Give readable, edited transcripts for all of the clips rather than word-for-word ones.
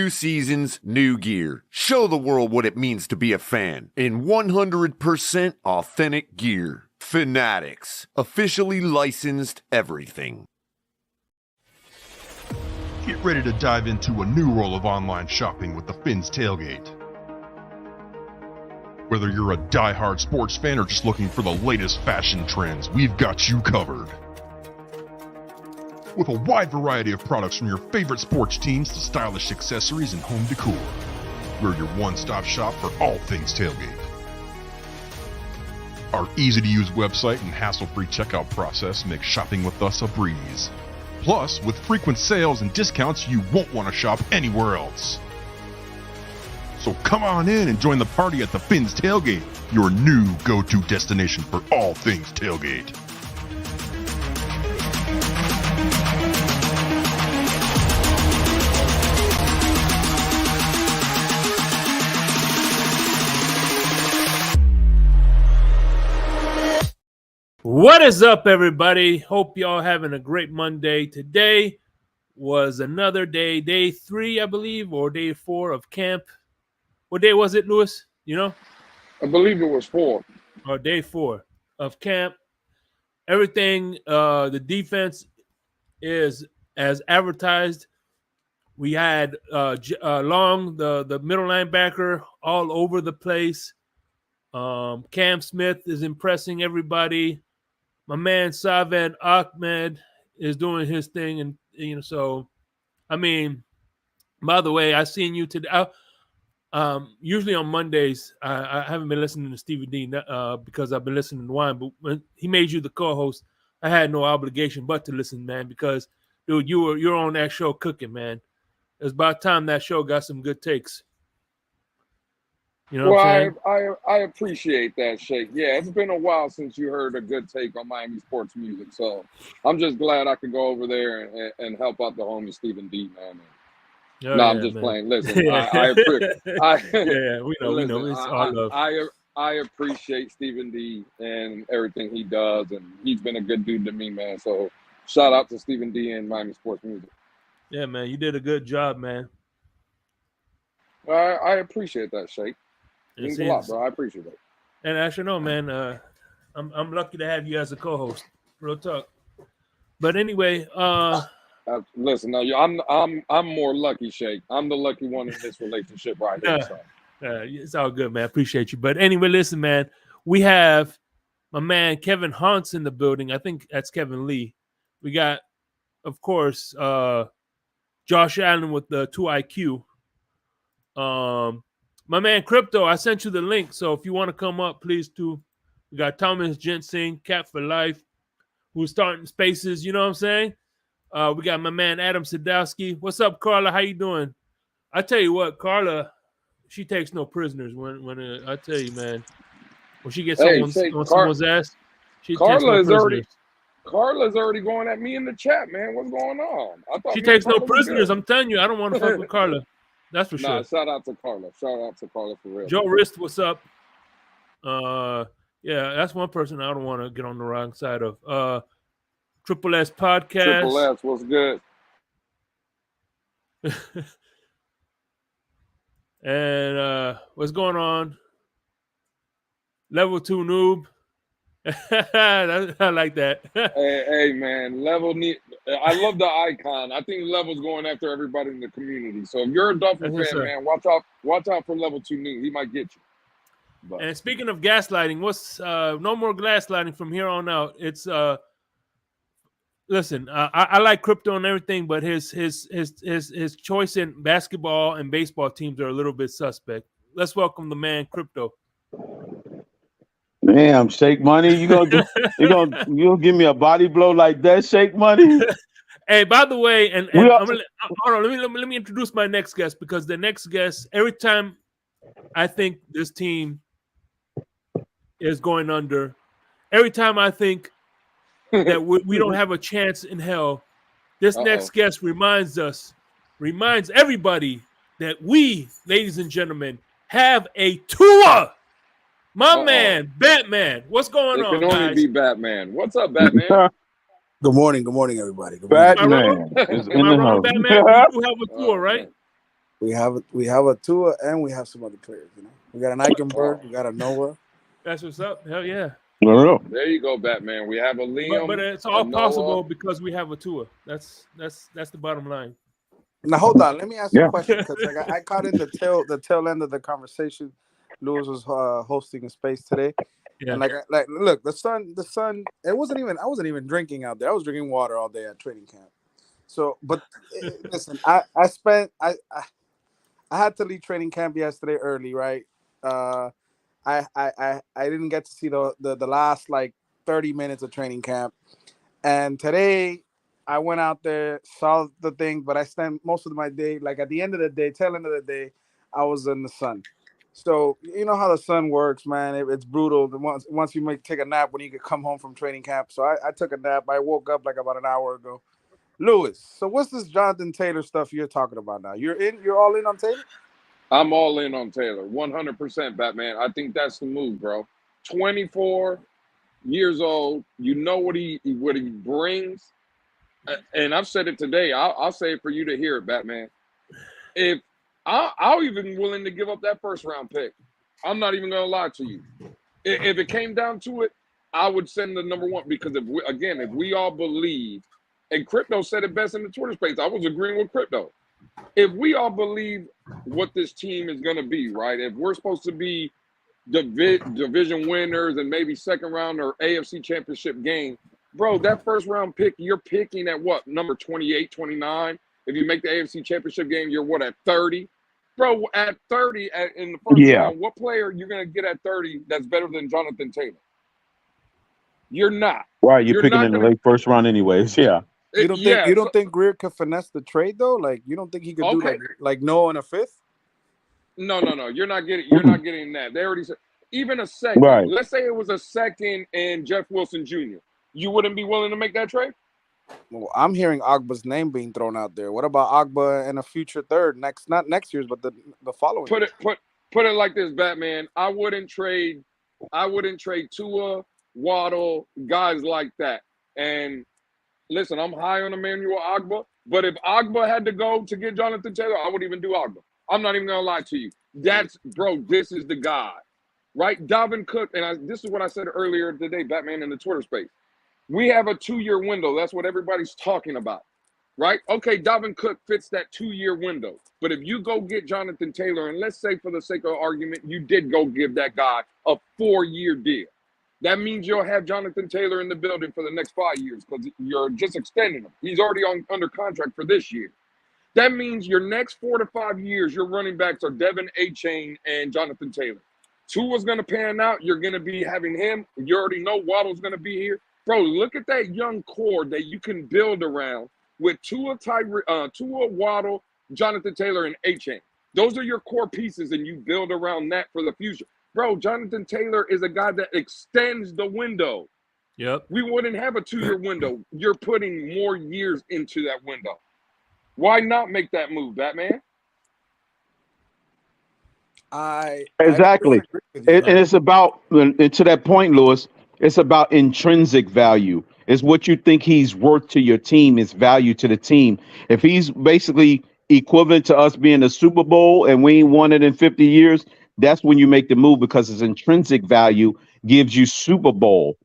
New seasons, new gear. Show the world what it means to be a fan in 100% authentic gear. Fanatics, officially licensed everything. Get ready to dive into a new world of online shopping with the Fins Tailgate. Whether you're a die-hard sports fan or just looking for the latest fashion trends, we've got you covered. With a wide variety of products from your favorite sports teams to stylish accessories and home decor, we're your one-stop shop for all things tailgate. Our easy-to-use website and hassle-free checkout process make shopping with us a breeze. Plus, with frequent sales and discounts, you won't want to shop anywhere else. So come on in and join the party at the Fins Tailgate, your new go-to destination for all things tailgate. What is up, everybody? Hope y'all having a great Monday. Today was another day, day 3, I believe, or day 4 of camp. What day was it, Louis? You know? I believe it was 4. Or day 4 of camp. Everything, the defense is as advertised. We had Long, the middle linebacker, all over the place. Cam Smith is impressing everybody. My man Saved Ahmed is doing his thing, and so I mean, by the way, I seen you today. Usually on Mondays, I haven't been listening to Stevie D because I've been listening to Wine. But when he made you the co-host, I had no obligation but to listen, man. Because dude, you're on that show cooking, man. It's about time that show got some good takes. You know what I'm saying? I appreciate that, Shake. Yeah, it's been a while since you heard a good take on Miami sports music, so I'm just glad I could go over there and help out the homie Stephen D, man. I'm just playing. Listen, we know. It's all love. I appreciate Stephen D and everything he does, and he's been a good dude to me, man. So shout out to Stephen D and Miami sports music. Yeah, man, you did a good job, man. I appreciate that, Shake. Means a lot, bro. I appreciate it. And I should know, man. I'm lucky to have you as a co-host. Real talk. But anyway, listen, no, I'm more lucky, Shake. I'm the lucky one in this relationship right here. So. It's all good, man. Appreciate you. But anyway, listen, man. We have my man Kevin Hunt's in the building. I think that's Kevin Lee. We got, of course, Josh Allen with the 2IQ. My man Crypto, I sent you the link, so if you want to come up, please do. We got Thomas Jensen, Cat for Life, who's starting spaces, you know what I'm saying? We got my man Adam Sadowski. What's up, Carla? How you doing? I tell you what, Carla, she takes no prisoners. When I tell you, man, when she gets someone's ass, she takes no prisoners. Carla's already going at me in the chat, man. What's going on? She takes no prisoners. I'm telling you, I don't want to fuck with Carla. That's for sure. Shout out to Carla. Shout out to Carla for real. Joe Rist, what's up? Yeah, that's one person I don't want to get on the wrong side of. Triple S Podcast. Triple S, what's good? And what's going on? Level 2 noob. I like that. hey, man, I love the icon. I think Level's going after everybody in the community. So if you're a Dolphin fan, man, watch out for Level 2 noob. He might get you. But. And speaking of gaslighting, what's no more gaslighting from here on out. It's listen, I like Crypto and everything, but his choice in basketball and baseball teams are a little bit suspect. Let's welcome the man Crypto. Damn, Shake Money, you gonna give me a body blow like that, Shake Money? Hey, by the way, hold on, let me introduce my next guest, because the next guest, every time I think this team is going under, every time I think that we don't have a chance in hell, this next guest reminds everybody that we, ladies and gentlemen, have a Tua. My man, Batman. What's going on, guys? It can only be Batman. What's up, Batman? Good morning, everybody. Good morning. Batman is in the house. Batman, you have a Tua, right? We have a Tua, and we have some other players. You know, we got an Eichenberg, we got a Noah. That's what's up. Hell yeah. There you go, Batman. We have a Liam, but it's all possible Noah. because we have a Tua. That's the bottom line. Now hold on, let me ask you a question because like I caught in the tail end of the conversation. Lewis was hosting a space today, and look, the sun. I wasn't even drinking out there. I was drinking water all day at training camp. So, but listen, I had to leave training camp yesterday early, right? I didn't get to see the last like 30 minutes of training camp, and today I went out there, saw the thing, but I spent most of my day, like at the end of the day, tail end of the day, I was in the sun. So you know how the sun works, man. It's brutal. Once you take a nap when you come home from training camp. So I took a nap. I woke up like about an hour ago. Lewis, so what's this Jonathan Taylor stuff you're talking about now? You're all in on Taylor? I'm all in on Taylor, 100%, Batman. I think that's the move, bro. 24 years old. You know what he brings. And I've said it today. I'll say it for you to hear it, Batman. If I'll even willing to give up that first round pick. I'm not even gonna lie to you. If it came down to it, I would send the number one because if we all believe, and Crypto said it best in the Twitter space. I was agreeing with Crypto. If we all believe what this team is gonna be, right? If we're supposed to be division winners and maybe second round or AFC championship game, bro, that first round pick, you're picking at what, number 28, 29? If you make the AFC championship game, you're what, at 30? Bro, at 30 in the first round, what player you're going to get at 30 that's better than Jonathan Taylor? You're not. Right, you're picking in the late first round anyways, yeah. You don't think Greer could finesse the trade though? Like you don't think he could do like Noah in a fifth? No. You're not getting that. They already said even a second. Right. Let's say it was a second and Jeff Wilson Jr. You wouldn't be willing to make that trade? Well, I'm hearing Agba's name being thrown out there. What about Agba and a future third not next year's, but the following? Put it like this, Batman. I wouldn't trade Tua, Waddle, guys like that. And listen, I'm high on Emmanuel Agba, but if Agba had to go to get Jonathan Taylor, I would even do Agba. I'm not even gonna lie to you. This is the guy, right? Dalvin Cook, and this is what I said earlier today, Batman, in the Twitter space. We have a 2-year window. That's what everybody's talking about, right? Okay, Dalvin Cook fits that 2-year window. But if you go get Jonathan Taylor, and let's say for the sake of argument, you did go give that guy a 4-year deal. That means you'll have Jonathan Taylor in the building for the next 5 years because you're just extending him. He's already under contract for this year. That means your next 4 to 5 years, your running backs are Devin A-Chain and Jonathan Taylor. Tua's going to pan out. You're going to be having him. You already know Waddle's going to be here. Bro, look at that young core that you can build around with Tua, Waddle, Jonathan Taylor, and A-Chain. Those are your core pieces, and you build around that for the future. Bro, Jonathan Taylor is a guy that extends the window. Yep. We wouldn't have a 2-year window. You're putting more years into that window. Why not make that move, Batman? Exactly. And it's about, to that point, Lewis, it's about intrinsic value. It's what you think he's worth to your team, is value to the team. If he's basically equivalent to us being a Super Bowl and we ain't won it in 50 years, that's when you make the move because his intrinsic value gives you Super Bowl.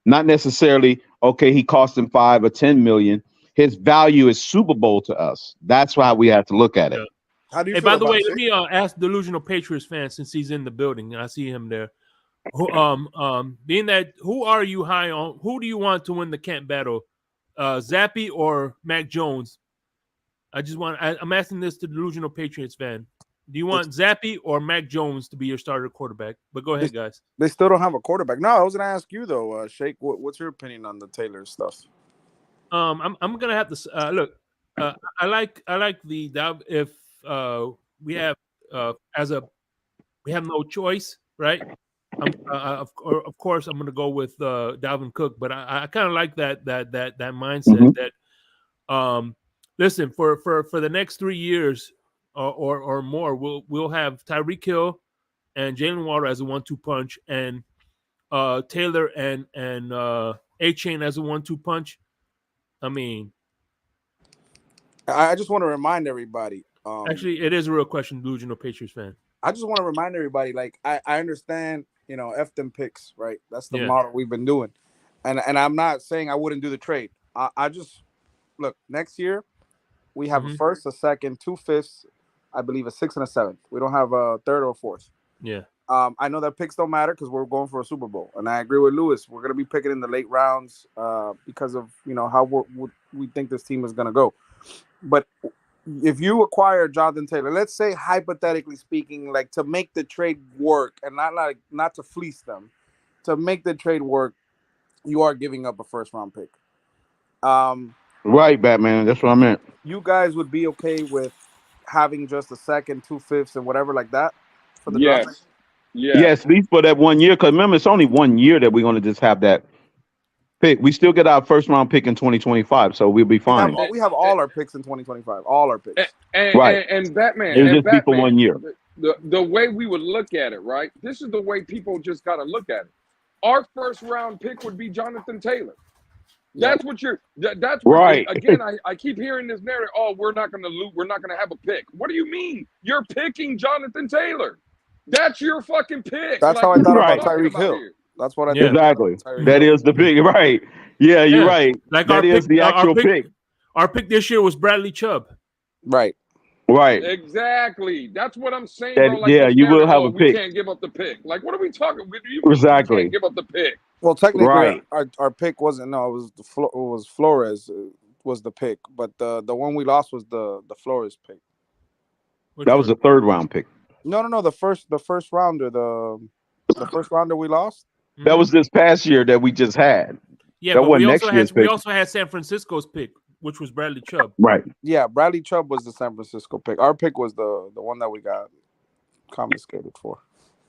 Not necessarily, okay, he cost him 5 or 10 million. His value is Super Bowl to us. That's why we have to look at it. How do you hey, feel by the way, it? let me ask Delusional Patriots fan since he's in the building. I see him there. Being that, who are you high on? Who do you want to win the camp battle? Zappy or Mac Jones? I'm asking this to Delusional Patriots fan. Do you want Zappy or Mac Jones to be your starter quarterback? But go ahead, guys. They still don't have a quarterback. No, I was going to ask you though, Shake. What's your opinion on the Taylor stuff? I'm gonna have to look. I like the if we have we have no choice, right? Of course, I'm gonna go with Dalvin Cook, but I kind of like that mindset that listen for the next 3 years or more, we'll have Tyreek Hill and Jalen Waddle as a 1-2 punch, and Taylor and A-Chain as a 1-2 punch. I mean, I just want to remind everybody, Actually, it is a real question, delusional Patriots fan. I just want to remind everybody, like, I understand, F them picks, right? That's the model we've been doing. And I'm not saying I wouldn't do the trade. I just, look, next year, we have a first, a second, 2 fifths, I believe a 6th and a 7th. We don't have a 3rd or 4th. Yeah. I know that picks don't matter because we're going for a Super Bowl. And I agree with Lewis. We're going to be picking in the late rounds because of, how we think this team is going to go. But if you acquire Jonathan Taylor, let's say hypothetically speaking, like to make the trade work and not to fleece them, to make the trade work, you are giving up a 1st round pick. Right, Batman. That's what I meant. You guys would be okay with having just a 2nd, 2 fifths, and whatever like that for the yes. draft? Yes, at least for that 1 year. Because remember, it's only 1 year that we're going to just have that pick. We still get our 1st round pick in 2025, so we'll be fine. We have all our picks in 2025. All our picks. And Batman. It'll just be for 1 year. The way we would look at it, right? This is the way people just got to look at it. Our 1st round pick would be Jonathan Taylor. That's what you're. That's what right. Again, I keep hearing this narrative. Oh, we're not going to lose. We're not going to have a pick. What do you mean? You're picking Jonathan Taylor. That's your fucking pick. That's how I thought about Tyreek Hill. That's what I did. Exactly. That is the pick, right? Yeah, you're right. Like that is the actual pick. Our pick this year was Bradley Chubb. Right. Right. Exactly. That's what I'm saying. That, bro. Like, you will have a pick. We can't give up the pick. Like, what are we talking? Exactly. We can't give up the pick. Well, technically, our pick wasn't. No, it was Flores was the pick, but the one we lost was the Flores pick. That was the 3rd round pick. No. The first rounder, the first rounder we lost. That was this past year that we just had. Yeah, that but wasn't we also had San Francisco's pick, which was Bradley Chubb. Right. Yeah, Bradley Chubb was the San Francisco pick. Our pick was the one that we got confiscated for.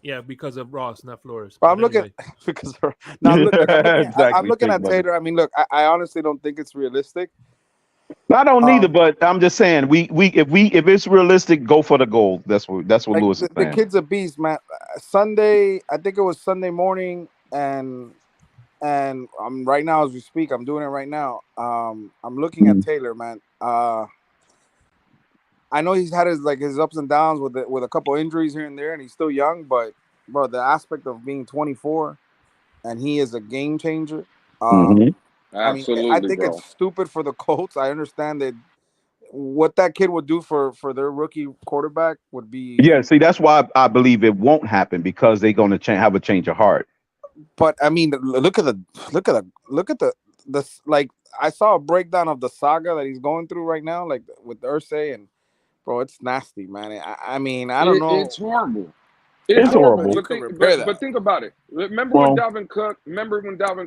Yeah, because of Ross, not Flores. But I'm looking because I'm looking at Taylor. I mean, look, I honestly don't think it's realistic. I don't either, but I'm just saying if it's realistic, go for the gold. That's what Lewis is saying. The kid's a beast, man. Sunday, I think it was Sunday morning, and I'm right now as we speak. I'm doing it right now. I'm looking at Taylor, man. I know he's had his ups and downs with a couple injuries here and there, and he's still young. But bro, the aspect of being 24, and he is a game changer. Absolutely, I think it's stupid for the Colts. I understand that what that kid would do for their rookie quarterback would be. Yeah, see, that's why I believe it won't happen because they're going to have a change of heart. But I mean, look at the like. I saw a breakdown of the saga that he's going through right now, like with Irsay, and bro, it's nasty, man. I mean, I don't know. It's horrible. It's horrible. But think about it. Remember when Dalvin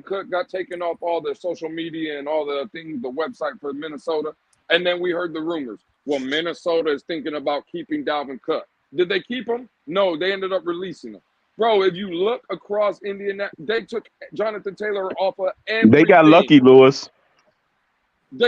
Cook got taken off all the social media and all the things, the website for Minnesota, and then we heard the rumors. Well, Minnesota is thinking about keeping Dalvin Cook. Did they keep him? No, they ended up releasing him. Bro, if you look across Indiana, they took Jonathan Taylor off of everything. They got lucky, Lewis.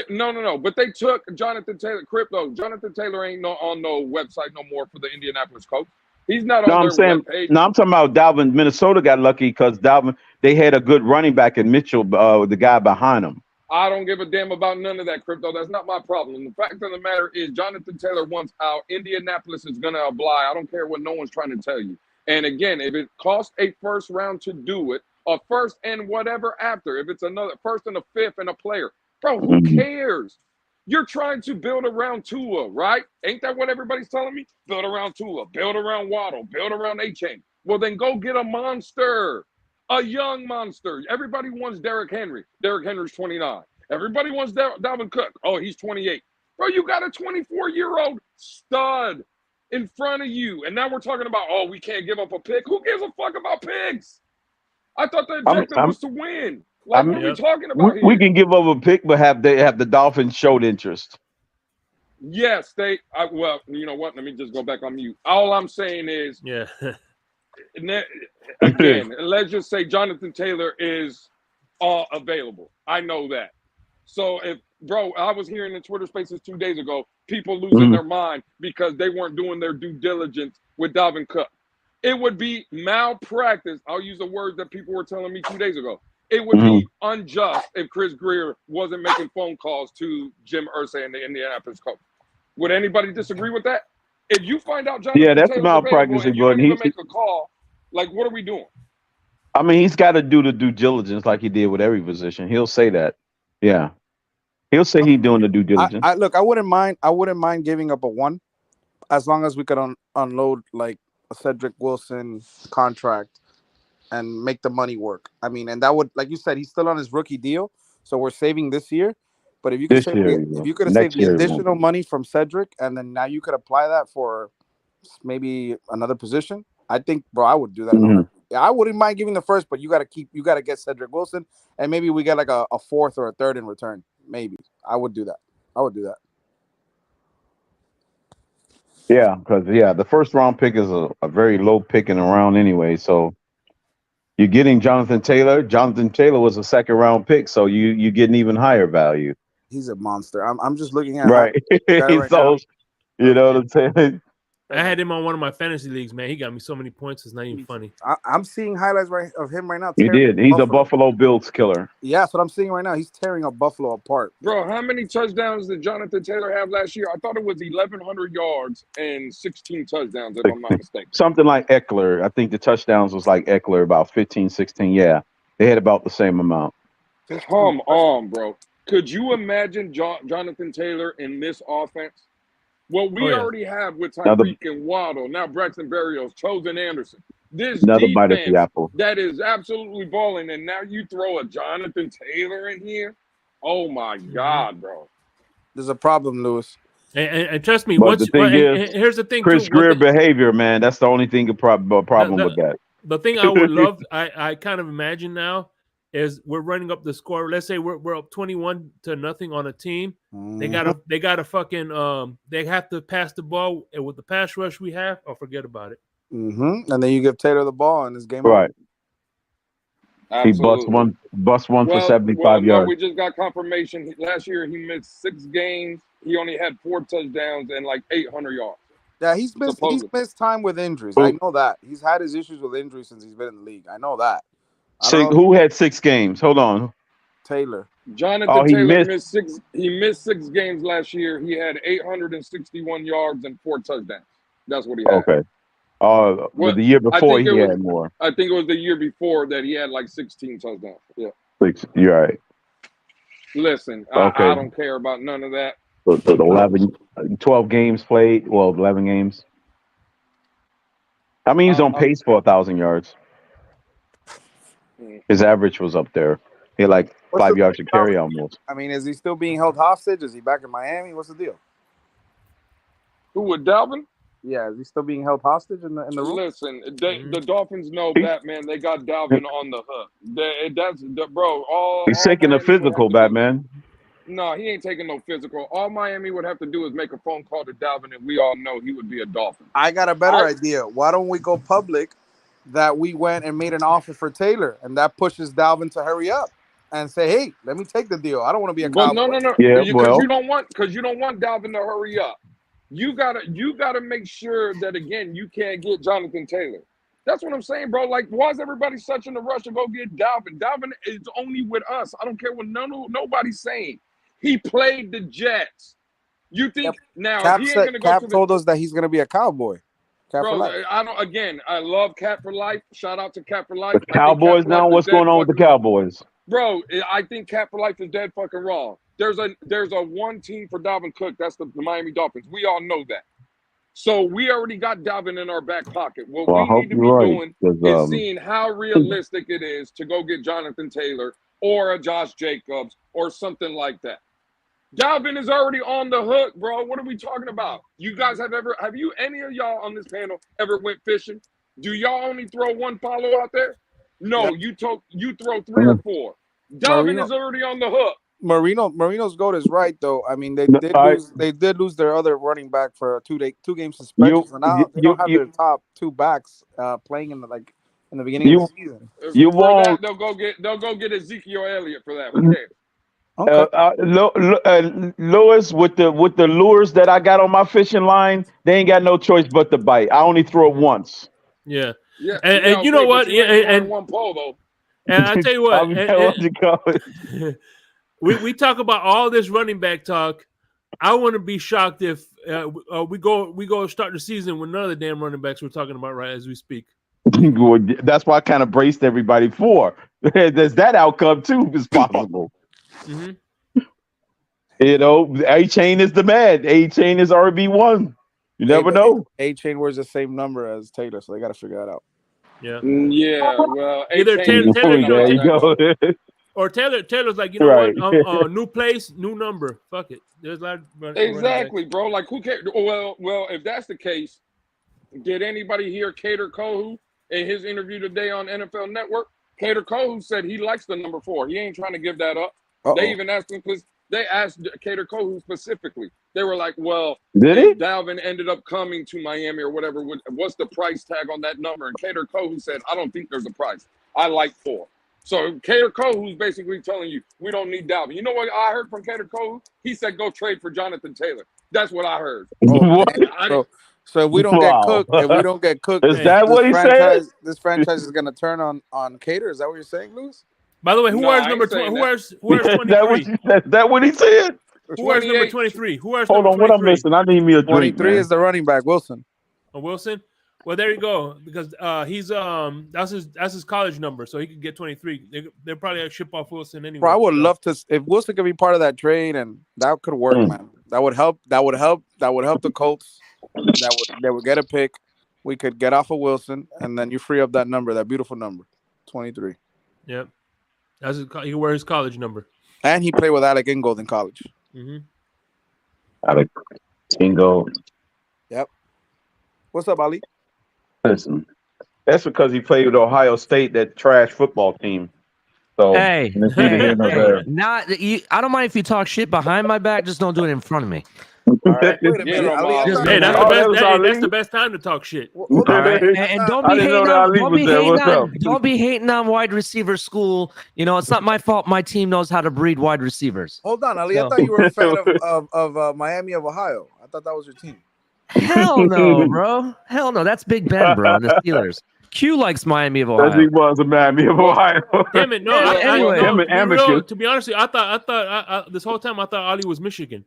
No. But they took Jonathan Taylor. Crypto. Jonathan Taylor ain't on no website no more for the Indianapolis Colts. He's not on their webpage. No, I'm talking about Dalvin. Minnesota got lucky because Dalvin. They had a good running back in Mitchell, the guy behind him. I don't give a damn about none of that, Crypto. That's not my problem. The fact of the matter is Jonathan Taylor wants out. Indianapolis is going to oblige. I don't care what no one's trying to tell you. And again, if it costs a 1st round to do it, a 1st and whatever after, if it's another 1st and a 5th and a player, bro, who cares? You're trying to build around Tua, right? Ain't that what everybody's telling me? Build around Tua, build around Waddle, build around A-Chain. Well, then go get a monster, a young monster. Everybody wants Derrick Henry. Derrick Henry's 29. Everybody wants Dalvin Cook. Oh, he's 28. Bro, you got a 24-year-old stud in front of you. And now we're talking about, oh, we can't give up a pick. Who gives a fuck about picks? I thought the objective was to win. Like, what are we talking about here? We can give up a pick, but have the Dolphins showed interest? Yes, well, you know what? Let me just go back on mute. All I'm saying is, again, let's just say Jonathan Taylor is available. I know that. So I was hearing in Twitter Spaces 2 days ago, people losing their mind because they weren't doing their due diligence with Dalvin Cook. It would be malpractice. I'll use the words that people were telling me 2 days ago. It would be unjust if Chris Greer wasn't making phone calls to Jim Irsay and the Indianapolis Colts. Would anybody disagree with that? If you find out Jonathan that's Taylor's malpractice, available and you don't even make a call, like, what are we doing? I mean, he's got to do the due diligence like he did with every position. He'll say that. Yeah. He'll say he's doing the due diligence. I wouldn't mind giving up a 1 as long as we could unload like a Cedric Wilson contract and make the money work. I mean, and that would, like you said, he's still on his rookie deal, so we're saving this year. But if you could save the additional money from Cedric, and then now you could apply that for maybe another position, I think, bro, I would do that. Mm-hmm. I wouldn't mind giving the first, but you got to get Cedric Wilson, and maybe we get like a 4th or a 3rd in return. Maybe I would do that. Yeah, because the first round pick is a very low pick in the round anyway. So you're getting Jonathan Taylor. Jonathan Taylor was a 2nd round pick, so you're getting even higher value. He's a monster. I'm just looking at right. So you know what I'm saying. I had him on one of my fantasy leagues, man. He got me so many points. It's not even funny. I'm seeing highlights of him right now. He did. He's a Buffalo Bills killer. Yeah, that's what I'm seeing right now. He's tearing up Buffalo apart. Bro, how many touchdowns did Jonathan Taylor have last year? I thought it was 1,100 yards and 16 touchdowns, if I'm not mistaken. Something like Eckler. I think the touchdowns was like Eckler, about 15, 16. Yeah, they had about the same amount. Come on, bro. Could you imagine Jonathan Taylor in this offense? Well, we already have with Tyreek and Waddle, now Braxton Berrios, Chosen Anderson. This defense that is absolutely balling, and now you throw a Jonathan Taylor in here? Oh, my God, bro. There's a problem, Lewis. And trust me, here's the thing. Chris Greer behavior, man, that's the only thing problem with that. The thing I would love, I kind of imagine now, is we're running up the score. Let's say we're up 21-0 on a team. They gotta fucking they have to pass the ball, and with the pass rush we have, forget about it. And then you give Taylor the ball and this game right. Absolutely. He bust one for 75 yards. We just got confirmation. Last year he missed 6 games. He only had 4 touchdowns and like 800 yards. Yeah, he's missed time with injuries. I know that. He's had his issues with injuries since he's been in the league. I know that. Who had 6 games? Hold on. Taylor. Jonathan Taylor missed 6. He missed 6 games last year. He had 861 yards and 4 touchdowns. That's what he had. Okay. The year before he had more. I think it was the year before that he had like 16 touchdowns. Yeah. 6. You're right. Listen, I don't care about none of that. So 12 games played. Well, 11 games. I mean, he's on pace for 1,000 yards. His average was up there. He had like 5 yards to carry almost. I mean, is he still being held hostage? Is he back in Miami? What's the deal? Who, with Dalvin? Yeah, is he still being held hostage in the room? Listen, the Dolphins know Batman. They got Dalvin on the hook. Bro. He's taking a physical, Batman. No, he ain't taking no physical. All Miami would have to do is make a phone call to Dalvin, and we all know he would be a Dolphin. I got a better idea. Why don't we go public that we went and made an offer for Taylor, and that pushes Dalvin to hurry up and say, "Hey, let me take the deal. I don't want to be a cowboy." No. Yeah, because you don't want Dalvin to hurry up. You gotta make sure that again you can't get Jonathan Taylor. That's what I'm saying, bro. Like, why is everybody such in a rush to go get Dalvin? Dalvin is only with us. I don't care what nobody's saying. He played the Jets. You think now Cap he ain't gonna go Cap told us that he's gonna be a cowboy. Bro, I love Cap for life. Shout out to Cap for life. The Cowboys now. What's going on with the Cowboys? Bro, I think Cap for life is dead fucking wrong. There's a one team for Dalvin Cook. That's the Miami Dolphins. We all know that. So we already got Dalvin in our back pocket. What we need to be doing is seeing how realistic it is to go get Jonathan Taylor or a Josh Jacobs or something like that. Dalvin is already on the hook, bro. What are we talking about? You guys have you any of y'all on this panel ever went fishing? Do y'all only throw one follow out there? No, you throw 3 or 4. Dalvin is already on the hook. Marino's goat is right though. I mean, they did lose their other running back for a 2-game suspension. So now they don't have their top 2 backs playing in the beginning of the season. They'll go get Ezekiel Elliott for that. Who cares? Okay. Lewis, with the lures that I got on my fishing line, they ain't got no choice but to bite. I only throw it once. Yeah. And you know what? And one pole though. And I tell you what, we talk about all this running back talk, I wouldn't be shocked if we go start the season with none of the damn running backs we're talking about right as we speak. That's why I kind of braced everybody for. There's that outcome too is possible. Mm-hmm. You know, A-Chain is the man. A-Chain is RB1. You never know. A-Chain wears the same number as Taylor, so they got to figure that out. Yeah. Yeah. Well, Either A-Chain Taylor, there you go. or Taylor's like, you know Right. what? New place, new number. Fuck it. There's a lot of exactly, bro. Like, who cares? Well, if that's the case, did anybody hear Cater Kohu in his interview today on NFL Network? Cater Kohu said he likes the number 4. He ain't trying to give that up. They even asked him because they asked Cater Kohu specifically. They were like, "Well, if Dalvin ended up coming to Miami or whatever, what's the price tag on that number?" And Cater Kohu said, "I don't think there's a price. I like 4." So Cater Kohu's basically telling you we don't need Dalvin. You know what I heard from Cater Kohu? He said, "Go trade for Jonathan Taylor." That's what I heard. So if we don't get cooked, is that what he said? This franchise is gonna turn on Cater. Is that what you're saying, Lewis? By the way, who wears number 20? Who wears 23? Is that what he said? Who wears number 23? Who wears Hold number on, 23? what I'm missing? I need me a drink. 23 is the running back, Wilson. Oh, Wilson. Well, there you go. Because he's that's his college number, so he could get 23. They'll probably ship off Wilson anyway. Bro, I would love to if Wilson could be part of that trade, and that could work, man. That would help. That would help the Colts. They would get a pick. We could get off of Wilson, and then you free up that number, that beautiful number, 23. Yep. He wears his college number. And he played with Alec Ingold in college. Mm-hmm. Alec Ingold. Yep. What's up, Ali? Listen, that's because he played with Ohio State, that trash football team. So hey, not you. I don't mind if you talk shit behind my back. Just don't do it in front of me. All right. Wait a minute, Ali, that's the best time to talk shit. All right. And don't be hating on wide receiver school. You know, it's not my fault. My team knows how to breed wide receivers. Hold on, Ali. I thought you were a fan of Miami of Ohio. I thought that was your team. Hell no, bro. Hell no. That's Big Ben, bro. And the Steelers. Q likes Miami of Ohio. He was a Miami of Ohio. Damn it, no. Anyway, to be honest, I thought this whole time I thought Ali was Michigan.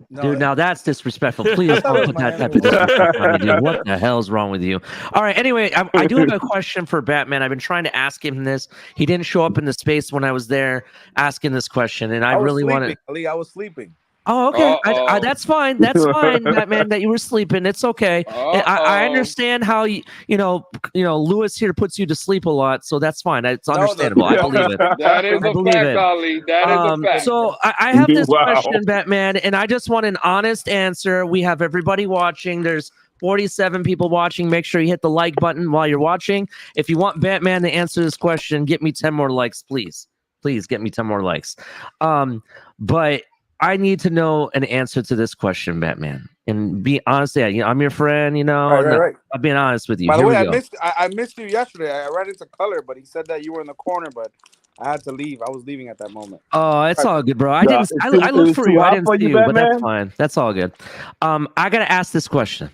No, dude, now that's disrespectful. Please don't put that type of disrespect on me, dude. What the hell's wrong with you? All right. Anyway, I do have a question for Batman. I've been trying to ask him this. He didn't show up in the space when I was there asking this question, and I really wanted. Ali, I was sleeping. Oh, okay. That's fine. That's fine, Batman. That you were sleeping. It's okay. I understand how you know, Lewis here puts you to sleep a lot, so that's fine. It's understandable. I believe it. That is a fact, Ali. That is a fact. So I have this question, Batman, and I just want an honest answer. We have everybody watching. There's 47 people watching. Make sure you hit the like button while you're watching. If you want Batman to answer this question, get me 10 more likes, please. Please get me 10 more likes. But I need to know an answer to this question, Batman. And be honest, I'm your friend, Right. I'm being honest with you. By the way, I missed you yesterday. I ran into Color, but he said that you were in the corner, but I had to leave. I was leaving at that moment. Oh, it's all good, bro. I looked for you. I didn't see you, but that's fine. That's all good. I gotta ask this question.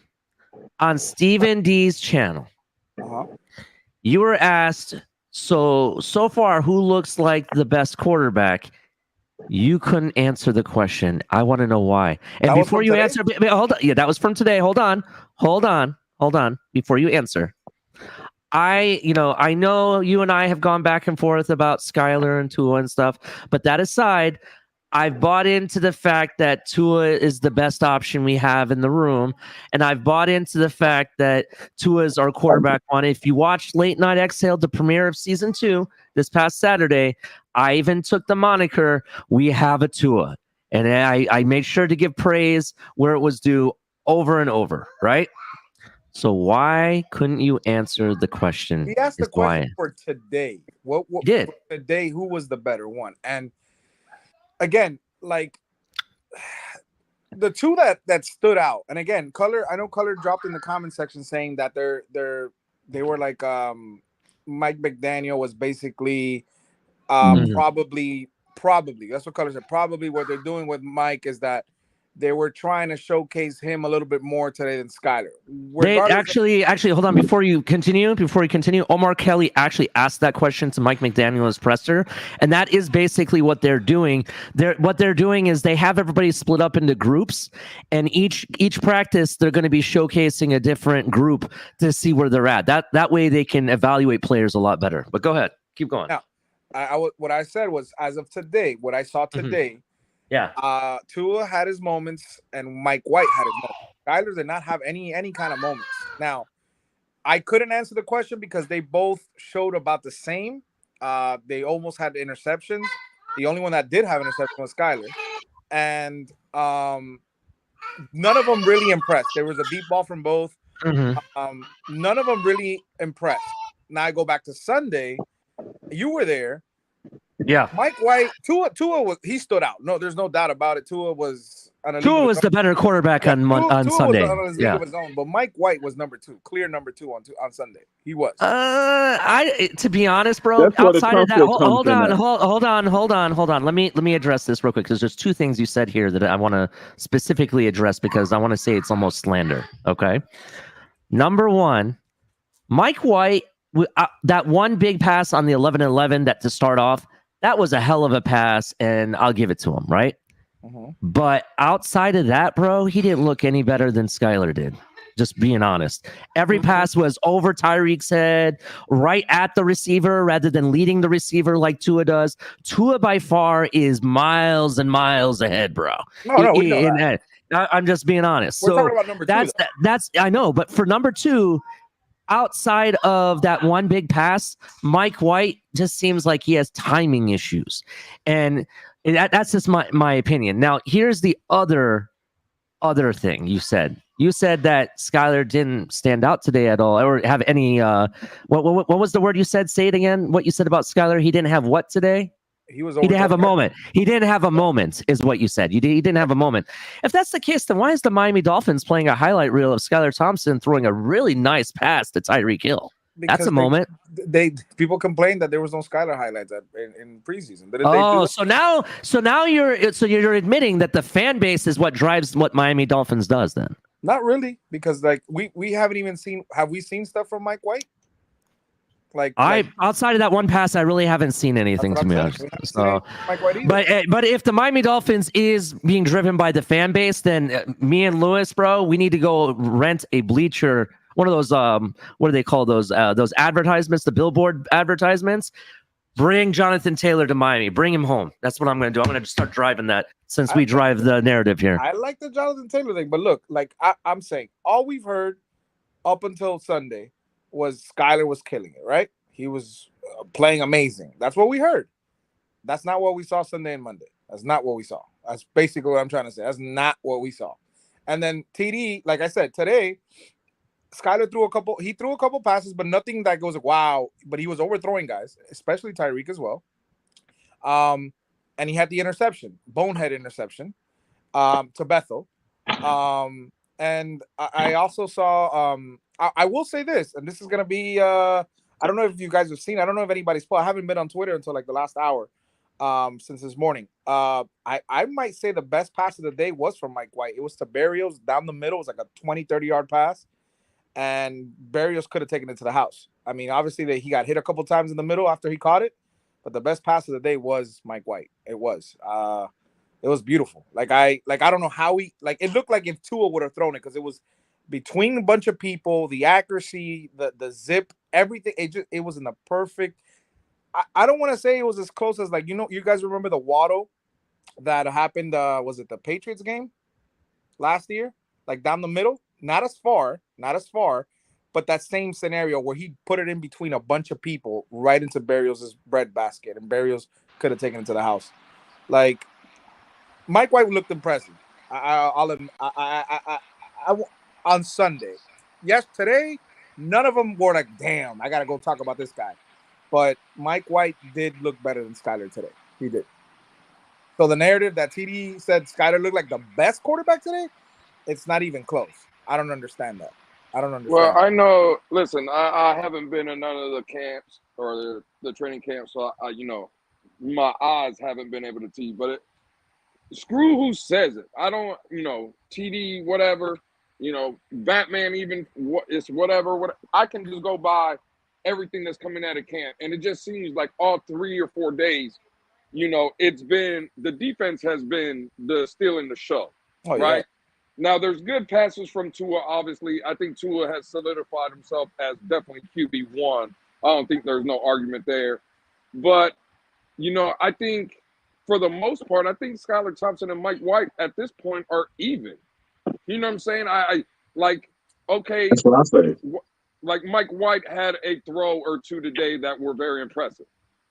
On Stephen D's channel, you were asked, so far, who looks like the best quarterback? You couldn't answer the question. I want to know why. And before you answer, hold on. Yeah, that was from today. Hold on. Before you answer, I know you and I have gone back and forth about Skyler and Tua and stuff, but that aside, I've bought into the fact that Tua is the best option we have in the room, and I've bought into the fact that Tua is our quarterback one. If you watched Late Night Exhale, the premiere of season 2 this past Saturday, I even took the moniker, "We have a Tua," and I made sure to give praise where it was due over and over, right? So why couldn't you answer the question? He asked the question for today. What did today? Who was the better one? And again, like the two that stood out. And again, I know Color dropped in the comment section saying that they were like Mike McDaniel was basically probably that's what Color said. Probably what they're doing with Mike is that they were trying to showcase him a little bit more today than Skyler. They actually, hold on before you continue. Omar Kelly actually asked that question to Mike McDaniel's presser, and that is basically what they're doing. What they're doing is they have everybody split up into groups, and each practice they're going to be showcasing a different group to see where they're at. That way they can evaluate players a lot better. But go ahead, keep going. Now, what I said was, as of today, what I saw today. Mm-hmm. Yeah. Tua had his moments and Mike White had his moments. Skyler did not have any kind of moments. Now, I couldn't answer the question because they both showed about the same. They almost had interceptions. The only one that did have interception was Skyler. And none of them really impressed. There was a deep ball from both. Mm-hmm. None of them really impressed. Now I go back to Sunday. You were there. Yeah, Mike White, Tua he stood out. No, there's no doubt about it. Tua was the better quarterback on Sunday. Was on his league of his own, but Mike White was number 2, clear number 2 on Sunday. He was. To be honest, bro, outside of that, hold on. Let me address this real quick because there's 2 things you said here that I want to specifically address because I want to say it's almost slander. Okay, number 1, Mike White, that one big pass on the 11-11 that to start off. That was a hell of a pass, and I'll give it to him, right? Mm-hmm. But outside of that, bro, he didn't look any better than Skyler did. Just being honest. Every pass was over Tyreek's head, right at the receiver, rather than leading the receiver like Tua does. Tua, by far, is miles and miles ahead, bro. No, we know that. I'm just being honest. We're talking about number 2. That's I know, but for number 2, outside of that one big pass, Mike White just seems like he has timing issues. And that's just my opinion. Now, here's the other thing you said. You said that Skyler didn't stand out today at all or have any what was the word you said? Say it again. What you said about Skyler, he didn't have what today? He didn't have a moment. He didn't have a moment, is what you said. He didn't have a moment. If that's the case, then why is the Miami Dolphins playing a highlight reel of Skylar Thompson throwing a really nice pass to Tyreek Hill? That's a moment. People complained that there was no Skylar highlights in preseason. So now you're admitting that the fan base is what drives what Miami Dolphins does then? Not really, because we haven't even seen. Have we seen stuff from Mike White? Outside of that one pass, I really haven't seen anything to be honest. So, but if the Miami Dolphins is being driven by the fan base, then me and Lewis, bro, we need to go rent a bleacher. One of those what do they call those advertisements? The billboard advertisements. Bring Jonathan Taylor to Miami. Bring him home. That's what I'm going to do. I'm going to start driving that since we drive the narrative here. I like the Jonathan Taylor thing, but look, I'm saying, all we've heard up until Sunday was Skyler was killing it, right? He was playing amazing. That's what we heard. That's not what we saw Sunday and Monday. That's not what we saw. That's basically what I'm trying to say. That's not what we saw. And then TD, like I said, today, Skyler threw a couple passes, but nothing that goes, wow. But he was overthrowing guys, especially Tyreek as well. And he had the interception, bonehead interception, to Bethel. And I also saw, I will say this, and this is going to be, I don't know if you guys have seen, I don't know if anybody's I haven't been on Twitter until the last hour since this morning. I might say the best pass of the day was from Mike White. It was to Berrios down the middle. It was like a 20, 30-yard pass. And Berrios could have taken it to the house. I mean, obviously he got hit a couple times in the middle after he caught it, but the best pass of the day was Mike White. It was beautiful. I don't know how it looked like if Tua would have thrown it because it was between a bunch of people, the accuracy, the zip, everything. It was in the perfect. I don't want to say it was as close as you guys remember the Waddle that happened. Was it the Patriots game last year? Down the middle. Not as far, but that same scenario where he put it in between a bunch of people right into Berrios' bread basket, and Berrios could have taken it to the house. Mike White looked impressive. On Sunday. Yes, today, none of them were damn, I got to go talk about this guy. But Mike White did look better than Skyler today. He did. So the narrative that TD said Skyler looked like the best quarterback today, it's not even close. I don't understand that. Well, I know. Listen, I haven't been in none of the camps or the training camps, so my eyes haven't been able to see. But screw who says it. I don't, TD, whatever, Batman, even it's whatever. I can just go by everything that's coming out of camp. And it just seems like all 3 or 4 days, it's been, the defense has been the stealing the show, right? Yeah. Now, there's good passes from Tua, obviously. I think Tua has solidified himself as definitely QB1. I don't think there's no argument there. But, I think for the most part, I think Skylar Thompson and Mike White at this point are even. You know what I'm saying? I okay. That's what I say. Like Mike White had a throw or two today that were very impressive.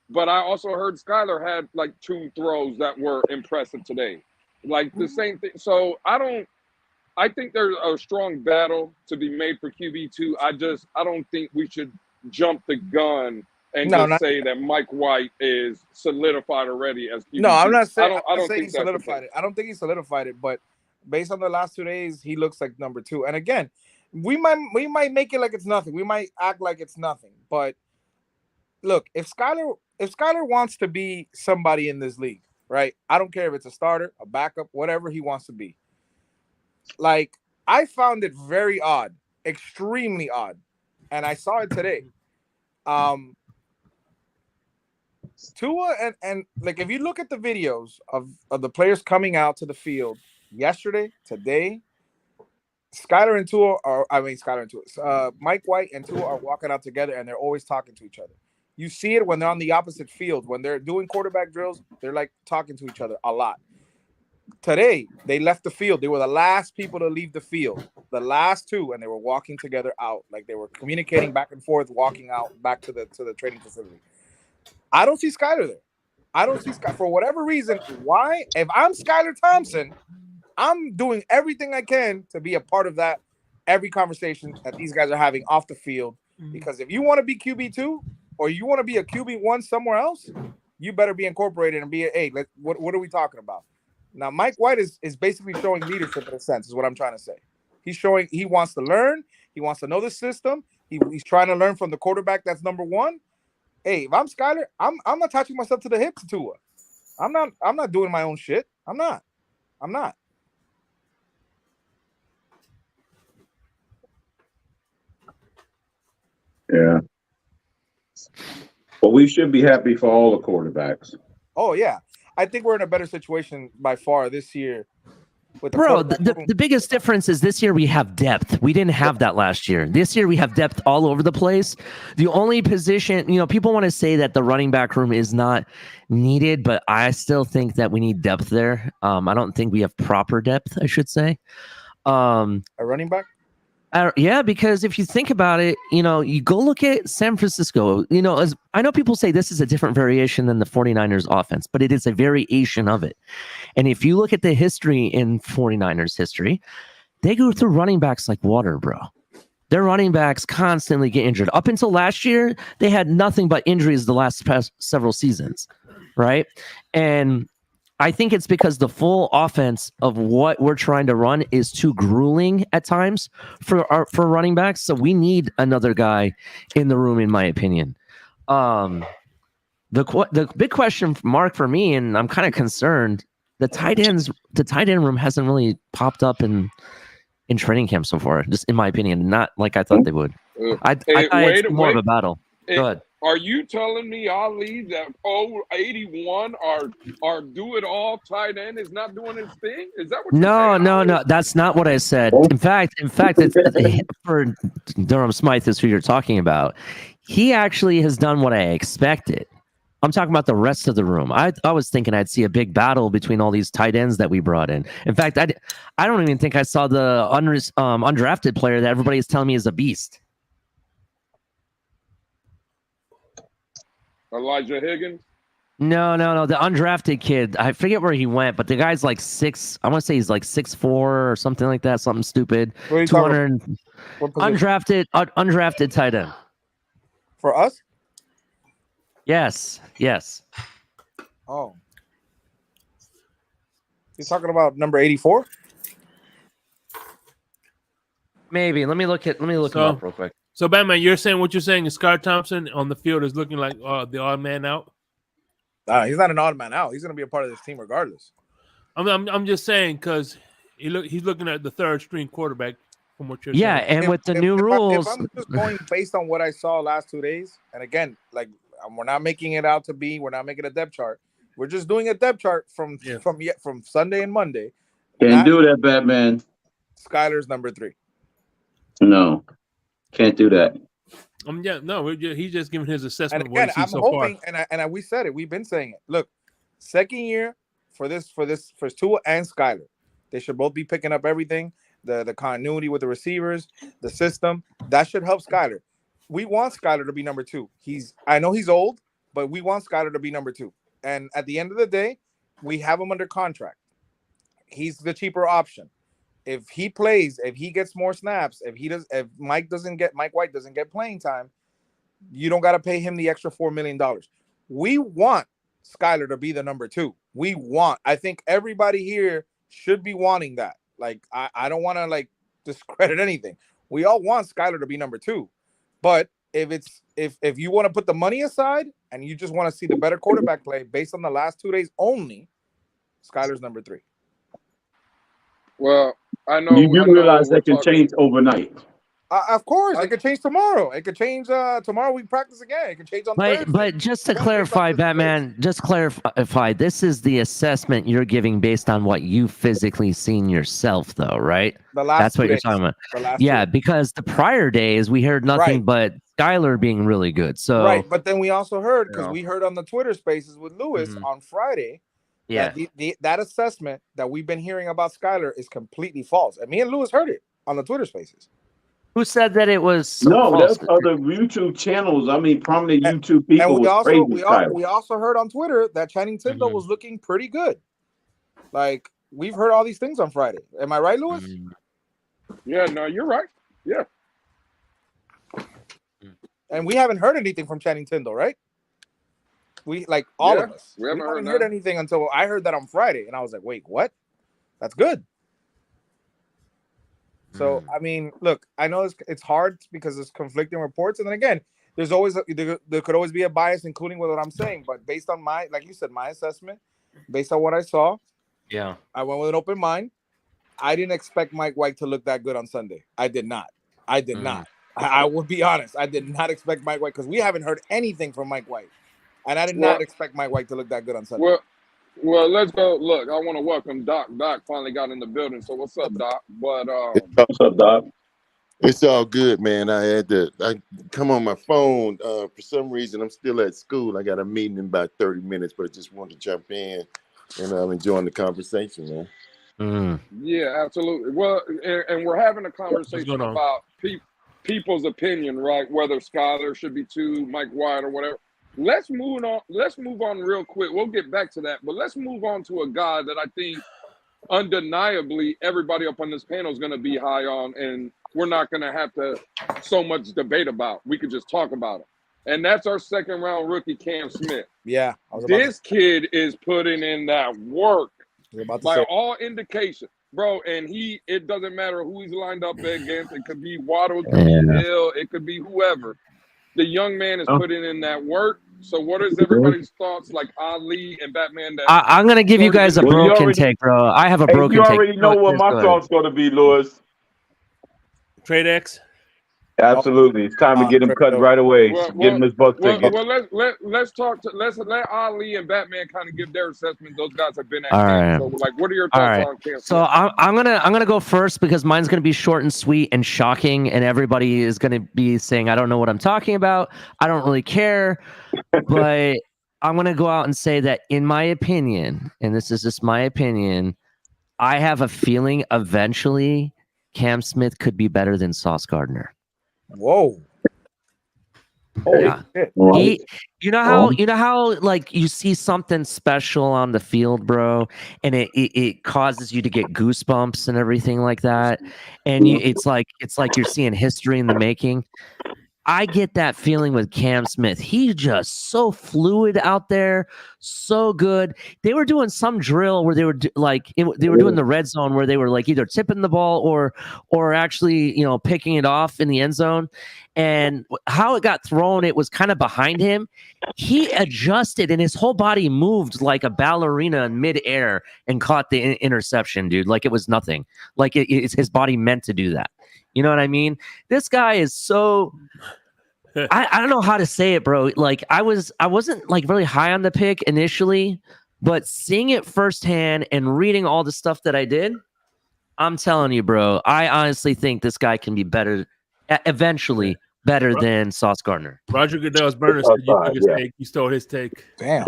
But I also heard Skylar had like 2 throws that were impressive today. Like the same thing. So I think there's a strong battle to be made for QB2. I don't think we should jump the gun and say that Mike White is solidified already as QB2. No, I'm not saying. I don't think he solidified it. I don't think he solidified it, but based on the last 2 days, he looks like number 2. And again, we might make it like it's nothing. We might act like it's nothing. But look, if Skylar wants to be somebody in this league, right? I don't care if it's a starter, a backup, whatever he wants to be. Like, I found it very odd, extremely odd, and I saw it today. Tua and like, if you look at the videos of the players coming out to the field yesterday, today, Mike White and Tua are walking out together, and they're always talking to each other. You see it when they're on the opposite field. When they're doing quarterback drills, they're like talking to each other a lot. Today, they left the field. They were the last people to leave the field, the last 2, and they were walking together out. Like, they were communicating back and forth, walking out back to the training facility. I don't see Skylar there. I don't see Skylar for whatever reason. Why? If I'm Skylar Thompson, I'm doing everything I can to be a part of that, every conversation that these guys are having off the field. Because if you want to be QB2 or you want to be a QB1 somewhere else, you better be incorporated and be what are we talking about? Now, Mike White is basically showing leadership in a sense, is what I'm trying to say. He's showing he wants to learn. He wants to know the system. He's trying to learn from the quarterback that's number 1. Hey, if I'm Skylar, I'm attaching myself to the hip to Tua. I'm not doing my own shit. I'm not. Yeah. But we should be happy for all the quarterbacks. Oh, yeah. I think we're in a better situation by far this year. The biggest difference is this year we have depth. We didn't have that last year. This year we have depth all over the place. The only position, people want to say that the running back room is not needed, but I still think that we need depth there. I don't think we have proper depth, I should say. A running back? Yeah, because if you think about it, you go look at San Francisco, as I know people say this is a different variation than the 49ers offense, but it is a variation of it. And if you look at the history in 49ers history, they go through running backs like water, bro. Their running backs constantly get injured. Up until last year, they had nothing but injuries the last past several seasons, right? And I think it's because the full offense of what we're trying to run is too grueling at times for running backs. So we need another guy in the room, in my opinion. The big question mark for me, and I'm kind of concerned, the tight end room hasn't really popped up in training camp so far. Just in my opinion, not like I thought they would. I thought it's more of a battle. Go ahead. Are you telling me, Ali, that 81 are do it all tight end is not doing his thing? Is that what you're saying? No. That's not what I said. In fact, it's for Durham Smythe is who you're talking about. He actually has done what I expected. I'm talking about the rest of the room. I was thinking I'd see a big battle between all these tight ends that we brought in. In fact, I don't even think I saw the undrafted player that everybody is telling me is a beast. Elijah Higgins? No. The undrafted kid. I forget where he went, but the guy's like 6. I want to say he's like 6'4" or something like that. Something stupid. 200. Undrafted tight end. For us? Yes. Oh. He's talking about number 84? Maybe. Let me look him up real quick. So, Batman, you're saying what you're saying is Skylar Thompson on the field is looking like the odd man out? He's not an odd man out. He's going to be a part of this team regardless. I'm just saying because he's looking at the third string quarterback from what you're saying. Yeah, and with the new rules, if I'm just going based on what I saw last 2 days, and again, like we're not making it out to be, we're not making a depth chart. We're just doing a depth chart from Sunday and Monday. Can't do that, Batman. Skyler's number 3. No, can't do that. He's just giving his assessment. And again, I'm hoping, and we said it. We've been saying it. Look, second year for Tua and Skyler, they should both be picking up everything. The continuity with the receivers, the system that should help Skyler. We want Skyler to be number 2. I know he's old, but we want Skyler to be number 2. And at the end of the day, we have him under contract. He's the cheaper option. If he plays, if he gets more snaps, if Mike White doesn't get playing time, you don't got to pay him the extra $4 million. We want Skyler to be the number 2. I think everybody here should be wanting that. Like, I don't want to like discredit anything. We all want Skyler to be number 2. But if you want to put the money aside and you just want to see the better quarterback play based on the last 2 days only, Skyler's number 3. Well, I know you realize that can change overnight. Of course, it could change tomorrow. It could change tomorrow. We practice again. It could change on Thursday. But just to clarify, Batman, just clarify. This is the assessment you're giving based on what you physically seen yourself, though, right? That's what you're talking about. Yeah, because the prior days we heard nothing but Skyler being really good. So right, but then we also heard because we heard on the Twitter Spaces with Lewis on Friday. Yeah, that assessment that we've been hearing about Skyler is completely false. And me and Lewis heard it on the Twitter Spaces. Who said that it was? No, that's other YouTube channels. I mean, prominent YouTube people. And we also heard on Twitter that Channing Tindall was looking pretty good. Like, we've heard all these things on Friday. Am I right, Lewis? Yeah, no, you're right. Yeah. And we haven't heard anything from Channing Tindall, right? We of us. We haven't heard anything until I heard that on Friday, and I was like, "Wait, what? That's good." So I mean, look, I know it's hard because there's conflicting reports, and then again, there could always be a bias, including with what I'm saying. But based on my assessment, based on what I saw, I went with an open mind. I didn't expect Mike White to look that good on Sunday. I did not. I will be honest. I did not expect Mike White because we haven't heard anything from Mike White. And I did not expect Mike White to look that good on Sunday. Well, let's go. Look, I want to welcome Doc. Doc finally got in the building. So what's up, Doc? But what's up, Doc? It's all good, man. I come on my phone. For some reason, I'm still at school. I got a meeting in about 30 minutes, but I just wanted to jump in, and I'm enjoying the conversation, man. Yeah, absolutely. Well, and we're having a conversation about people's opinion, right? Whether Skyler should be 2, Mike White, or whatever. Let's move on real quick. We'll get back to that, but let's move on to a guy that I think undeniably everybody up on this panel is going to be high on, and we're not going to have to so much debate about. We could just talk about it. And that's our second round rookie, Cam Smith. Yeah. This kid is putting in that work by all indications, bro. And it doesn't matter who he's lined up against. It could be Waddle, it could be Hill, it could be whoever. The young man is putting in that work. So what is everybody's thoughts, like Ali and Batman? I'm going to give you guys a broken take, bro. I have a broken take. You already know what my thought's going to be, Lewis. Trade X? Absolutely. It's time to get him cut right away. Get him his buck ticket. Well, let's let Ali and Batman kind of give their assessment. Those guys have been at camp. So, like, what are your thoughts on camp? So I'm gonna go first because mine's gonna be short and sweet and shocking, and everybody is gonna be saying I don't know what I'm talking about. I don't really care, but I'm gonna go out and say that in my opinion, and this is just my opinion, I have a feeling eventually Cam Smith could be better than Sauce Gardner. Whoa. Yeah. You know how like you see something special on the field, bro, and it causes you to get goosebumps and everything like that, and it's like you're seeing history in the making. I get that feeling with Cam Smith. He's just so fluid out there, so good. They were doing some drill where they were they were doing the red zone where they were like either tipping the ball or actually, you know, picking it off in the end zone. And how it got thrown, it was kind of behind him. He adjusted and his whole body moved like a ballerina in midair and caught the interception, dude. Like it was nothing. Like it's his body meant to do that. You know what I mean? This guy is so I don't know how to say it, bro. Like I wasn't like really high on the pick initially, but seeing it firsthand and reading all the stuff that I did, I'm telling you, bro, I honestly think this guy can be better eventually. Better than Sauce Gardner. Roger Goodell's burner said you took his take. You stole his take. Damn.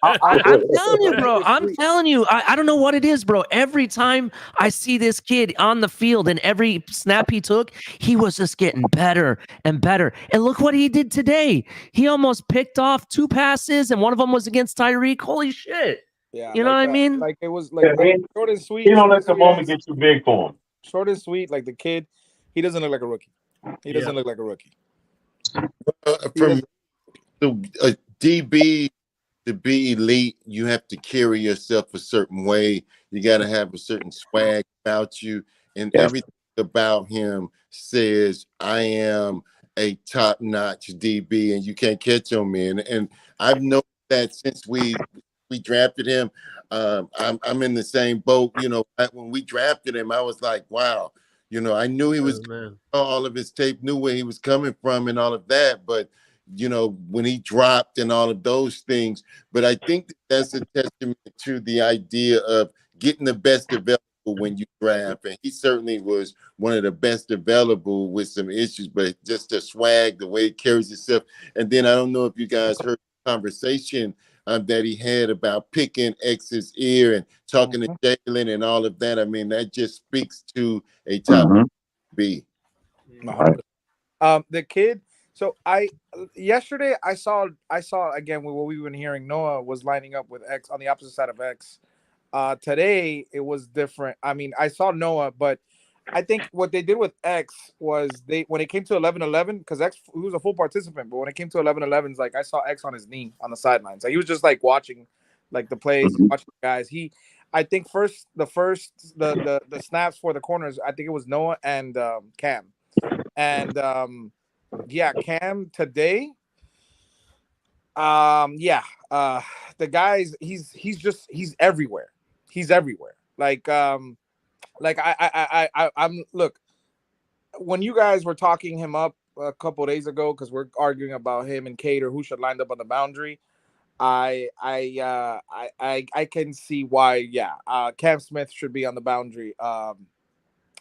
I'm telling you, bro. I'm telling you. I don't know what it is, bro. Every time I see this kid on the field and every snap he took, he was just getting better and better. And look what he did today. He almost picked off 2 passes, and one of them was against Tyreek. Holy shit. Yeah. You know what I mean? Like it was like short and sweet. He don't let the moment get too big for him. Short and sweet, like the kid, he doesn't look like a rookie. He doesn't look like a rookie. From a DB to be elite, you have to carry yourself a certain way. You got to have a certain swag about you, and everything about him says, "I am a top-notch DB, and you can't catch on me." And I've known that since we drafted him. I'm in the same boat. You know, when we drafted him, I was like, wow. You know, I knew he was all of his tape, knew where he was coming from and all of that. But, you know, when he dropped and all of those things. But I think that's a testament to the idea of getting the best available when you draft. And he certainly was one of the best available with some issues, but just the swag, the way he carries himself. And then I don't know if you guys heard the conversation that he had about picking X's ear and talking to Jalen and all of that. I mean, that just speaks to a top B. The kid. So yesterday I saw again what we've been hearing. Noah was lining up with X on the opposite side of X. Today it was different. I mean, I saw Noah, but I think what they did with X was when it came to 11-11, because X, he was a full participant, but when it came to 11-11s, like I saw X on his knee on the sidelines. Like he was just like watching like the plays, watching the guys. I think the snaps for the corners, I think it was Noah and Cam. And Cam today. The guys, he's everywhere. He's everywhere. I'm look, when you guys were talking him up a couple of days ago, because we're arguing about him and Cater who should line up on the boundary. I can see why. Cam Smith should be on the boundary.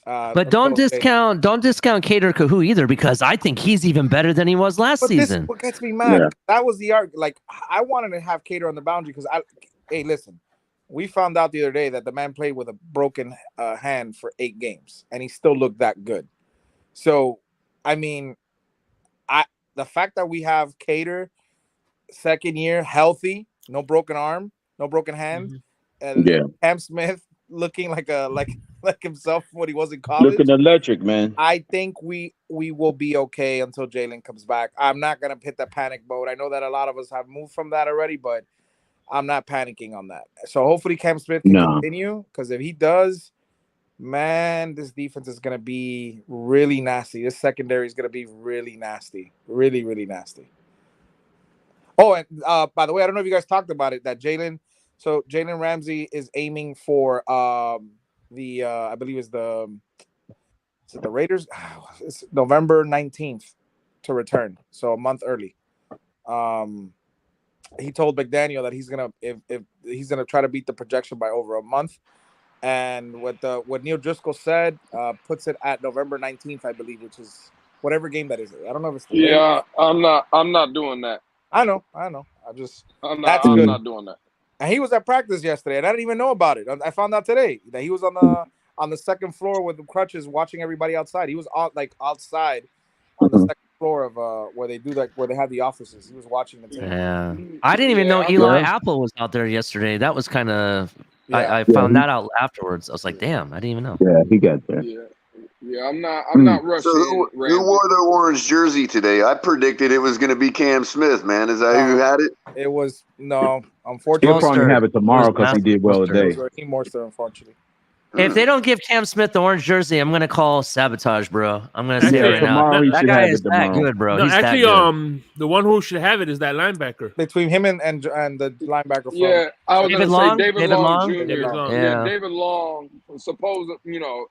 But don't discount Cater Kahu either, because I think he's even better than he was last season. What gets me mad? Yeah. That was the argument. Like I wanted to have Cater on the boundary because hey, listen. We found out the other day that the man played with a broken hand for 8 games, and he still looked that good. So, I mean, the fact that we have Cater, second year, healthy, no broken arm, no broken hand, and Cam Smith looking like himself when he was in college, looking electric, man. I think we will be okay until Jalen comes back. I'm not gonna hit the panic mode. I know that a lot of us have moved from that already, but I'm not panicking on that. So hopefully Cam Smith can continue, because if he does, man, this defense is going to be really nasty. This secondary is going to be really nasty. Really, really nasty. Oh, and by the way, I don't know if you guys talked about it, that Jalen Ramsey is aiming for I believe is the Raiders? It's November 19th to return. So a month early. He told McDaniel that he's gonna if he's gonna try to beat the projection by over a month, and what Neil Driscoll said puts it at November 19th, I believe, which is whatever game that is. I don't know if it's the I'm not doing that. I know. I'm not doing that. And he was at practice yesterday, and I didn't even know about it. I found out today that he was on the second floor with the crutches, watching everybody outside. He was outside on the second floor of where they have the offices. He was watching the team. Yeah, I didn't even know Eli Apple was out there yesterday. That was kind of I found that out afterwards. I was like, damn, I didn't even know. Yeah, he got there. Yeah, Yeah, I'm not rushing. So who wore the orange jersey today? I predicted it was going to be Cam Smith, man. Is that who had it? It was unfortunately. He'll probably have it tomorrow because he did well today. It was Raheem Mostert, unfortunately. If they don't give Cam Smith the orange jersey, I'm gonna call sabotage, bro. I'm gonna say it right now. That guy is that good, bro. No, he's actually, that good. The one who should have it is that linebacker. Between him and the linebacker from I was David gonna Long? say David Long Jr. David Long. Yeah, David Long. Suppose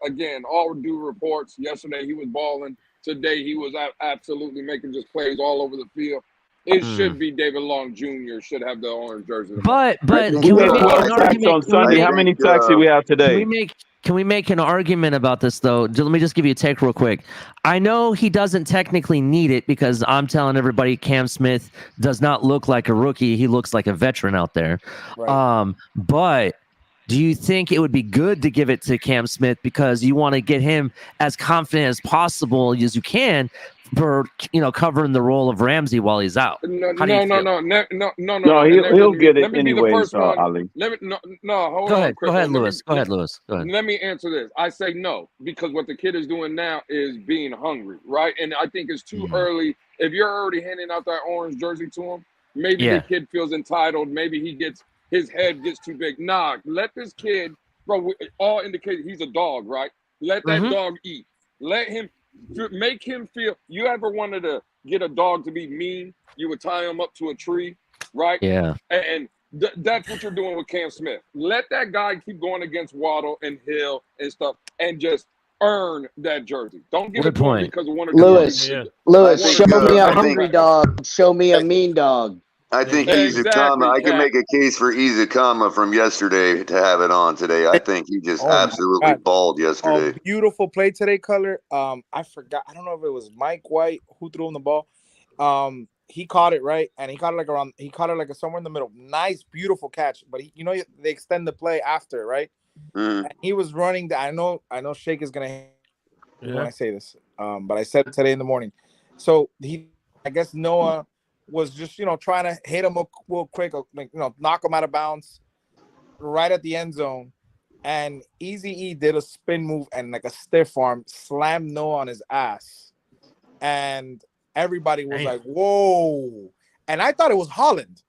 again, all due reports. Yesterday he was balling. Today he was absolutely making just plays all over the field. It should be David Long Jr. should have the orange jersey. But can we make an argument on Sunday? How many sacks did we have today? Can we make an argument about this though? Let me just give you a take real quick. I know he doesn't technically need it because I'm telling everybody Cam Smith does not look like a rookie. He looks like a veteran out there. Right. But do you think it would be good to give it to Cam Smith because you want to get him as confident as possible as you can for covering the role of Ramsey while he's out? No, he'll get it anyways, Ali. Hold on. Go ahead, Lewis. Go ahead. Let me answer this. I say no because what the kid is doing now is being hungry, right? And I think it's too early. If you're already handing out that orange jersey to him, maybe the kid feels entitled. Maybe his head gets too big. Nah, let this kid, bro. All indicate he's a dog, right? Let that dog eat. Let him. Make him feel. You ever wanted to get a dog to be mean? You would tie him up to a tree, right? Yeah. And that's what you're doing with Cam Smith. Let that guy keep going against Waddle and Hill and stuff, and just earn that jersey. Don't give it to him because of one or two. Lewis, show me a hungry dog. Show me a mean dog. I think Izukama. I can make a case for Izukama from yesterday to have it on today. I think he just absolutely balled yesterday. Beautiful play today, Color. I forgot. I don't know if it was Mike White who threw him the ball. He caught it right, and he caught it He caught it somewhere in the middle. Nice, beautiful catch. But they extend the play after, right? And he was running. I know. Shake is gonna hate when I say this. But I said it today in the morning. So I guess Noah was just trying to hit him real quick, knock him out of bounds right at the end zone, and Eazy-E did a spin move and a stiff arm slammed Noah on his ass, and everybody was like, whoa. And I thought it was Holland,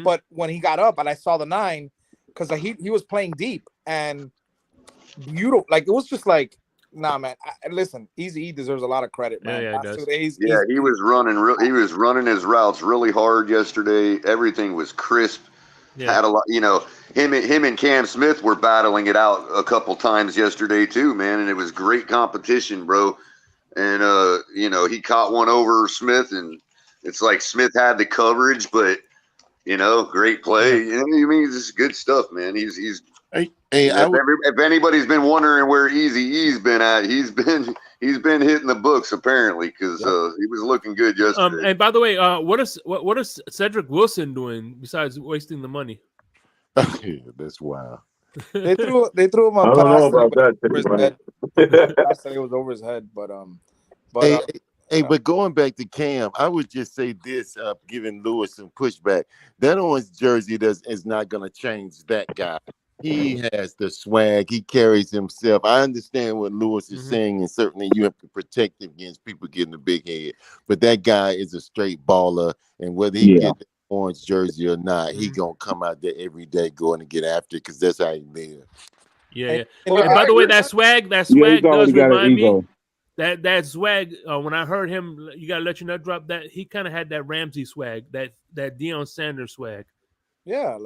but when he got up and I saw the 9, because he was playing deep and beautiful, it was just nah, man. Listen, Eazy-E deserves a lot of credit, man. He was running. He was running his routes really hard yesterday. Everything was crisp. Yeah. Had a lot. Him and Cam Smith were battling it out a couple times yesterday too, man. And it was great competition, bro. And he caught one over Smith, and it's like Smith had the coverage, but great play. It's just good stuff, man. He's. If anybody's been wondering where Eazy-E's been at, he's been hitting the books apparently because he was looking good yesterday. And by the way, what is Cedric Wilson doing besides wasting the money? That's wild. They threw him a pass. I don't know about that. I said it was over his head, but but going back to Cam, I would just say this, giving Lewis some pushback. That orange jersey is not going to change that guy. He has the swag. He carries himself. I understand what Lewis is saying, and certainly you have to protect him against people getting a big head. But that guy is a straight baller, and whether he gets the orange jersey or not, he gonna come out there every day going to get after it because that's how he lives. Yeah. And by the way, that swag does remind me. That swag. When I heard him, you gotta let your nut drop. That he kind of had that Ramsey swag, that Deion Sanders swag. Yeah,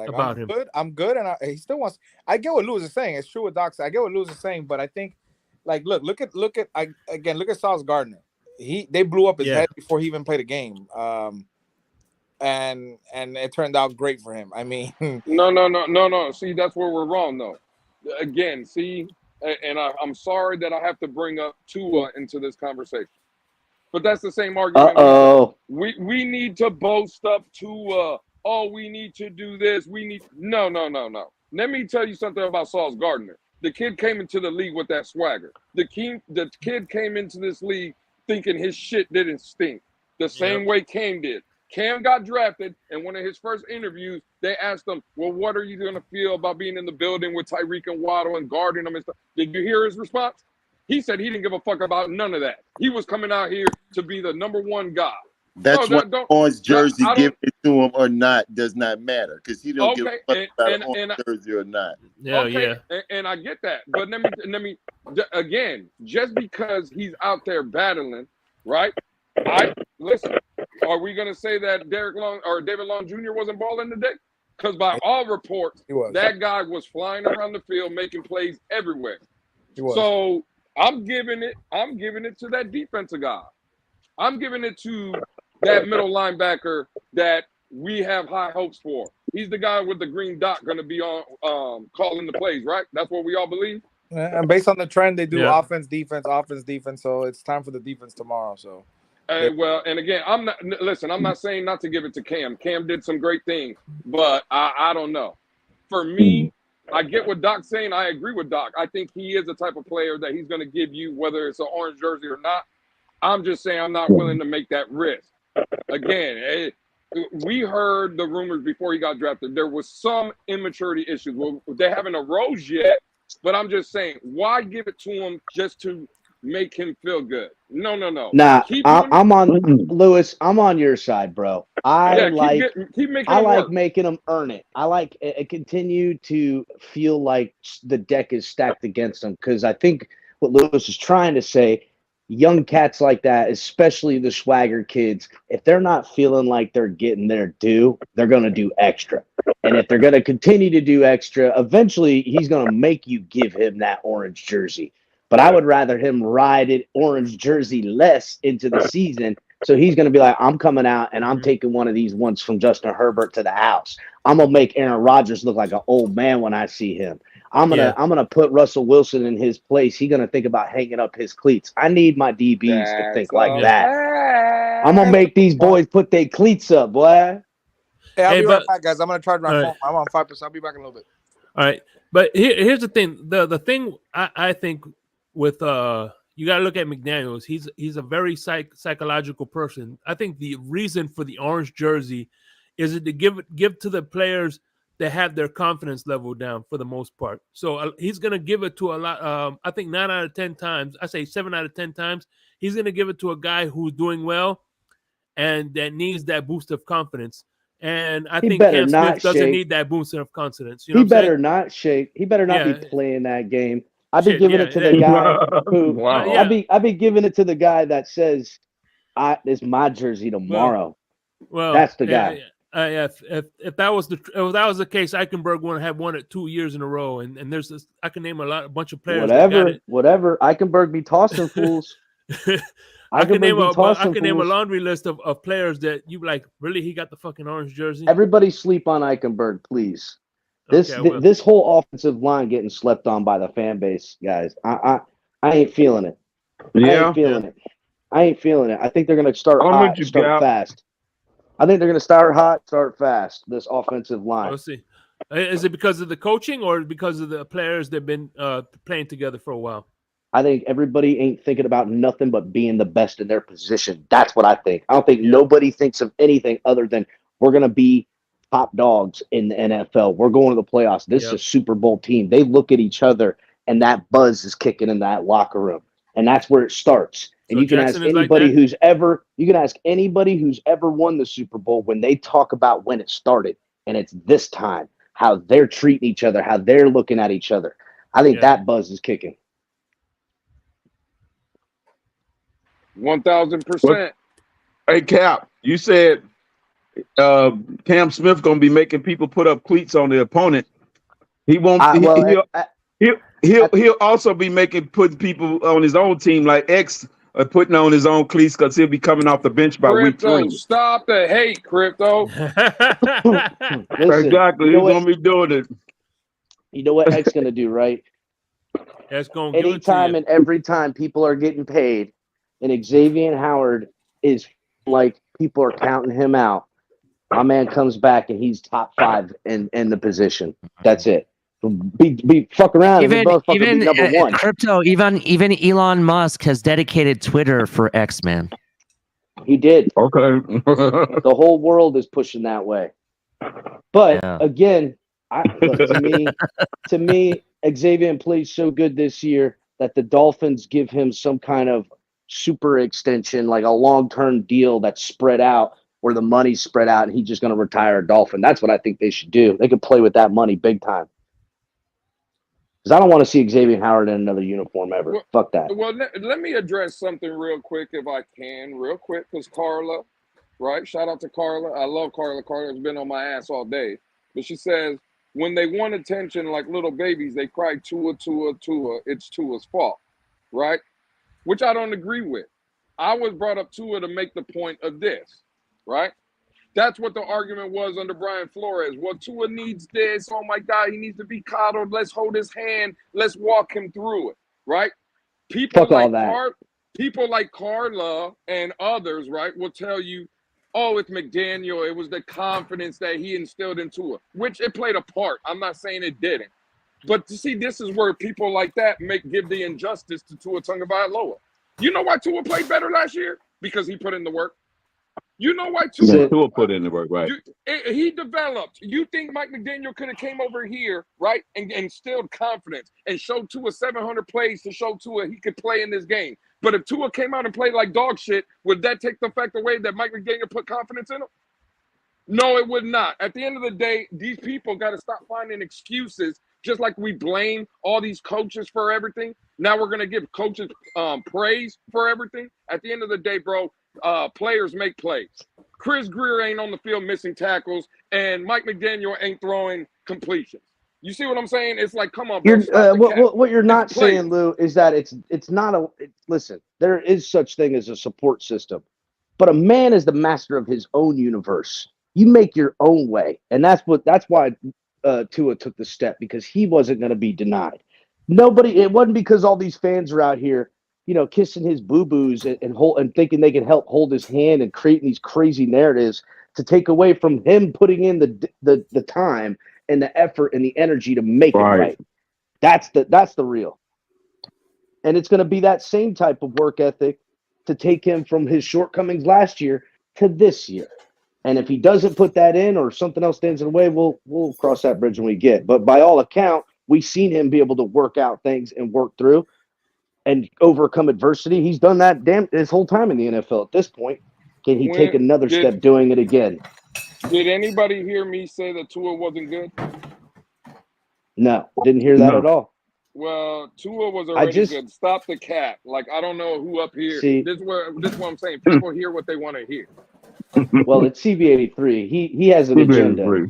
I'm good, and he still wants. I get what Lewis is saying. It's true with Doc. I get what Lewis is saying, but I think, look at Sauce Gardner. They blew up his head before he even played a game, and it turned out great for him. I mean, no. See, that's where we're wrong, though. Again, see, and I'm sorry that I have to bring up Tua into this conversation, but that's the same argument. We need to boast up Tua. Oh, we need to do this. No. Let me tell you something about Sauce Gardner. The kid came into the league with that swagger. The kid came into this league thinking his shit didn't stink. The same way Cam did. Cam got drafted, and one of his first interviews, they asked him, well, what are you going to feel about being in the building with Tyreek and Waddle and guarding them and stuff? Did you hear his response? He said he didn't give a fuck about none of that. He was coming out here to be the #1 guy. That's why orange jersey, giving it to him or not does not matter because he don't give a fuck about an orange jersey or not. And I get that, but let me again, just because he's out there battling, right? Listen. Are we gonna say that Derek Long or David Long Jr. wasn't balling today? Because by all reports, that guy was flying around the field making plays everywhere. So I'm giving it to that defensive guy. I'm giving it to that middle linebacker that we have high hopes for. He's the guy with the green dot going to be on calling the plays, right? That's what we all believe. And based on the trend, they do offense, defense. So it's time for the defense tomorrow. So. Well, and again, I'm not saying not to give it to Cam. Cam did some great things, but I don't know. For me, I get what Doc's saying. I agree with Doc. I think he is the type of player that he's going to give you, whether it's an orange jersey or not. I'm just saying I'm not willing to make that risk. Again, we heard the rumors before he got drafted. There was some immaturity issues. Well, they haven't arose yet, but I'm just saying, why give it to him just to make him feel good? No. Nah, I'm on Lewis. I'm on your side, bro. I like making them earn it. I like continue to feel like the deck is stacked against them because I think what Lewis is trying to say, young cats like that, especially the swagger kids, if they're not feeling like they're getting their due, they're going to do extra. And if they're going to continue to do extra, eventually he's going to make you give him that orange jersey. But I would rather him ride it orange jersey less into the season. So he's going to be like, I'm coming out and I'm taking one of these ones from Justin Herbert to the house. I'm going to make Aaron Rodgers look like an old man when I see him. I'm gonna put Russell Wilson in his place. He's gonna think about hanging up his cleats. I need my DBs to think like that. I'm gonna make these boys put their cleats up, boy. Hey, I'll be right back, guys. I'm gonna charge my phone. I'm on 5%. I'll be back in a little bit. All right, but here's the thing. The thing I think with you got to look at McDaniels. He's a very psychological person. I think the reason for the orange jersey is to give to the players that have their confidence level down for the most part. So he's going to give it to a lot. I think 9 out of 10 times, I say 7 out of 10 times, he's going to give it to a guy who's doing well and that needs that boost of confidence. And I think Cam Smith doesn't need that boost of confidence. You know he better not shake. He better not be playing that game. I've been giving it to the guy who I'll be giving it to the guy that says, "It's my jersey tomorrow." Well, that's the guy. If that was the case, Eichenberg would have won it 2 years in a row, and there's this, I can name a bunch of players. Whatever. Eichenberg be tossing fools. I can name a laundry list of players that you like. Really, he got the fucking orange jersey. Everybody sleep on Eichenberg, please. This whole offensive line getting slept on by the fan base, guys. I ain't feeling it. I ain't feeling it. I think they're gonna start hot, start fast. I think they're going to start hot, start fast, this offensive line. Let's see. Is it because of the coaching or because of the players that have been playing together for a while? I think everybody ain't thinking about nothing but being the best in their position. That's what I think. I don't think nobody thinks of anything other than we're going to be top dogs in the NFL. We're going to the playoffs. This is a Super Bowl team. They look at each other, and that buzz is kicking in that locker room. And that's where it starts. And you can ask anybody who's ever won the Super Bowl when they talk about when it started, and it's this time, how they're treating each other, how they're looking at each other. I think that buzz is kicking. 1000%. Hey, Cap, you said Cam Smith gonna be making people put up cleats on the opponent. He won't. He'll also be putting people on his own team like X. Putting on his own cleats because he'll be coming off the bench by week 3. Stop the hate, Crypto. Listen, exactly. He's going to be doing it. You know what X going to do, right? That's going anytime and every time people are getting paid and Xavier Howard is like people are counting him out, my man comes back and he's top 5 in the position. That's it. Be fuck around. Even number 1. Crypto. Even Elon Musk has dedicated Twitter for X-Man. He did. Okay. The whole world is pushing that way. But again, to me, Xavier played so good this year. that the Dolphins give him some kind of super extension, like a long-term deal that's spread out, where the money's spread out, and he's just going to retire a Dolphin. That's what I think they should do. They could play with that money big time. Because I don't want to see Xavier Howard in another uniform ever. Fuck that. Well, let me address something real quick, if I can, because Carla, right? Shout out to Carla. I love Carla. Carla's been on my ass all day. But she says, when they want attention like little babies, they cry, Tua, Tua, Tua. It's Tua's fault, right? Which I don't agree with. I was brought up Tua to make the point of this, right? That's what the argument was under Brian Flores. Well, Tua needs this. Oh, my God, he needs to be coddled. Let's hold his hand. Let's walk him through it, right? People like Carla and others, right, will tell you, oh, it's McDaniel. It was the confidence that he instilled in Tua, which it played a part. I'm not saying it didn't. But to see, this is where people like that give the injustice to Tua Tagovailoa. You know why Tua played better last year? Because he put in the work. You know why Tua put in the work, right? He developed. You think Mike McDaniel could have came over here, right, and instilled confidence and showed Tua 700 plays to show Tua he could play in this game. But if Tua came out and played like dog shit, would that take the fact away that Mike McDaniel put confidence in him? No, it would not. At the end of the day, these people got to stop finding excuses. Just like we blame all these coaches for everything. Now we're going to give coaches praise for everything. At the end of the day, bro, players make plays. Chris Greer ain't on the field missing tackles, and Mike McDaniel ain't throwing completions. You see what I'm saying? It's like, come on, bro. What you're not saying, Lou, is that it's not a listen. There is such thing as a support system, but a man is the master of his own universe. You make your own way, and that's why Tua took the step, because he wasn't going to be denied. It wasn't because all these fans are out here, kissing his boo-boos and thinking they can help hold his hand and creating these crazy narratives to take away from him putting in the time and the effort and the energy to make it right. That's the real. And it's going to be that same type of work ethic to take him from his shortcomings last year to this year. And if he doesn't put that in, or something else stands in the way, we'll cross that bridge when we get. But by all account, we've seen him be able to work out things and work through and overcome adversity. He's done that his whole time in the NFL at this point. Can he take another step doing it again? Did anybody hear me say that Tua wasn't good? No, didn't hear that at all. Well, Tua was already good. Stop the cap. Like, I don't know who up here. This is what I'm saying. People hear what they want to hear. Well, it's CB83. He has an agenda.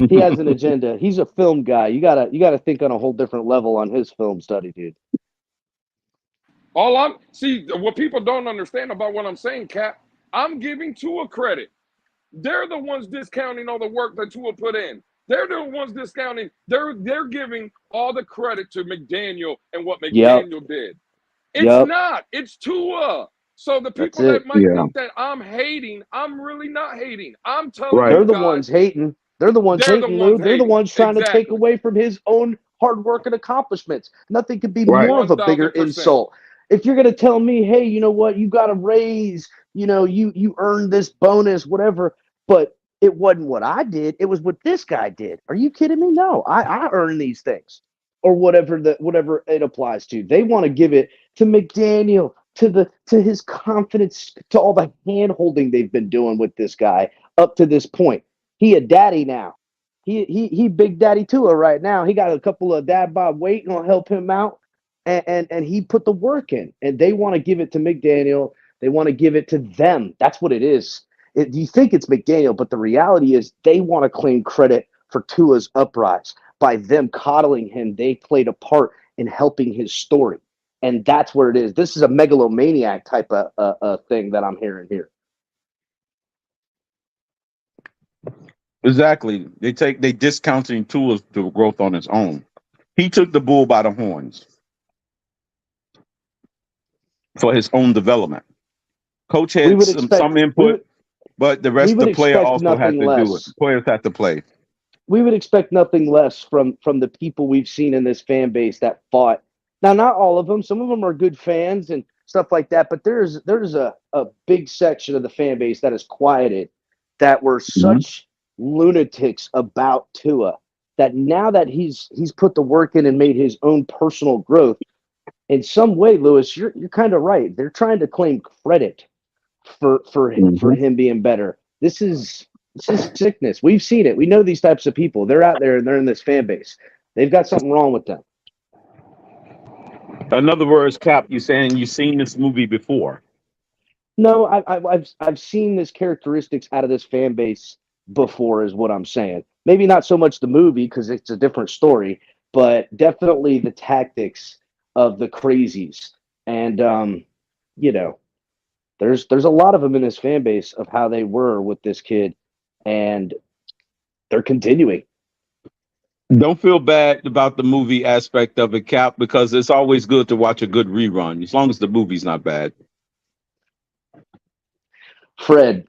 He has an agenda. He's a film guy. You gotta think on a whole different level on his film study, dude. What people don't understand about what I'm saying, Cap, I'm giving Tua credit. They're the ones discounting all the work that Tua put in. They're the ones discounting. They're giving all the credit to McDaniel and what McDaniel did. It's not. It's Tua. So the people that might think that I'm hating, I'm really not hating. I'm telling you, they're the ones hating. They're the ones hating, Lou. They're the ones trying to take away from his own hard work and accomplishments. Nothing could be more of a bigger insult. If you're going to tell me, hey, you know what, you got a raise, you earned this bonus, whatever, but it wasn't what I did. It was what this guy did. Are you kidding me? No, I earned these things, or whatever it applies to. They want to give it to McDaniel, to his confidence, to all the hand holding they've been doing with this guy up to this point. He a daddy now. He big daddy Tua right now. He got a couple of dad bod waiting to help him out, and he put the work in. And they want to give it to McDaniel. They want to give it to them. That's what it is. You think it's McDaniel, but the reality is they want to claim credit for Tua's uprise. By them coddling him, they played a part in helping his story. And that's where it is. This is a megalomaniac type of thing that I'm hearing here. Exactly. They discounting Tua's growth on his own. He took the bull by the horns for his own development. Coach had some input, but the rest of the player also had to do it. Players have to play. We would expect nothing less from the people we've seen in this fan base that fought. Now, not all of them. Some of them are good fans and stuff like that, but there's a big section of the fan base that is quieted, that were such lunatics about Tua, that now that he's put the work in and made his own personal growth, in some way, Lewis, you're kind of right. They're trying to claim credit for him being better. This is sickness. We've seen it. We know these types of people. They're out there and they're in this fan base. They've got something wrong with them. In other words, Cap, you're saying you've seen this movie before. No, I've seen this characteristics out of this fan base before, is what I'm saying. Maybe not so much the movie because it's a different story, but definitely the tactics of the crazies. And there's a lot of them in this fan base of how they were with this kid, and they're continuing. Don't feel bad about the movie aspect of it, Cap, because it's always good to watch a good rerun, as long as the movie's not bad. Fred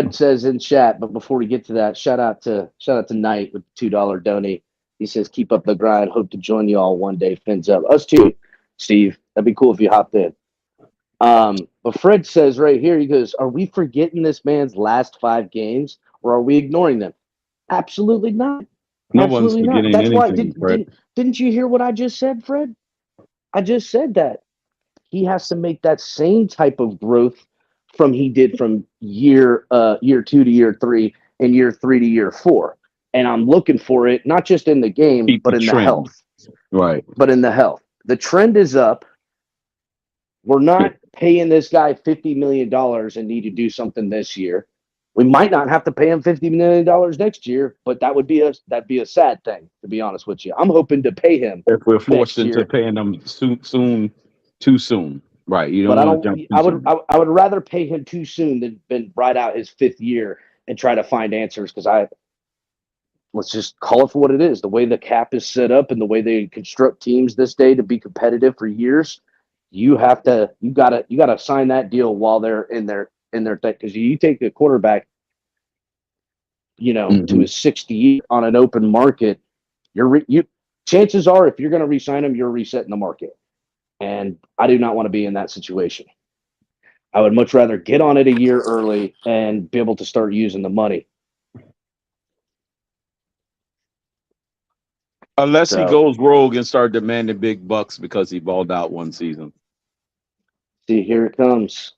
says in chat, but before we get to that, shout out to Knight with the $2 donate. He says, keep up the grind. Hope to join you all one day. Fins up. Us too, Steve. That'd be cool if you hopped in. But Fred says right here, he goes, are we forgetting this man's last 5 games or are we ignoring them? Absolutely not. No one's forgetting anything. That's why didn't you hear what I just said, Fred? I just said that he has to make that same type of growth from year 2 to year 3 and year 3 to year 4. And I'm looking for it not just in the game, but in the health. Right. But in the health. The trend is up. We're not paying this guy $50 million and need to do something this year. We might not have to pay him $50 million next year, but that'd be a sad thing, to be honest with you. I'm hoping to pay him if we're forced into paying him too soon. Right. You don't want to jump too soon. I would rather pay him too soon than ride out his 5th year and try to find answers, because let's just call it for what it is. The way the cap is set up and the way they construct teams this day to be competitive for years, you gotta sign that deal while they're in their because you take a quarterback, to his 6th year on an open market, chances are if you're going to re-sign him, you're resetting the market. And I do not want to be in that situation. I would much rather get on it a year early and be able to start using the money. Unless he goes rogue and start demanding big bucks because he balled out one season. See, here it comes.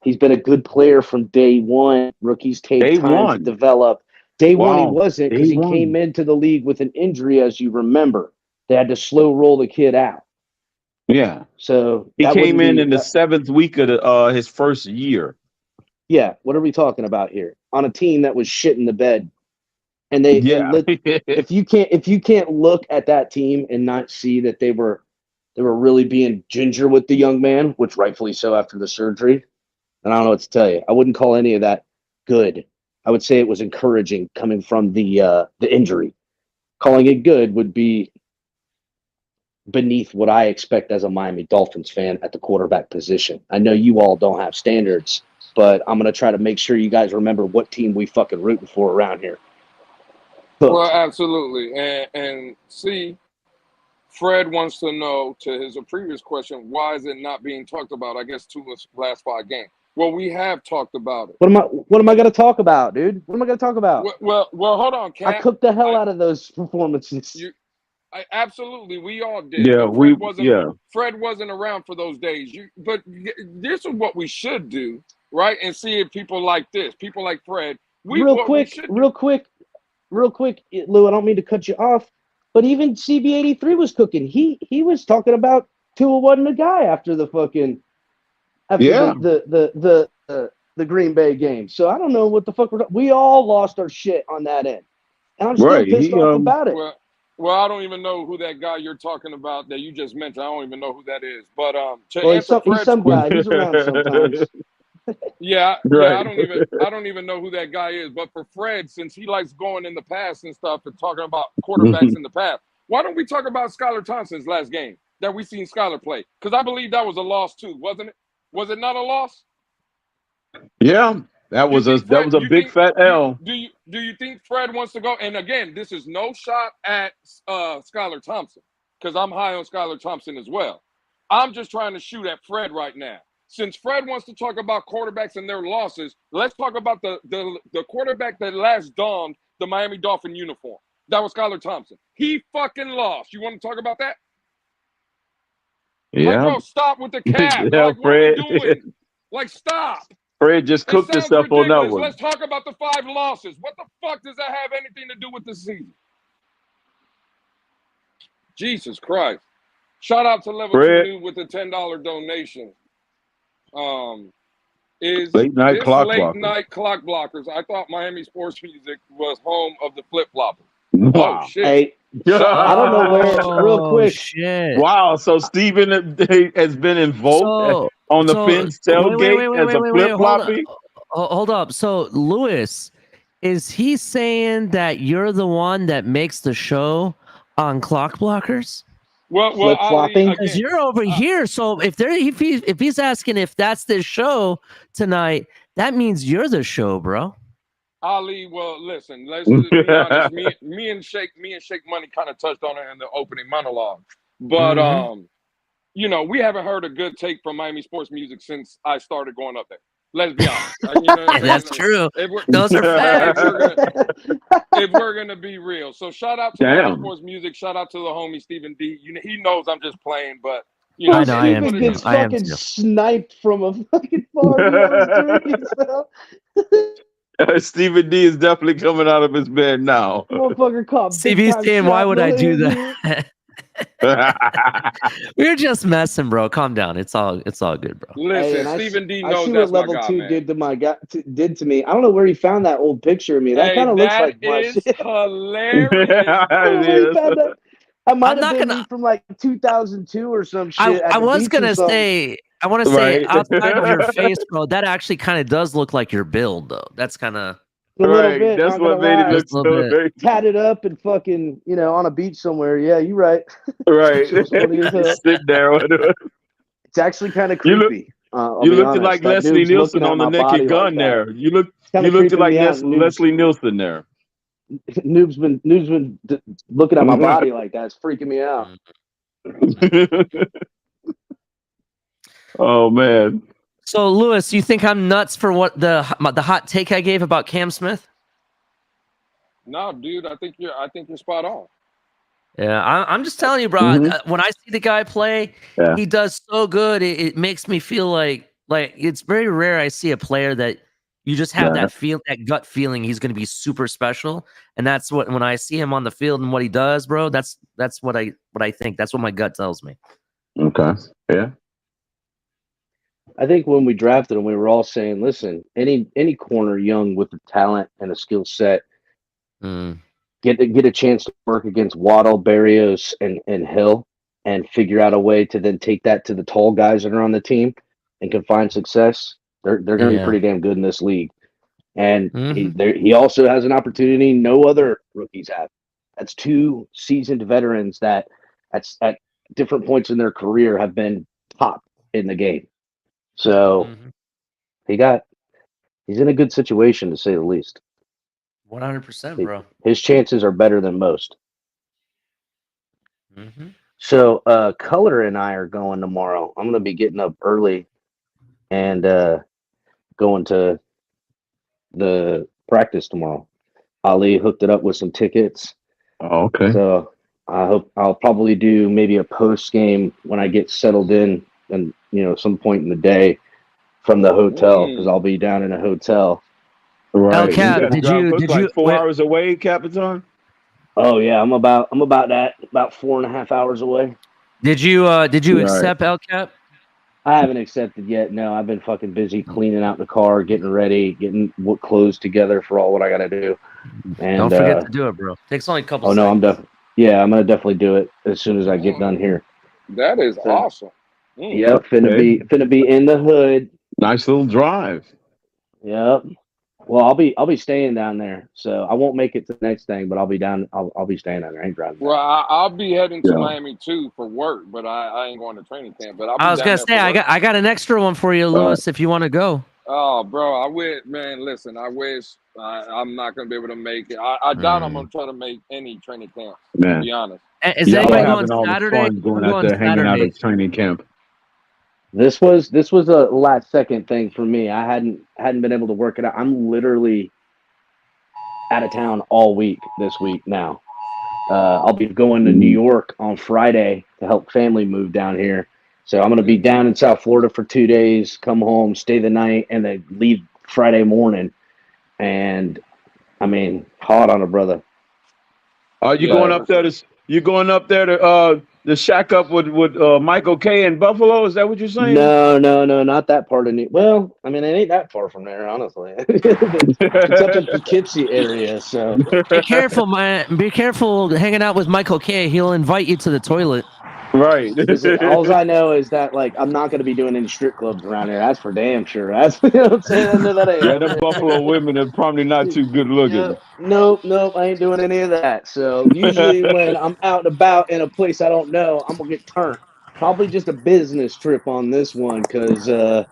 He's been a good player from day one. Rookies take time to develop. Day one, he wasn't, because he came into the league with an injury, as you remember. They had to slow roll the kid out. Yeah. So he came in the 7th week of his first year. Yeah. What are we talking about here? On a team that was shit in the bed. And if you can't look at that team and not see that they were really being ginger with the young man, which rightfully so after the surgery, and I don't know what to tell you. I wouldn't call any of that good. I would say it was encouraging coming from the injury. Calling it good would be beneath what I expect as a Miami Dolphins fan at the quarterback position. I know you all don't have standards, but I'm going to try to make sure you guys remember what team we fucking rooting for around here. Well, absolutely. And see, Fred wants to know, to his previous question, why is it not being talked about, I guess, Tua's last 5 games? Well, we have talked about it. What am I going to talk about, dude? What am I going to talk about? Well, hold on, Cap. I cooked the hell out of those performances. Absolutely, we all did. Yeah, Fred wasn't around for those days. But this is what we should do, right? And see if people like this, people like Fred. Real quick, Lou, I don't mean to cut you off, but even CB83 was cooking. He was talking about Tua wasn't a guy after the Green Bay game. So I don't know what the fuck we all lost our shit on that end. And I'm still pissed off about it. Well, I don't even know who that guy you're talking about that you just mentioned. I don't even know who that is. But he's some guy. He's around sometimes. Yeah, I don't even know who that guy is. But for Fred, since he likes going in the past and stuff and talking about quarterbacks in the past, why don't we talk about Skylar Thompson's last game that we seen Skylar play? Because I believe that was a loss too, wasn't it? Was it not a loss? Yeah, that was a big fat L. Do you think Fred wants to go? And again, this is no shot at Skylar Thompson, because I'm high on Skylar Thompson as well. I'm just trying to shoot at Fred right now. Since Fred wants to talk about quarterbacks and their losses, let's talk about the quarterback that last donned the Miami Dolphin uniform. That was Skylar Thompson. He fucking lost. You want to talk about that? Yeah. Like, bro, stop with the cap. Yeah, Like, what are we doing? Like, stop. Fred just cooked himself on that one. Let's talk about the 5 losses. What the fuck does that have anything to do with the season? Jesus Christ. Shout out to Level 2 Noob with the $10 donation. Late night clock blockers. I thought Miami Sports Music was home of the flip-floppers. Wow. Oh, shit. Hey, I don't know where, real quick. Shit. Wow. So Steven has been invoked on the Fins tailgate as a flip-floppy? Hold up. So, Lewis, is he saying that you're the one that makes the show on Clock Blockers? Well, flip-flopping? Because you're over here. So if he's asking if that's the show tonight, that means you're the show, bro. Ali, well, listen, let's just be honest. Me and Shake Money kind of touched on it in the opening monologue. But you know, we haven't heard a good take from Miami Sports Music since I started going up there. Let's be honest. You know, that's true. Those are facts. If we're gonna be real, so shout out to Miami Sports Music. Shout out to the homie Stephen D. You know, he knows I'm just playing, but you know, Stephen gets fucking sniped from a fucking far. Stephen D is definitely coming out of his bed now. Motherfucker caught. CB's saying, "Why would I do that?" We're just messing, bro. Calm down. It's all good, bro. Listen, Stephen D knows I see that's what Level my guy, 2 man. did to me. I don't know where he found that old picture of me. That kind of looks like my shit. Hilarious. I might have been me from like 2002 or some shit. I want to say outside of your face, bro, that actually kind of does look like your build, though. That's kind of a little bit. That's what made it look so big. Tatted up and fucking, you know, on a beach somewhere. Yeah, you're right. Right. Sit there. It's actually kind of creepy. You looked like Leslie Nielsen on the Naked Gun there. You looked like Leslie Nielsen there. Noob's been looking at my body like that. It's freaking me out. Oh man. So Lewis, you think I'm nuts for what the hot take I gave about Cam Smith? No, dude, I think you're spot on. Yeah, I'm just telling you, bro. When I see the guy play, he does so good. It makes me feel like it's very rare I see a player that you just have that gut feeling he's going to be super special, and that's what when I see him on the field and what he does, bro. That's what I think. That's what my gut tells me. Okay. Yeah. I think when we drafted him, we were all saying, "Listen, any corner young with the talent and a skill set, get a chance to work against Waddle, Barrios, and Hill, and figure out a way to then take that to the tall guys that are on the team and can find success. They're going to be pretty damn good in this league." And he also has an opportunity no other rookies have. That's 2 seasoned veterans that at different points in their career have been top in the game. So he's in a good situation, to say the least. 100%, bro. His chances are better than most. So Color and I are going tomorrow. I'm going to be getting up early and going to the practice tomorrow. Ali hooked it up with some tickets. Oh, okay. So I hope I'll probably do maybe a post game when I get settled in, and some point in the day from the hotel, because I'll be down in a hotel. Right. El Cap, did you 4 hours away, Capitan? Oh yeah, I'm about 4.5 hours away. Did you accept El Cap? I haven't accepted yet. No, I've been fucking busy cleaning out the car, getting ready, getting what clothes together for all what I got to do. And don't forget to do it, bro. Takes only a couple. Oh no, I'm gonna definitely do it as soon as I get done here. That is awesome. Yep, finna be in the hood. Nice little drive. Yep. Well, I'll be staying down there, so I won't make it to the next thing, but I'll be down. I'll be staying down there. I ain't driving. Well, I'll be heading to Miami too for work, but I ain't going to training camp. But I was gonna say I got an extra one for you, Lewis, if you want to go. Oh, bro, I wish, man. Listen, I wish I'm not gonna be able to make it. I doubt I'm gonna try to make any training camp. To be honest. Is anybody going Saturday? Going out there hanging out at training camp. This was a last second thing for me. I hadn't been able to work it out. I'm literally out of town all week this week now. I'll be going to New York on Friday to help family move down here, So I'm going to be down in South Florida for 2 days, come home, stay the night, and then leave Friday morning. And I mean, hard on a brother. Are you going up there to shack up with Michael K in Buffalo? Is that what you're saying? No, not that part of New. Well, I mean, it ain't that far from there, honestly. It's up in Poughkeepsie area, so be careful, man. Be careful hanging out with Michael K. He'll invite you to the toilet. Right. All I know is that I'm not going to be doing any strip clubs around here. That's for damn sure. That's you know what I'm saying. I know that ain't. Yeah, the Buffalo women are probably not too good looking. Nope. I ain't doing any of that. So usually when I'm out and about in a place I don't know, I'm gonna get turned. Probably just a business trip on this one, because Right.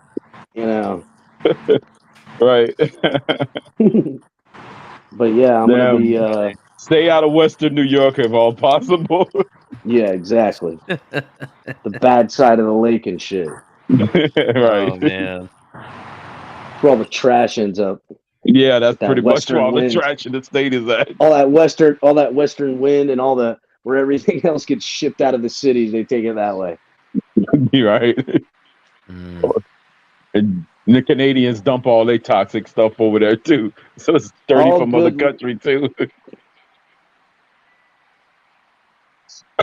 But yeah, I'm gonna be stay out of Western New York if all possible. Yeah, exactly. The bad side of the lake and shit. Right. Oh man. Where all the trash ends up. Yeah, that's pretty much where all the trash in the state is at. All that western wind and where everything else gets shipped out of the cities, they take it that way. You're right. And the Canadians dump all their toxic stuff over there too. So it's dirty from other country too.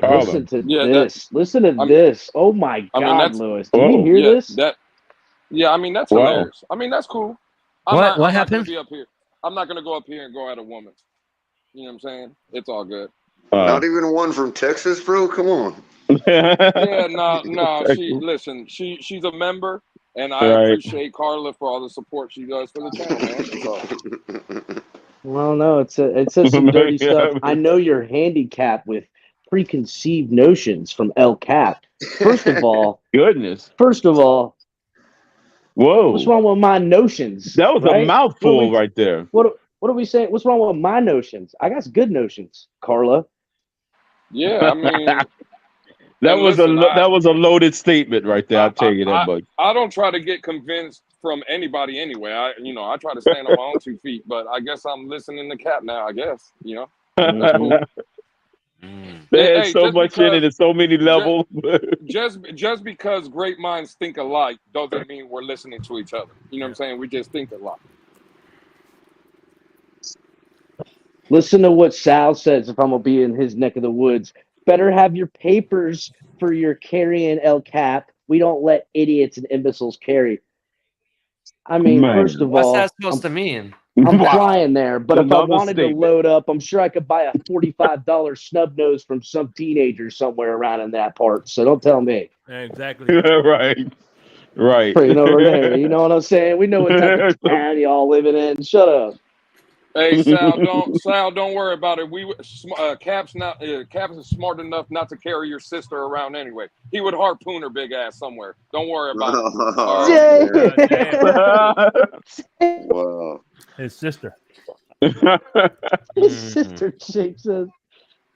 Listen to this. Listen to this. Oh my God, Lewis. Did you hear this? I mean, that's hilarious. I mean, that's cool. What happened? Not gonna be up here. I'm not gonna go up here and go at a woman. You know what I'm saying? It's all good. Not even one from Texas, bro. Come on. Yeah, no. She's a member, and I appreciate Carla for all the support she does for the channel, man. So. Well, no, it says some dirty stuff. I know you're handicapped with preconceived notions from El Cap. First of all, whoa, what's wrong with my notions? That was a mouthful right there. What are we saying? What's wrong with my notions? I got good notions, Carla. Yeah, I mean, that was a loaded statement right there. I'll tell you that much. I don't try to get convinced from anybody anyway. I try to stand on my own 2 feet, but I guess I'm listening to Cap now. I guess That's cool. There's so much in it at so many levels. just because great minds think alike doesn't mean we're listening to each other. You know what I'm saying? We just think alike. Listen to what Sal says if I'm going to be in his neck of the woods. Better have your papers for your carrying El Cap. We don't let idiots and imbeciles carry. I mean, first of all, what's that supposed to mean? I'm flying there, but if I wanted to load up, I'm sure I could buy a $45 snub nose from some teenager somewhere around in that part. So don't tell me. Exactly. Right. You know what I'm saying? We know what type of town y'all living in. Shut up. Hey, Sal, don't worry about it. Cap's is smart enough not to carry your sister around anyway. He would harpoon her big ass somewhere. Don't worry about it. Wow. His sister. His sister shakes us.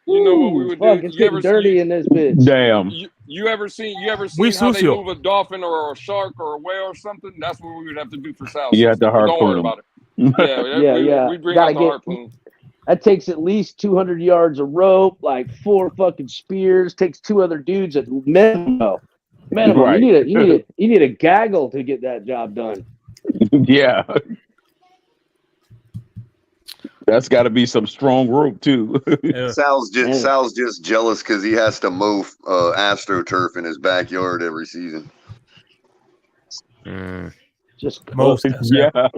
You know what we would do? It's getting dirty in this bitch. Damn. You ever seen how they move a dolphin or a shark or a whale or something? That's what we would have to do for Sal. You have to harpoon. Don't worry about it. Yeah. We bring out the harpoon. That takes at least 200 yards of rope, like 4 fucking spears. Takes 2 other dudes at minimum. Right. You need a gaggle to get that job done. Yeah. That's got to be some strong rope too. Sal's just jealous because he has to mow AstroTurf in his backyard every season. Just most. Yeah.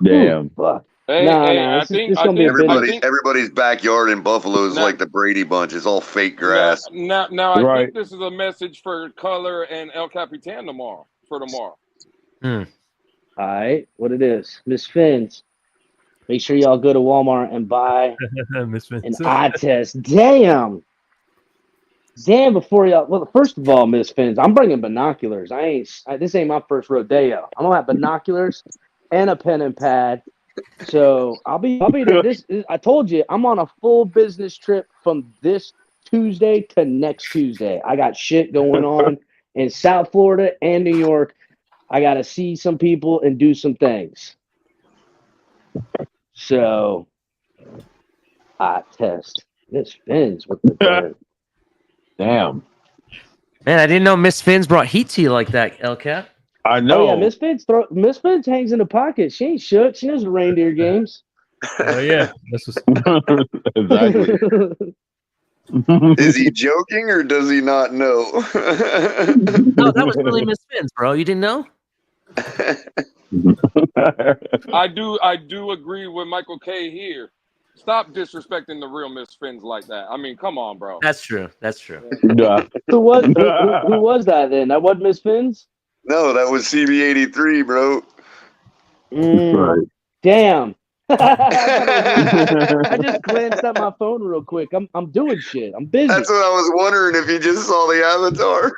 Damn. Fuck. I think everybody's backyard in Buffalo is like the Brady Bunch. It's all fake grass. Now I think this is a message for Color and El Capitan tomorrow. All right, what it is, Miss Fins. Make sure y'all go to Walmart and buy an eye test. Damn, before y'all. Well, first of all, Miss Fins, I'm bringing binoculars. This ain't my first rodeo. I'm gonna have binoculars and a pen and pad. So I'll be there. I told you, I'm on a full business trip from this Tuesday to next Tuesday. I got shit going on in South Florida and New York. I got to see some people and do some things. So, I test. Miss Fins with the bird. Damn. Man, I didn't know Miss Fins brought heat to you like that, Elcat. I know. Oh yeah, Miss Fins hangs in the pocket. She ain't shook. She knows the reindeer games. Oh yeah, exactly. Is he joking or does he not know? No, that was really Miss Fins, bro. You didn't know? I do agree with Michael K here. Stop disrespecting the real Miss Fins like that. I mean, come on, bro. That's true. That's true. Yeah. who was that then? That wasn't Miss Fins? No, that was CB83, bro. Right. Damn. I just glanced at my phone real quick. I'm doing shit. I'm busy. That's what I was wondering if you just saw the avatar.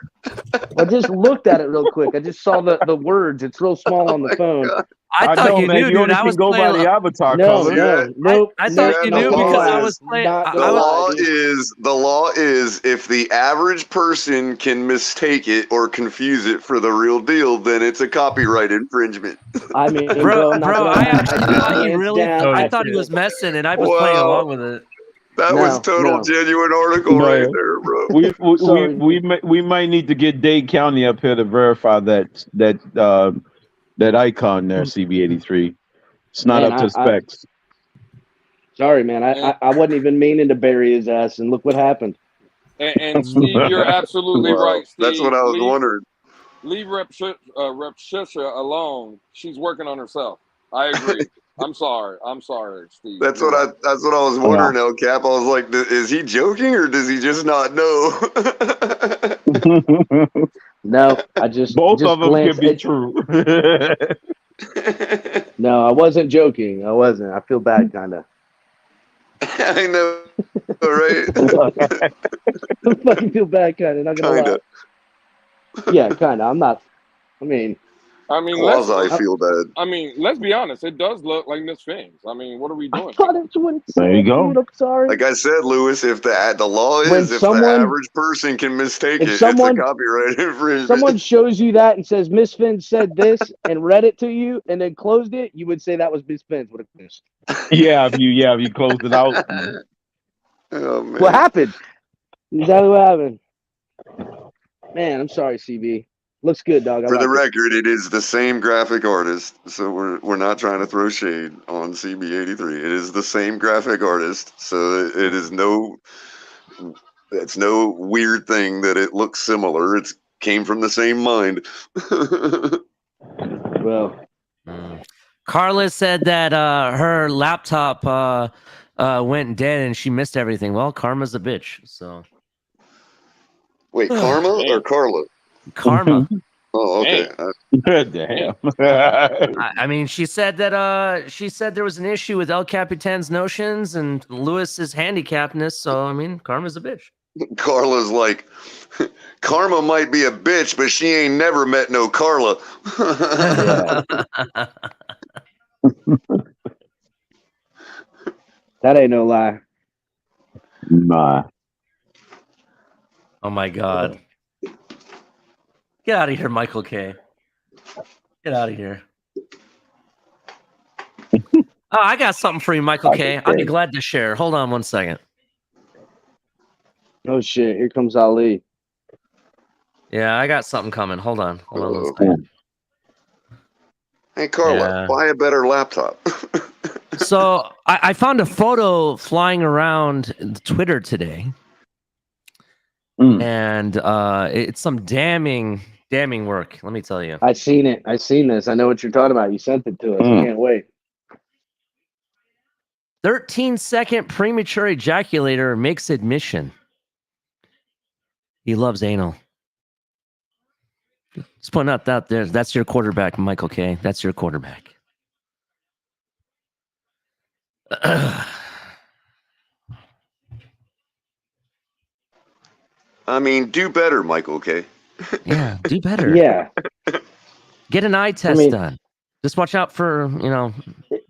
I just looked at it real quick. I just saw the words. It's real small on the phone. God. I thought you knew, dude. I was go by the avatar color. Nope. I thought you knew because I was playing. The law is if the average person can mistake it or confuse it for the real deal, then it's a copyright infringement. I mean, bro, I actually thought you really. I thought he was messing, and I was playing along with it. That was total genuine article right there, bro. We might need to get Dade County up here to verify that icon there, CB83. It's not up to specs. Sorry, man. I wasn't even meaning to bury his ass, and look what happened. And Steve, you're absolutely right, Steve. That's what I was wondering. Leave Rep Shusha alone. She's working on herself. I agree. I'm sorry, Steve. That's what I was wondering, El Cap. I was like, is he joking or does he just not know? No, I just both of them can be true. No, I wasn't joking. I wasn't. I feel bad, kind of. I know, right? I fucking feel bad, kind of. Not gonna lie. Yeah, kind of. I'm not. I mean, I feel bad. I mean, let's be honest. It does look like Miss Fins. I mean, what are we doing? There you go. I'm sorry. Like I said, Lewis, if the law is if the average person can mistake it's a copyright infringement. Someone shows you that and says Miss Fins said this and read it to you and then closed it, you would say that was Miss Fins. What a miss. Yeah, if you closed it out. Oh, man. What happened? Exactly what happened. Man, I'm sorry, CB. Looks good, dog. For the record, it is the same graphic artist, so we're not trying to throw shade on CB83. It is the same graphic artist, so it is it's no weird thing that it looks similar. It came from the same mind. Well, Carla said that her laptop went dead and she missed everything. Well, Karma's a bitch, so. Wait, Karma or Carla? Karma. Oh, okay. Damn. I mean, she said that there was an issue with El Capitan's notions and Lewis's handicapness. So I mean, Karma's a bitch. Carla's like, Karma might be a bitch, but she ain't never met no Carla. That ain't no lie. Nah. Oh my God. Get out of here, Michael K. Get out of here. Oh, I got something for you, Michael K. I'll be glad to share. Hold on one second. Oh shit! Here comes Ali. Yeah, I got something coming. Hold on one second. Hey, Carla, buy a better laptop. So I found a photo flying around Twitter today. And it's some damning work. Let me tell you. I've seen it. I've seen this. I know what you're talking about. You sent it to us. I can't wait. 13-second premature ejaculator makes admission. He loves anal. Just putting out that there. That's your quarterback, Michael K. That's your quarterback. I mean, do better, Michael K. Yeah, do better. Yeah. Get an eye test done. Just watch out for,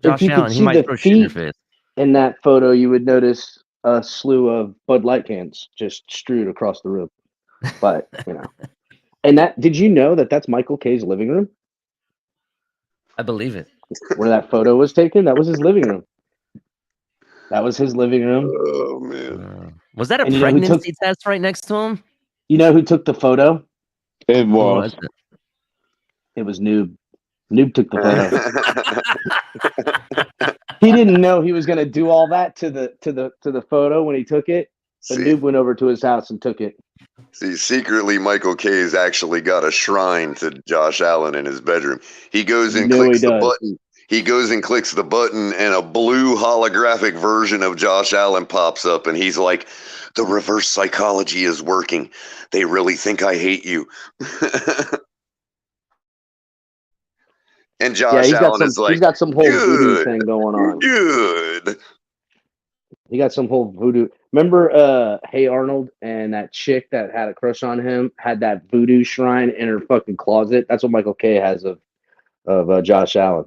Josh Allen. He might throw shit in your face. In that photo, you would notice a slew of Bud Light cans just strewed across the room. But, And did you know that that's Michael K's living room? I believe it. Where that photo was taken, that was his living room. That was his living room. Oh, man. Was that a pregnancy test right next to him? You know who took the photo? It was. It was Noob. Noob took the photo. He didn't know he was going to do all that to the photo when he took it. But Noob went over to his house and took it. See, secretly, Michael K's actually got a shrine to Josh Allen in his bedroom. He goes and clicks the button. He goes and clicks the button, and a blue holographic version of Josh Allen pops up, and he's like, "The reverse psychology is working. They really think I hate you." And Josh Allen is like, he's got some whole voodoo thing going on. Good. He got some whole voodoo. Remember, Hey Arnold and that chick that had a crush on him had that voodoo shrine in her fucking closet. That's what Michael K has of Josh Allen.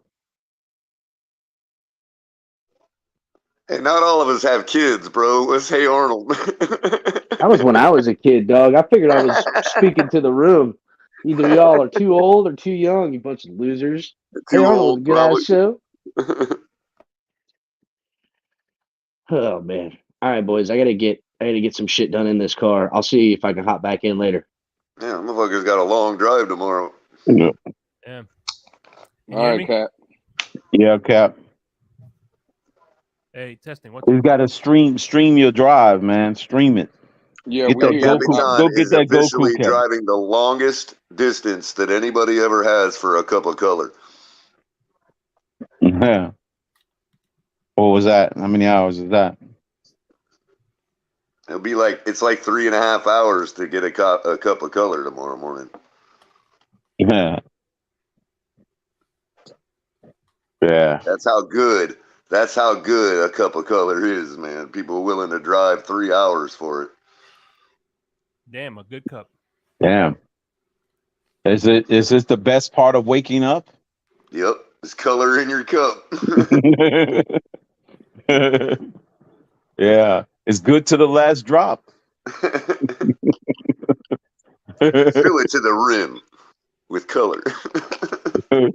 Hey, not all of us have kids, bro. Let's Hey Arnold. That was when I was a kid, dog. I figured I was speaking to the room. Either y'all are too old or too young, you bunch of losers. Hey Arnold, good ass show. Oh man. All right, boys. I gotta get some shit done in this car. I'll see if I can hop back in later. Yeah, motherfucker's got a long drive tomorrow. Yeah. All right, Cap. Yeah, Cap. Hey, testing. You got to stream your drive, man. Stream it. Yeah, go get that officially Goku Cap. driving the longest distance that anybody ever has for a cup of color. Yeah. What was that? How many hours is that? It's like 3.5 hours to get a cup of color tomorrow morning. Yeah. Yeah. That's how good a cup of color is, man. People are willing to drive 3 hours for it. Damn, a good cup. Damn. Is this the best part of waking up? Yep. It's color in your cup. Yeah. It's good to the last drop. Fill it to the rim with color. Hey,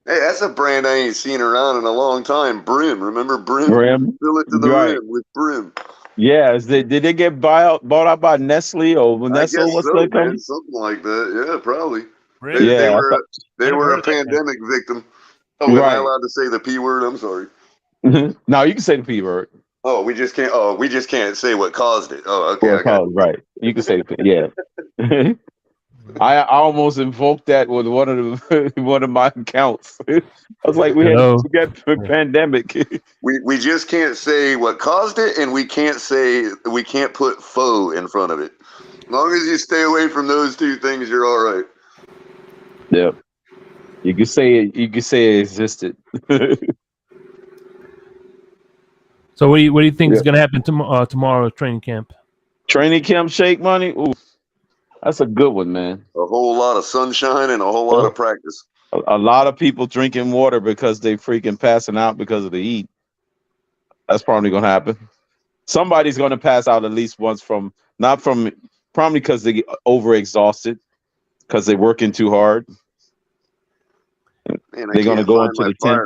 that's a brand I ain't seen around in a long time. Brim. Remember Brim? Brim. Fill it to the rim with Brim. Yeah. Did they get bought out by Nestle or Nestle? What's that company? Something like that. Yeah, probably. They were a pandemic victim. Oh, am I allowed to say the P word? I'm sorry. No, you can say the P word. Oh, we just can't say what caused it. Oh, okay. Right. You can say yeah. I almost invoked that with one of my accounts. I was like, we had a pandemic. We just can't say what caused it, and we can't put faux in front of it. As long as you stay away from those two things, you're all right. Yep. You can say it. You can say it existed. So what do you think is going to happen tomorrow training camp? Training camp shake money. Ooh, that's a good one, man. A whole lot of sunshine and a whole lot of practice. A lot of people drinking water because they freaking passing out because of the heat. That's probably going to happen. Somebody's going to pass out at least once probably because they get overexhausted because they're working too hard. Man, they're going to go into the tent.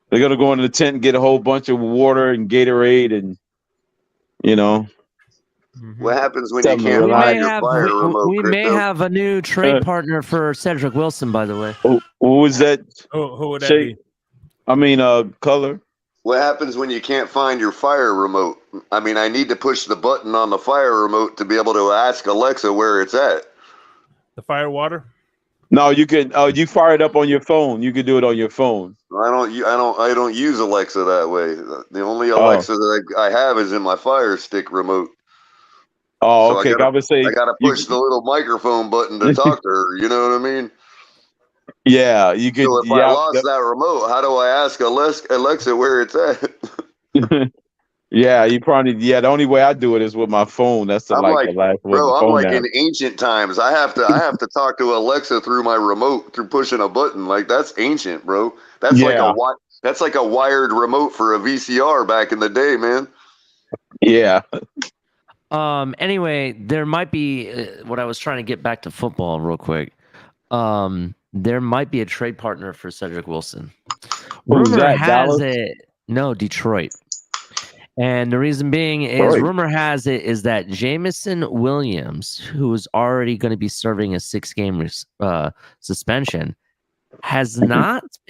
They're going to go into the tent and get a whole bunch of water and Gatorade and, What happens when you can't find your fire remote? We may have a new trade partner for Cedric Wilson, by the way. Who is that? Who would that be? I mean, Color. What happens when you can't find your fire remote? I mean, I need to push the button on the fire remote to be able to ask Alexa where it's at. The fire water? No, you can. You fire it up on your phone. You can do it on your phone. I don't use Alexa that way. The only Alexa that I have is in my Fire Stick remote. Oh, so okay. I gotta push the little microphone button to talk to her. You know what I mean? Yeah, you could. So if I lost that remote, how do I ask Alexa where it's at? Yeah, you probably. Yeah, the only way I do it is with my phone. That's the last one. Bro, I'm like in ancient times. I have to talk to Alexa through my remote through pushing a button. Like that's ancient, bro. That's like a wired remote for a VCR back in the day, man. Yeah. Anyway, there might be what I was trying to get back to football real quick. There might be a trade partner for Cedric Wilson. Who's that? Dallas? No, Detroit. And the reason being is rumor has it is that Jameson Williams, who is already going to be serving a 6-game suspension,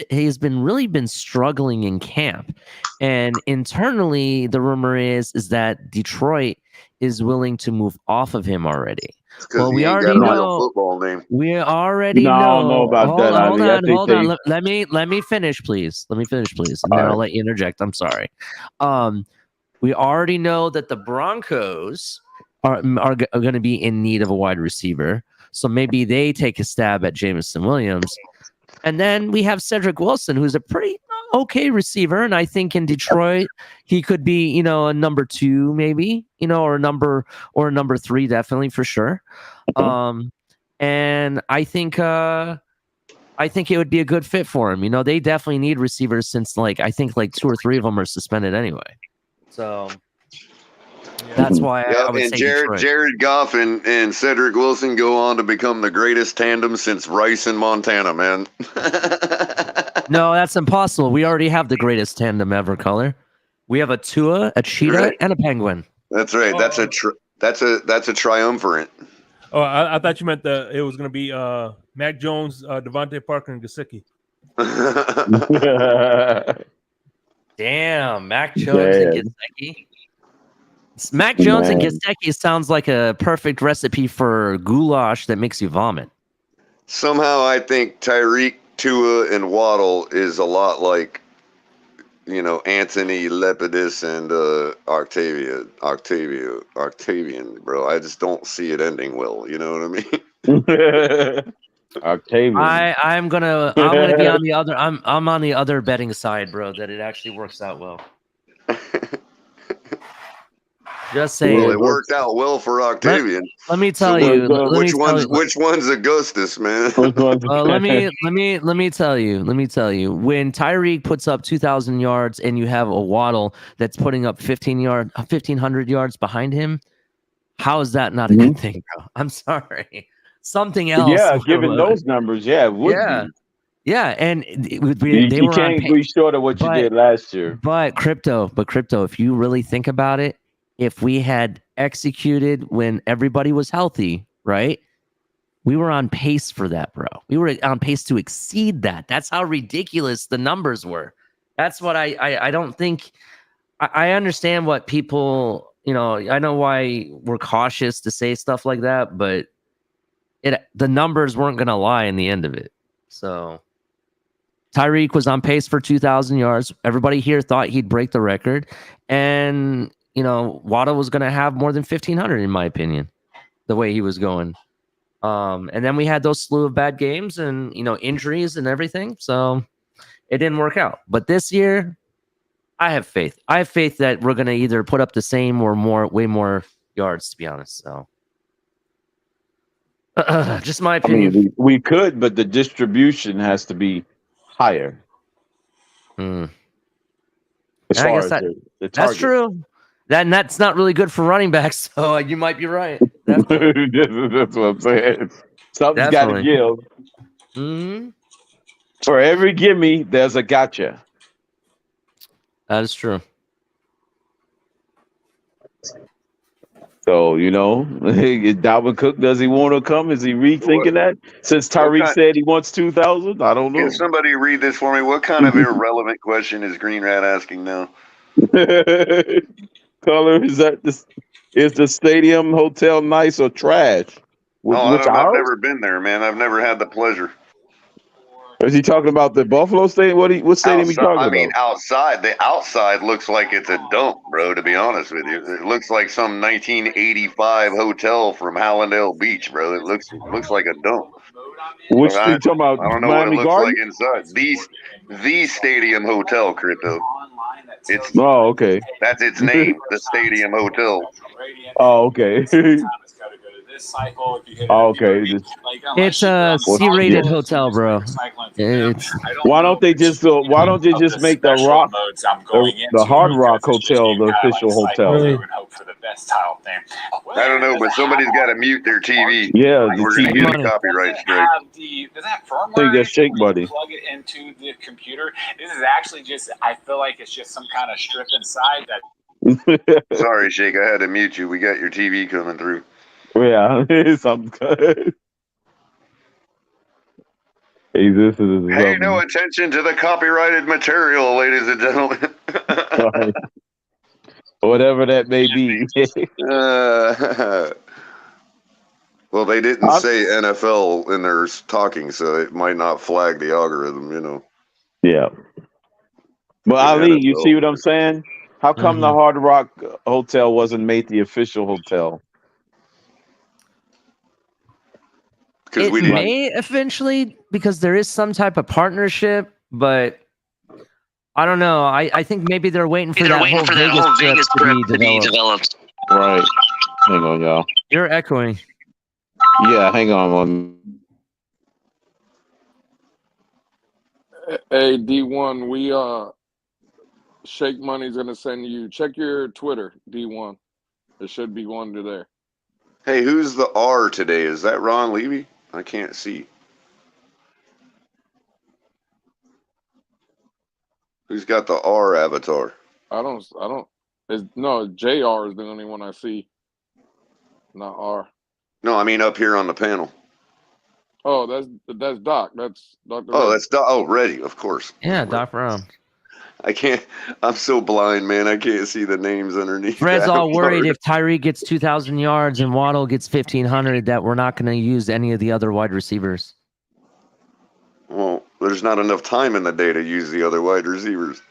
he's really been struggling in camp. And internally, the rumor is that Detroit is willing to move off of him already. Well, we already know football name. We already know. I don't know about that. Hold on. Let me finish, please. And then I'll let you interject. I'm sorry. We already know that the Broncos are going to be in need of a wide receiver. So maybe they take a stab at Jameson Williams. And then we have Cedric Wilson, who's a pretty okay receiver. And I think in Detroit, he could be, a number 2, maybe, or a number 3, definitely for sure. And I think it would be a good fit for him. They definitely need receivers since I think 2 or 3 of them are suspended anyway. So that's why I would say Jared Goff and Cedric Wilson go on to become the greatest tandem since Rice and Montana, man. No, that's impossible. We already have the greatest tandem ever, Color. We have a Tua, a Cheetah, and a Penguin. That's right. That's a triumvirate. Oh, I thought you meant it was going to be Mac Jones, Devontae Parker, and Gesicki. Damn, Mac Jones and Gesicki. Mac Jones and Gesicki sounds like a perfect recipe for goulash that makes you vomit. Somehow I think Tyreek, Tua, and Waddle is a lot like, Anthony Lepidus and Octavian, bro. I just don't see it ending well. You know what I mean? Octavian. I'm gonna be on the other. I'm on the other betting side, bro. That it actually works out well. Just saying. Well, it worked out well for Octavian. Let me tell you. Which one's Augustus, man? Let me tell you. When Tyreek puts up 2,000 yards and you have a Waddle that's putting up 1,500 yards behind him, how is that not a good thing, bro? I'm sorry. Something else. Yeah, given those numbers, it would be. Yeah, and you can't be short of what you did last year. But crypto, if you really think about it, if we had executed when everybody was healthy, right? We were on pace for that, bro. We were on pace to exceed that. That's how ridiculous the numbers were. That's what I don't think. I understand what people, I know why we're cautious to say stuff like that, but the numbers weren't going to lie in the end of it. So Tyreek was on pace for 2,000 yards. Everybody here thought he'd break the record. And, Waddle was going to have more than 1,500, in my opinion, the way he was going. And then we had those slew of bad games and, injuries and everything. So it didn't work out. But this year, I have faith. I have faith that we're going to either put up the same or way more yards, to be honest. So just my opinion. I mean, we could, but the distribution has to be higher. I guess that's true. That's not really good for running backs, so you might be right. That's what I'm saying. Something's got to give. Mm-hmm. For every gimme, there's a gotcha. That is true. So, Dalvin Cook, does he want to come? Is he rethinking that? Since Tyreek said he wants 2,000? I don't know. Can somebody read this for me? What kind of irrelevant question is Green Rat asking now? Color, is the stadium hotel nice or trash? I've never been there, man. I've never had the pleasure. Is he talking about the Buffalo Stadium? What stadium he talking about? I mean, outside. The outside looks like it's a dump, bro, to be honest with you. It looks like some 1985 hotel from Hallandale Beach, bro. It looks like a dump. Which you talking about? I don't know Miami what it looks Garden? like inside. The Stadium Hotel, Crypto. Okay. That's its name, the Stadium Hotel. Oh, okay. Okay. It's a C-rated hotel, bro. Why don't they just make the Hard Rock Hotel the official hotel? I don't know, but somebody's got to mute their TV. Yeah, we're going to get a copyright strike. I think that's Shake Buddy. Plug it into the computer. This is actually I feel like it's just some kind of strip inside that. Sorry, Shake. I had to mute you. We got your TV coming through. Yeah, something good. Pay no attention to the copyrighted material, ladies and gentlemen. Right. Whatever that may be. Well, they didn't say NFL in their talking, so it might not flag the algorithm, you know. Yeah. But Ali, you see what I'm saying? How come the Hard Rock Hotel wasn't made the official hotel? It may eventually, because there is some type of partnership, but I don't know. I think maybe they're waiting for that whole Vegas trip to be developed. Right. Hang on, y'all. You're echoing. Yeah, hang on one. Hey, D1, we Shake Money's gonna send you. Check your Twitter, D1. There should be one to there. Hey, who's the R today? Is that Ron Levy? I can't see. Who's got the R avatar? I don't. No, JR is the only one I see. Not R. No, I mean up here on the panel. Oh, that's Doc. That's Dr. Oh, Reddy. that's Doc. Oh, Reddy, of course. Yeah, Doc Brown. I can't. I'm so blind, man. I can't see the names underneath. Fred's all worried if Tyreek gets 2,000 yards and Waddle gets 1,500 that we're not going to use any of the other wide receivers. Well, there's not enough time in the day to use the other wide receivers.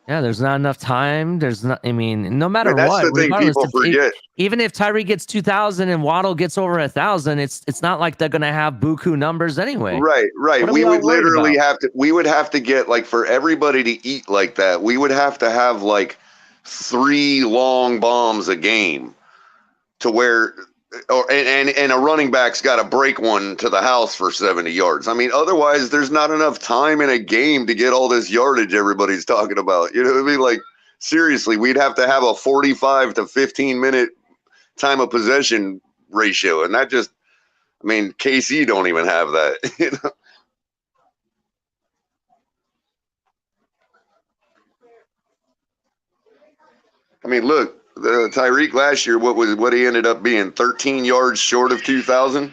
Yeah, there's not enough time. There's not. I mean, no matter that's what, the thing people forget. Even if Tyreek gets 2,000 and Waddle gets over 1,000, it's not like they're going to have buku numbers anyway. Right. We would literally have to. We would have to get like for everybody to eat like that. We would have to have like 3 long bombs a game, to where, and a running back's got to break one to the house for 70 yards. I mean, otherwise, there's not enough time in a game to get all this yardage everybody's talking about. You know what I mean? Like, seriously, we'd have to have a 45 to 15 minute time of possession ratio, and that just, I mean, KC don't even have that. You know? I mean, look, Tyreek last year, what he ended up being 13 yards short of 2,000.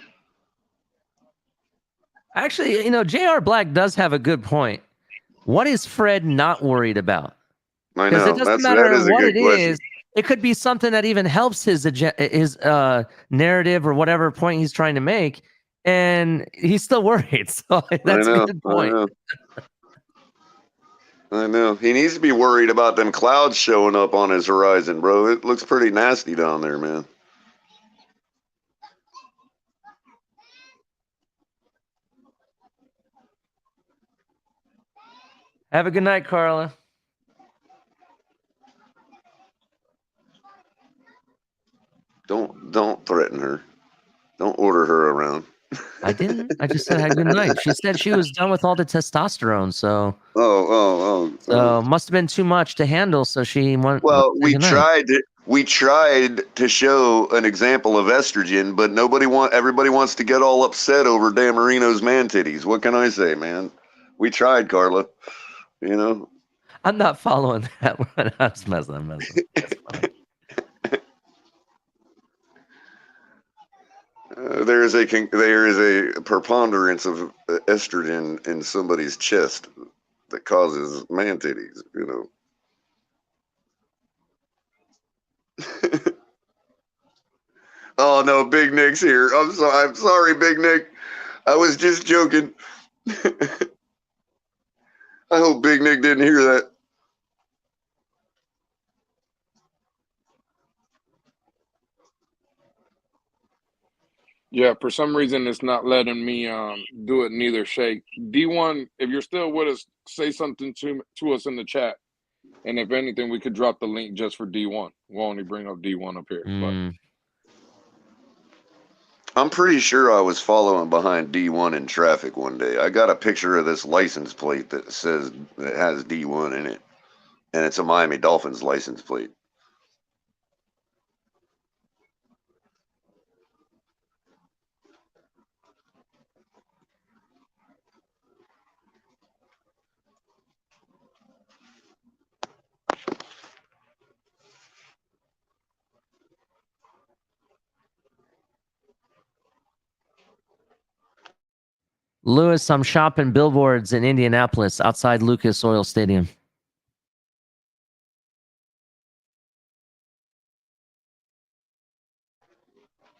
Actually, J.R. Black does have a good point. What is Fred not worried about? I know. It doesn't matter what it is. It could be something that even helps his narrative or whatever point he's trying to make, and he's still worried. So that's a good point. I know. He needs to be worried about them clouds showing up on his horizon, bro. It looks pretty nasty down there, man. Have a good night, Carla. Don't threaten her. Don't order her around. I didn't. I just said have a good night. She said she was done with all the testosterone, so. So must have been too much to handle. So she wanted. Well, we tried to show an example of estrogen, but everybody wants to get all upset over Dan Marino's man titties. What can I say, man? We tried, Carla. You know. I'm not following that one. I'm messing. There is a preponderance of estrogen in somebody's chest that causes man titties, you know. Oh no, Big Nick's here. I'm sorry, Big Nick. I was just joking. I hope Big Nick didn't hear that. Yeah, for some reason it's not letting me do it neither, Shake. D1, if you're still with us, say something to us in the chat. And if anything, we could drop the link just for D1. We'll only bring up D1 up here. But I'm pretty sure I was following behind D1 in traffic one day. I got a picture of this license plate that has D1 in it. And it's a Miami Dolphins license plate. Lewis, I'm shopping billboards in Indianapolis outside Lucas Oil Stadium.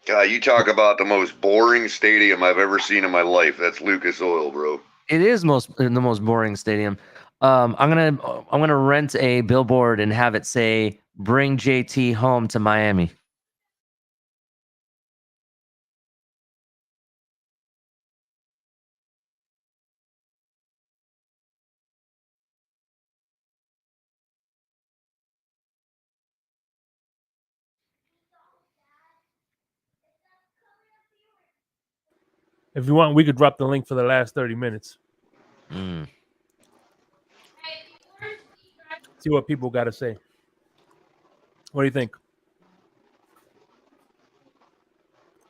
God, you talk about the most boring stadium I've ever seen in my life. That's Lucas Oil, bro. It is the most boring stadium. I'm gonna rent a billboard and have it say "Bring JT home to Miami." If you want, we could drop the link for the last 30 minutes. See what people got to say. What do you think?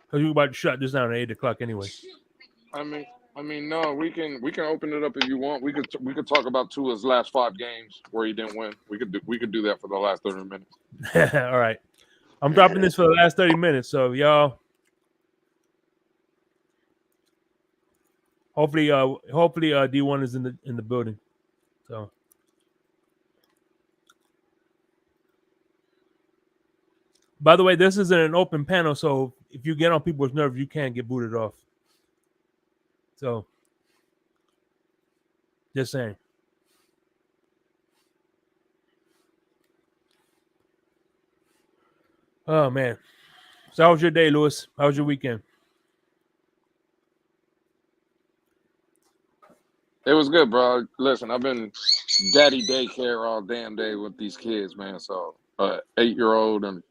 Because we're about to shut this down at 8 o'clock anyway. I mean, no, we can open it up if you want. We could talk about Tua's last 5 games where he didn't win. We could do that for the last 30 minutes. All right, I'm dropping this for the last 30 minutes. So y'all, hopefully, D1 is in the building. So. By the way, this isn't an open panel, so if you get on people's nerves, you can't get booted off. So, just saying. Oh, man. So how was your day, Lewis? How was your weekend? It was good, bro. Listen, I've been daddy daycare all damn day with these kids, man. So, 8-year-old and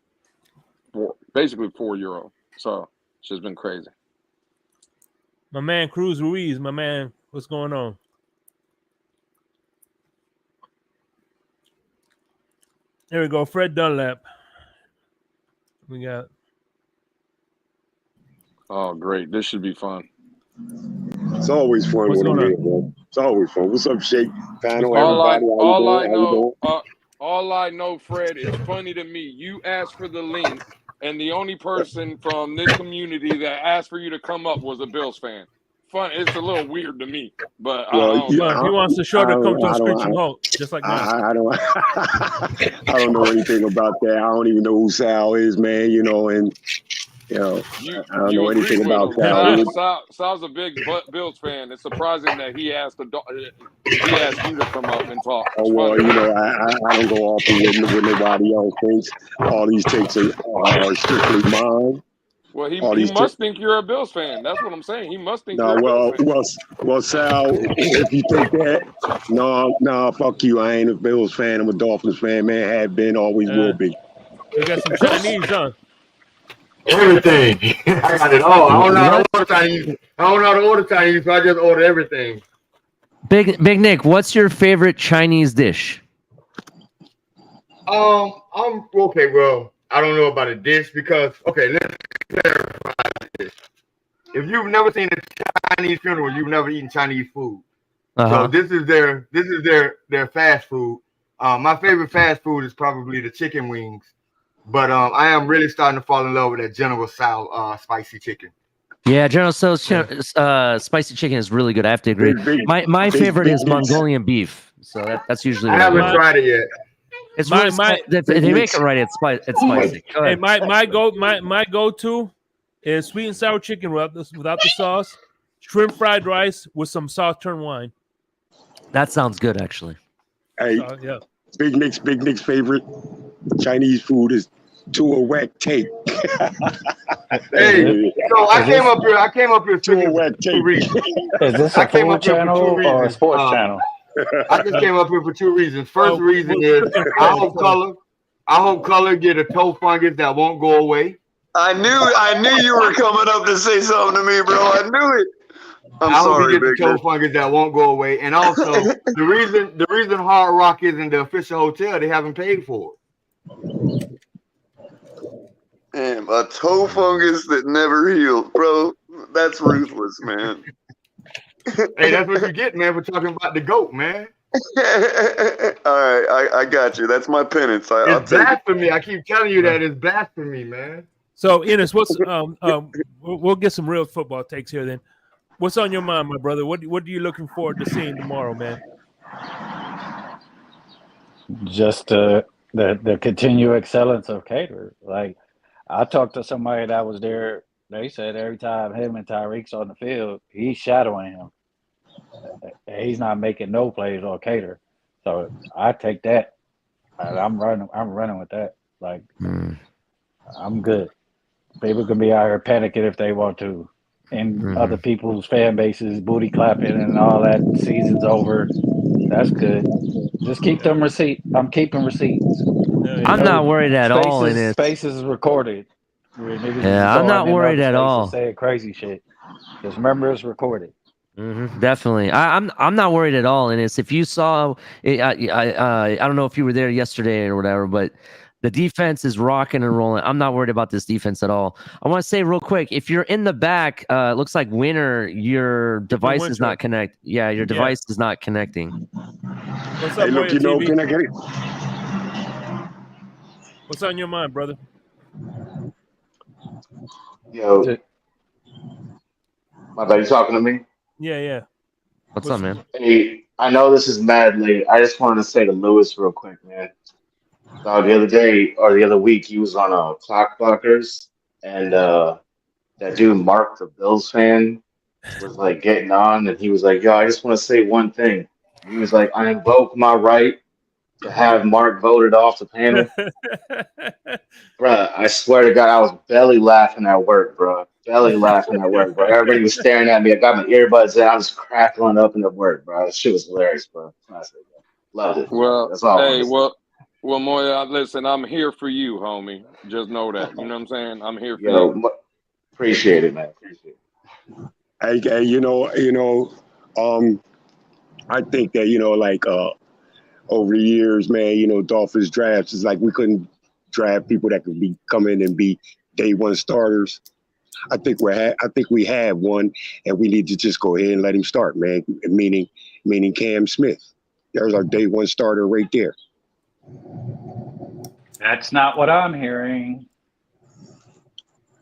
basically 4-year-old. So, it's just been crazy. My man, Cruz Ruiz, my man, what's going on? There we go. Fred Dunlap. We got. Oh, great. This should be fun. It's always fun when I'm here, bro. It's always fun. What's up, Shake? Panel, everybody. All I know, Fred, it's funny to me. You asked for the link, and the only person from this community that asked for you to come up was a Bills fan. Fun. It's a little weird to me, but he wants the show to come to a screeching halt, just like that. I don't know anything about that. I don't even know who Sal is, man. You know, and I don't know anything about Sal. Sal's a big Bills fan. It's surprising that he asked you to come up and talk. Oh well, you know, I don't go off with nobody else thinks. All these takes are strictly mine. Well, he must think you're a Bills fan. That's what I'm saying. He must think you're a Bills fan. Well, Sal, if you think that, no, fuck you. I ain't a Bills fan. I'm a Dolphins fan, man. Have been, always will be. You got some Chinese, huh? Everything. I got it all. I don't know how to order Chinese. So I just order everything. Big Nick, what's your favorite Chinese dish? I'm okay, bro. I don't know about a dish because let's clarify this. If you've never seen a Chinese funeral, you've never eaten Chinese food. So this is their fast food. My favorite fast food is probably the chicken wings, but I am really starting to fall in love with that General Tso spicy chicken. Yeah, General Tso's spicy chicken is really good. I have to agree. My favorite is Mongolian beef. So that's usually. I haven't tried it yet. It's they make it right. It's spicy. Hey, my go-to is sweet and sour chicken without the sauce, shrimp fried rice with some Southern wine. That sounds good, actually. Hey, yeah. Big Nick's favorite Chinese food is Tua wet tape. Hey, so I came up here Tua wet tape. Is this a food channel or a sports channel? I just came up here for 2 reasons. First reason is I hope color get a toe fungus that won't go away. I knew you were coming up to say something to me, bro. I knew it. I hope he gets the toe fungus that won't go away. And also the reason Hard Rock isn't the official hotel, they haven't paid for it. Damn, a toe fungus that never healed, bro. That's ruthless, man. Hey, that's what you get, man, for talking about the GOAT, man. All right, I got you. That's my penance. It's blasphemy. I keep telling you that it's blasphemy, man. So, Enos, we'll get some real football takes here then. What's on your mind, my brother? What are you looking forward to seeing tomorrow, man? Just the continued excellence of Cater. Like, I talked to somebody that was there. They said every time him and Tyreek's on the field, he's shadowing him. He's not making no plays on Cater. So I take that. I'm running with that. Like, I'm good. People can be out here panicking if they want to. And other people's fan bases booty clapping and all that. Season's over. That's good. Just keep them receipts. I'm keeping receipts. I'm not worried at all. Spaces is recorded. Yeah, I'm not worried at all. Saying crazy shit. Just remember it's recorded. Definitely. I'm not worried at all. And it's if you saw, I don't know if you were there yesterday or whatever, but the defense is rocking and rolling. I'm not worried about this defense at all. I want to say real quick, if you're in the back, it looks like Winter, your device is not connect. Yeah, your device is not connecting. What's up, look, can I get it? What's on your mind, brother? Yo, my bad, you talking to me? Yeah. What's up, man? Hey, I know this is mad late. I just wanted to say to Lewis real quick, man. So the other day or the other week, he was on Clockblockers, and that dude Mark, the Bills fan, was like getting on, and he was like, "Yo, I just want to say one thing." He was like, "I invoke my right to have Mark voted off the panel." Bruh, I swear to God, I was belly laughing at work, bro. Belly laughing at work, bro. Everybody was staring at me. I got my earbuds in. I was crackling up in the work, bro. This shit was hilarious, bro. Loved it. Well, that's all. Hey, well, Moya, listen, I'm here for you, homie. Just know that. You know what I'm saying? I'm here for you. Appreciate it, man. Appreciate it. Hey, I think that, like over the years, man, Dolphins drafts is like we couldn't draft people that could come in and be day one starters. I think we have one, and we need to just go ahead and let him start, man. Meaning Cam Smith. There's our day one starter right there. That's not what I'm hearing.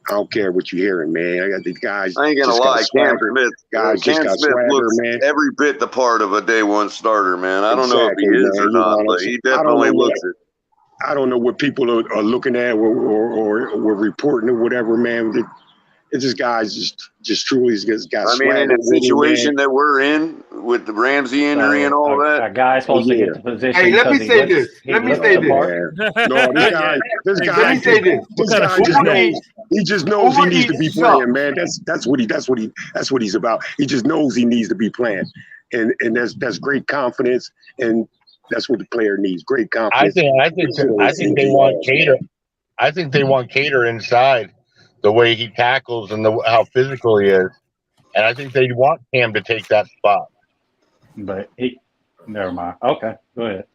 I don't care what you're hearing, man. I got these guys. I ain't gonna lie, Cam Smith. Guys Cam just got Smith swagger, looks man. every bit the part of a day one starter, man. I don't know if he is or not, but he definitely looks it. I don't know what people are looking at or reporting or whatever, man. It's just guys just truly got I mean, in the situation that we're in with the Ramsey injury and all that, a guy's supposed to get the position. Hey, let me say this. No, this guy just knows. He just knows he needs to be playing, man. That's what he's about. He just knows he needs to be playing, and that's great confidence, and that's what the player needs. Great confidence. I think they want Cater. I think they want Cater inside. The way he tackles and how physical he is. And I think they want Cam to take that spot. But never mind. Okay, go ahead.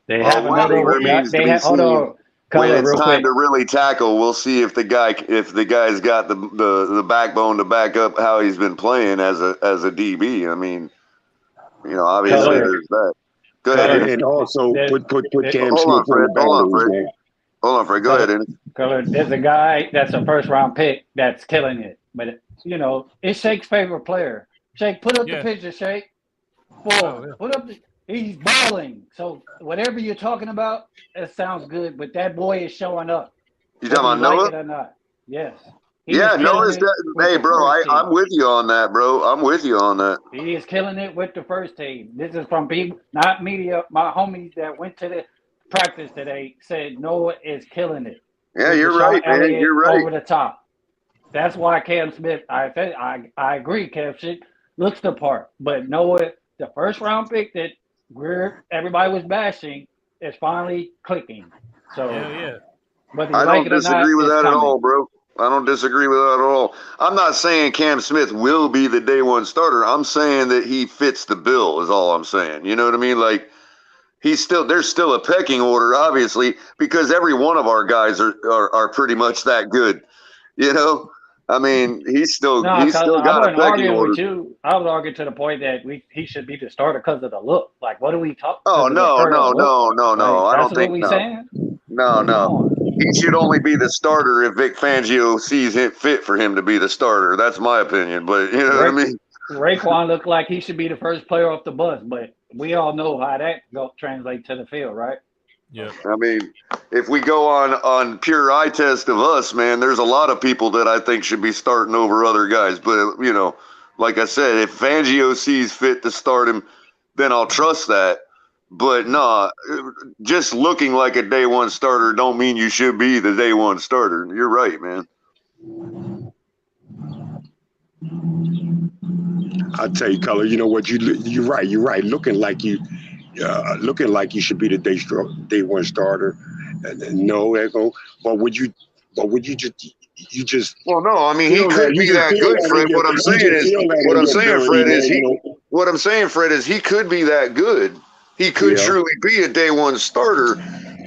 They have another. Hold on. When it's time to really tackle, we'll see if the guy's got the backbone to back up how he's been playing as a DB. I mean, obviously there's that. Go ahead. And also put Cam Hold Smith on the boundaries, man. Hold on, Fred. Go ahead, Color. There's a guy that's a first round pick that's killing it, but it's Shake's favorite player. Shake, put up the picture, Shake. Put up. He's balling. So whatever you're talking about, it sounds good. But that boy is showing up. You talking about Noah? Like it or not? Yes. Noah's hey, bro. I'm with you on that, bro. I'm with you on that. He is killing it with the first team. This is from people, not media. My homies that went to the practice today said Noah is killing it. Yeah, you're right, man. You're right. Over the top. That's why Cam Smith. I agree. Cam Smith looks the part, but Noah, the first round pick that everybody was bashing, is finally clicking. So yeah. But I don't disagree with that at all, bro. I don't disagree with that at all. I'm not saying Cam Smith will be the day one starter. I'm saying that he fits the bill is all I'm saying. You know what I mean? Like there's still a pecking order, obviously, because every one of our guys are pretty much that good. I mean, he's still got a pecking order. With you. I was arguing to the point that he should be the starter because of the look. Like, what are we talking? Oh no! I don't think what we no. saying? No. he should only be the starter if Vic Fangio sees it fit for him to be the starter. That's my opinion. But you know what I mean? Raekwon looked like he should be the first player off the bus, but we all know how that translates to the field, right? Yeah. I mean, if we go on pure eye test of us, man, there's a lot of people that I think should be starting over other guys. But, you know, like I said, if Fangio sees fit to start him, then I'll trust that. But nah, just looking like a day one starter don't mean you should be the day one starter. You're right, man. I tell you, Color. You know what? You're right. You're right. Looking like you should be the day one starter. No, Echo. But would you just? Well, no. I mean, he could be that good, Fred. What I'm saying, Fred, is he could be that good. He could truly be a day one starter,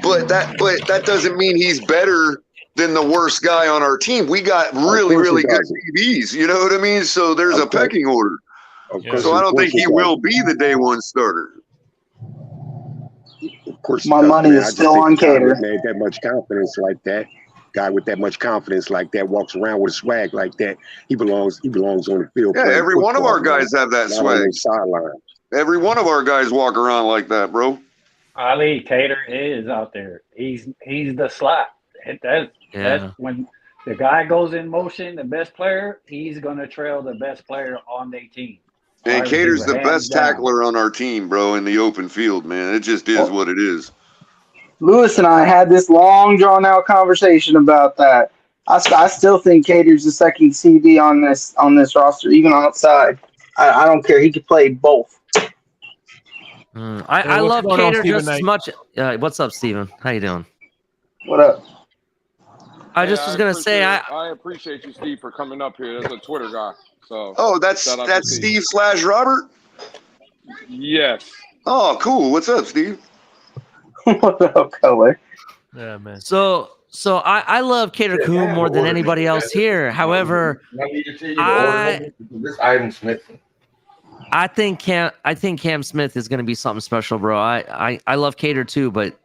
but that doesn't mean he's better than the worst guy on our team. We got really good DBs. You know what I mean? So there's a pecking order. So I don't think he will be the day one starter. Of course, my money is still on Cater. That much confidence like that. Guy with that much confidence like that walks around with a swag like that. He belongs on the field. Yeah, every one of our guys have that swag. Every one of our guys walk around like that, bro. Ali Cater is out there. He's the slot. That's when the guy goes in motion, the best player, he's gonna trail the best player on their team. And Cater's the best tackler on our team, bro, in the open field, man. It just is what it is. Lewis and I had this long, drawn-out conversation about that. I still think Cater's the second CD on this roster, even outside. I don't care. He could play both. I love Cater just as much. What's up, Steven? How you doing? What up? I just was gonna say I appreciate you, Steve, for coming up here as a Twitter guy. So that's Steve /Robert. Yes. Oh, cool. What's up, Steve? What up, Color? Yeah, man. So I love Cater Coon more than anybody else here. However, this Ivan Smith. I think Cam Smith is going to be something special, bro. I love Cater too, but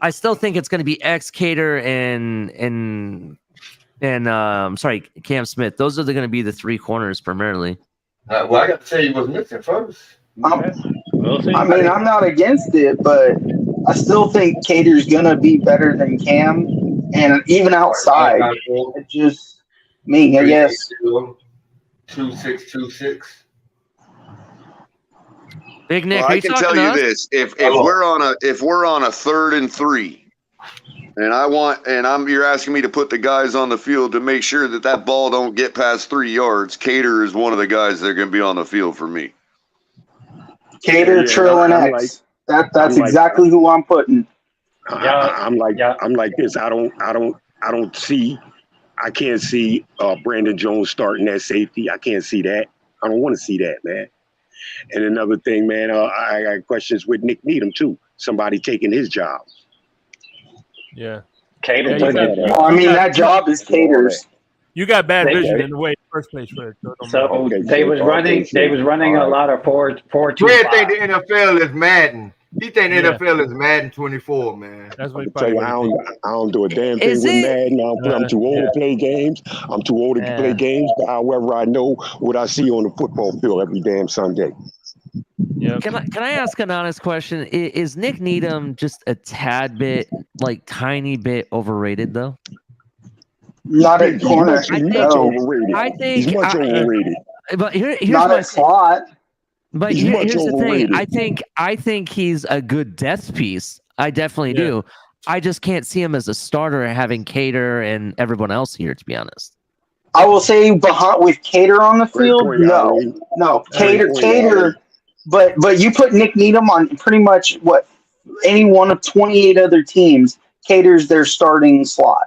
I still think it's going to be Cater and Cam Smith. Those are going to be the three corners primarily. Well, I got to say, you was missing first. I mean, I'm not against it, but I still think Cater's gonna be better than Cam, and even outside, it just me, I guess. 2626. Big Nick, I can tell you this: if we're on a 3rd and 3, and you're asking me to put the guys on the field to make sure that ball don't get past 3 yards, Cater is one of the guys that are going to be on the field for me. Cater, Trill, and X. That's exactly who I'm putting. I'm like this. I can't see Brandon Jones starting at safety. I can't see that. I don't want to see that, man. And another thing, man, I got questions with Nick Needham too. Somebody taking his job. Yeah. Cater. That job is Cater's. You got bad vision in the way first place, Fred. They was running a lot of 4-2. Fred think the NFL is Madden. He think the NFL is Madden 24, man. That's what I don't do a damn thing with Madden. I'm too old to play games. I'm too old to play games. But however, I know what I see on the football field every damn Sunday. Yep. Can I ask an honest question? Is Nick Needham just a tad bit, tiny bit overrated though? Not at corner. I think he's much overrated. But here's not a slot. But here's the thing. I think he's a good depth piece. I definitely do. I just can't see him as a starter having Cater and everyone else here, to be honest. I will say with Cater on the field, no. Cater. But you put Nick Needham on pretty much any one of 28 other teams. Cater's their starting slot.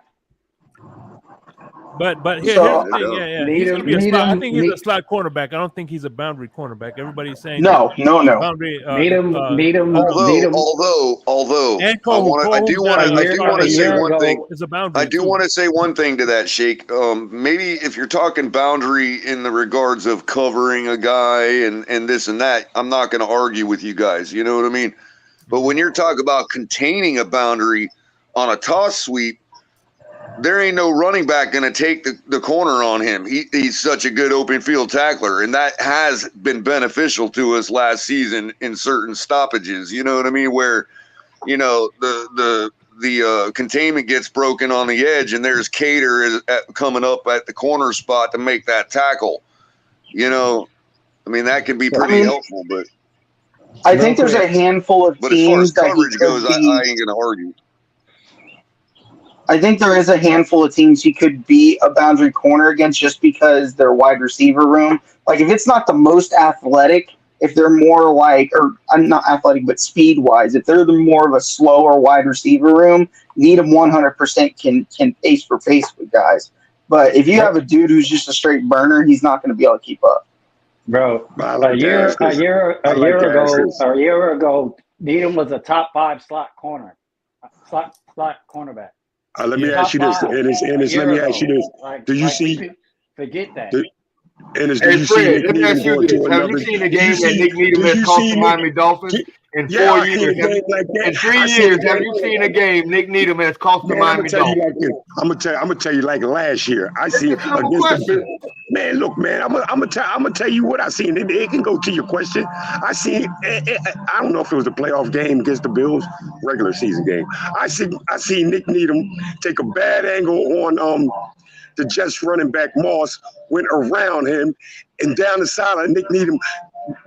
But here's the thing, he's gonna be a slot. I think he's a slot cornerback. I don't think he's a boundary cornerback. Everybody's saying no. Boundary. Needham. Although I do want to say one thing. I do want to say one thing to that, Shake. Maybe if you're talking boundary in the regards of covering a guy and this and that, I'm not going to argue with you guys. You know what I mean? But when you're talking about containing a boundary on a toss sweep, there ain't no running back going to take the corner on him. He's such a good open field tackler, and that has been beneficial to us last season in certain stoppages. You know what I mean? Where, you know, the containment gets broken on the edge, and there's Cater coming up at the corner spot to make that tackle. You know, I mean, that can be pretty helpful, but I think there's a handful of teams as far as coverage goes, I ain't going to argue. I think there is a handful of teams he could be a boundary corner against just because their wide receiver room. Like, if it's not the most athletic, if they're more like, or I'm not athletic, but speed wise, if they're the more of a slower wide receiver room, Needham 100% can face for face with guys. But if you have a dude who's just a straight burner, he's not going to be able to keep up. Bro, a year ago, Needham was a top 5 slot cornerback. Let me ask you this, Ennis. Let me ask you this. Do you see? Forget that. Ennis, do you see Nick Needham going to another? Have you seen a game that Nick Needham has cost the Miami Dolphins in 4 years? In 3 years, have you seen a game Nick Needham has cost the Miami Dolphins? I'm gonna tell you like last year. I see against the man. Look, man. I'm gonna tell you what I seen. It can go to your question. I seen. I don't know if it was a playoff game against the Bills, regular season game. I see Nick Needham take a bad angle on the Jets running back Moss, went around him and down the sideline. Nick Needham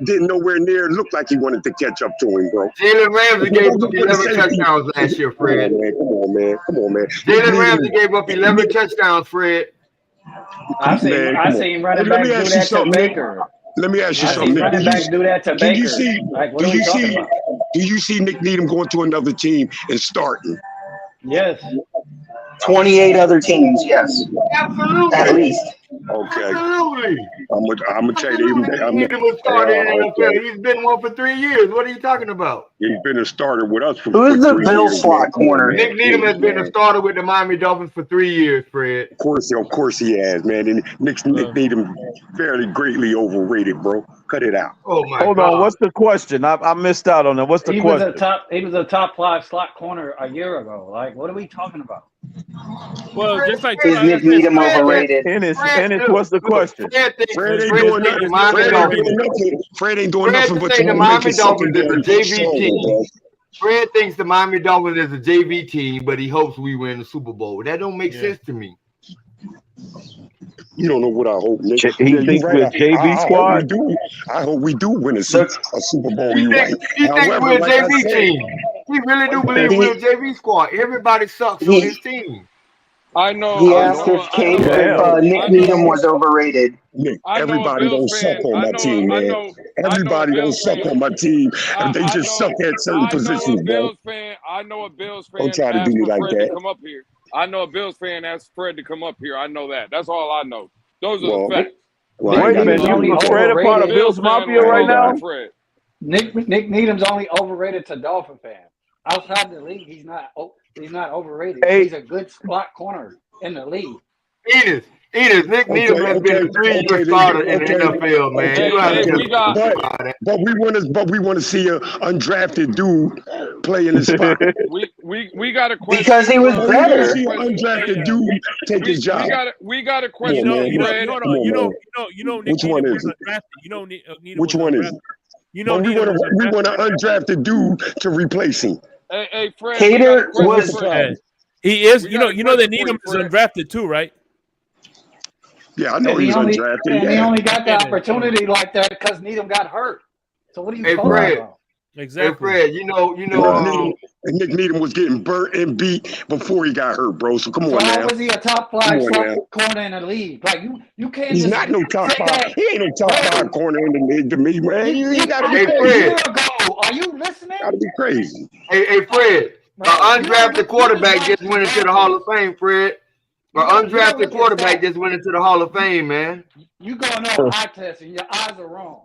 didn't nowhere near look like he wanted to catch up to him, bro. Jalen Ramsey gave up 11 touchdowns last year, Fred. Come on, man. Jalen Ramsey gave up 11 touchdowns, Fred. I seen running back do that to Baker. Let me ask you something. Running back do that to Baker. Do you see Nick Needham going to another team and starting? Yes. 28 other teams, yes. Absolutely. At least. Okay. Absolutely. I'm gonna tell you. He's been one for 3 years. What are you talking about? He's been a starter with us for Who's the Bills slot corner? Nick Needham has been a starter with the Miami Dolphins for 3 years, Fred. Of course he has, man. And Nick Needham fairly greatly overrated, bro. Cut it out. Oh my Hold God. on, what's the question? I missed out on that. What's the question? He was a top 5 slot corner a year ago. Like, what are we talking about? Well, just like is Nick Needham overrated? Ennis, what's the question? Fred ain't doing nothing. Fred ain't doing nothing but the Miami Dolphins is a JV team. Fred thinks the Miami Dolphins is a JV team, but he hopes we win the Super Bowl. That don't make sense to me. You don't know what I hope, Nick. He thinks we're JV squad. I hope we do win a Super Bowl. He thinks we're a JV team. He really do believe we're a JV squad. Everybody sucks on his team. I know. He asked if Nick Needham was overrated. Nick, everybody don't suck on my team, man. Everybody don't suck on my team. They just suck at certain positions, bro. I know a Bills fan. Don't try to do me like that. Come up here. I know a Bills fan asked Fred to come up here. I know that. That's all I know. Those are the facts. Wait a minute. You Fred a part of Bills Mafia right now? Nick Needham's only overrated to Dolphin fans. Outside the league, he's not overrated. He's a good slot corner in the league. Nick Needham has been a 3-year starter in the NFL, man. But we want to see an undrafted dude play in the spot. We got a question because he was better. We want to see an undrafted dude take his job. We got a question. You know, which one is it? Which one is it? We want an undrafted dude to replace him. Hey, Fred. Cater was. He is. You know that Needham is undrafted too, right? Yeah, I know he's undrafted. And he only got the opportunity like that because Needham got hurt. So what are you talking about? Exactly. Hey, Fred, you know. Nick Needham was getting burnt and beat before he got hurt, bro. So come on now. How was he a top 5 corner in the league? Like you can't. He's not no top 5. He ain't no top 5 corner in the league to me, man. You gotta be crazy. Are you listening? Gotta be crazy. Hey, Fred. An undrafted quarterback just went into the Hall of Fame, Fred. An undrafted quarterback just went into the Hall of Fame, man. You going on eye test and your eyes are wrong.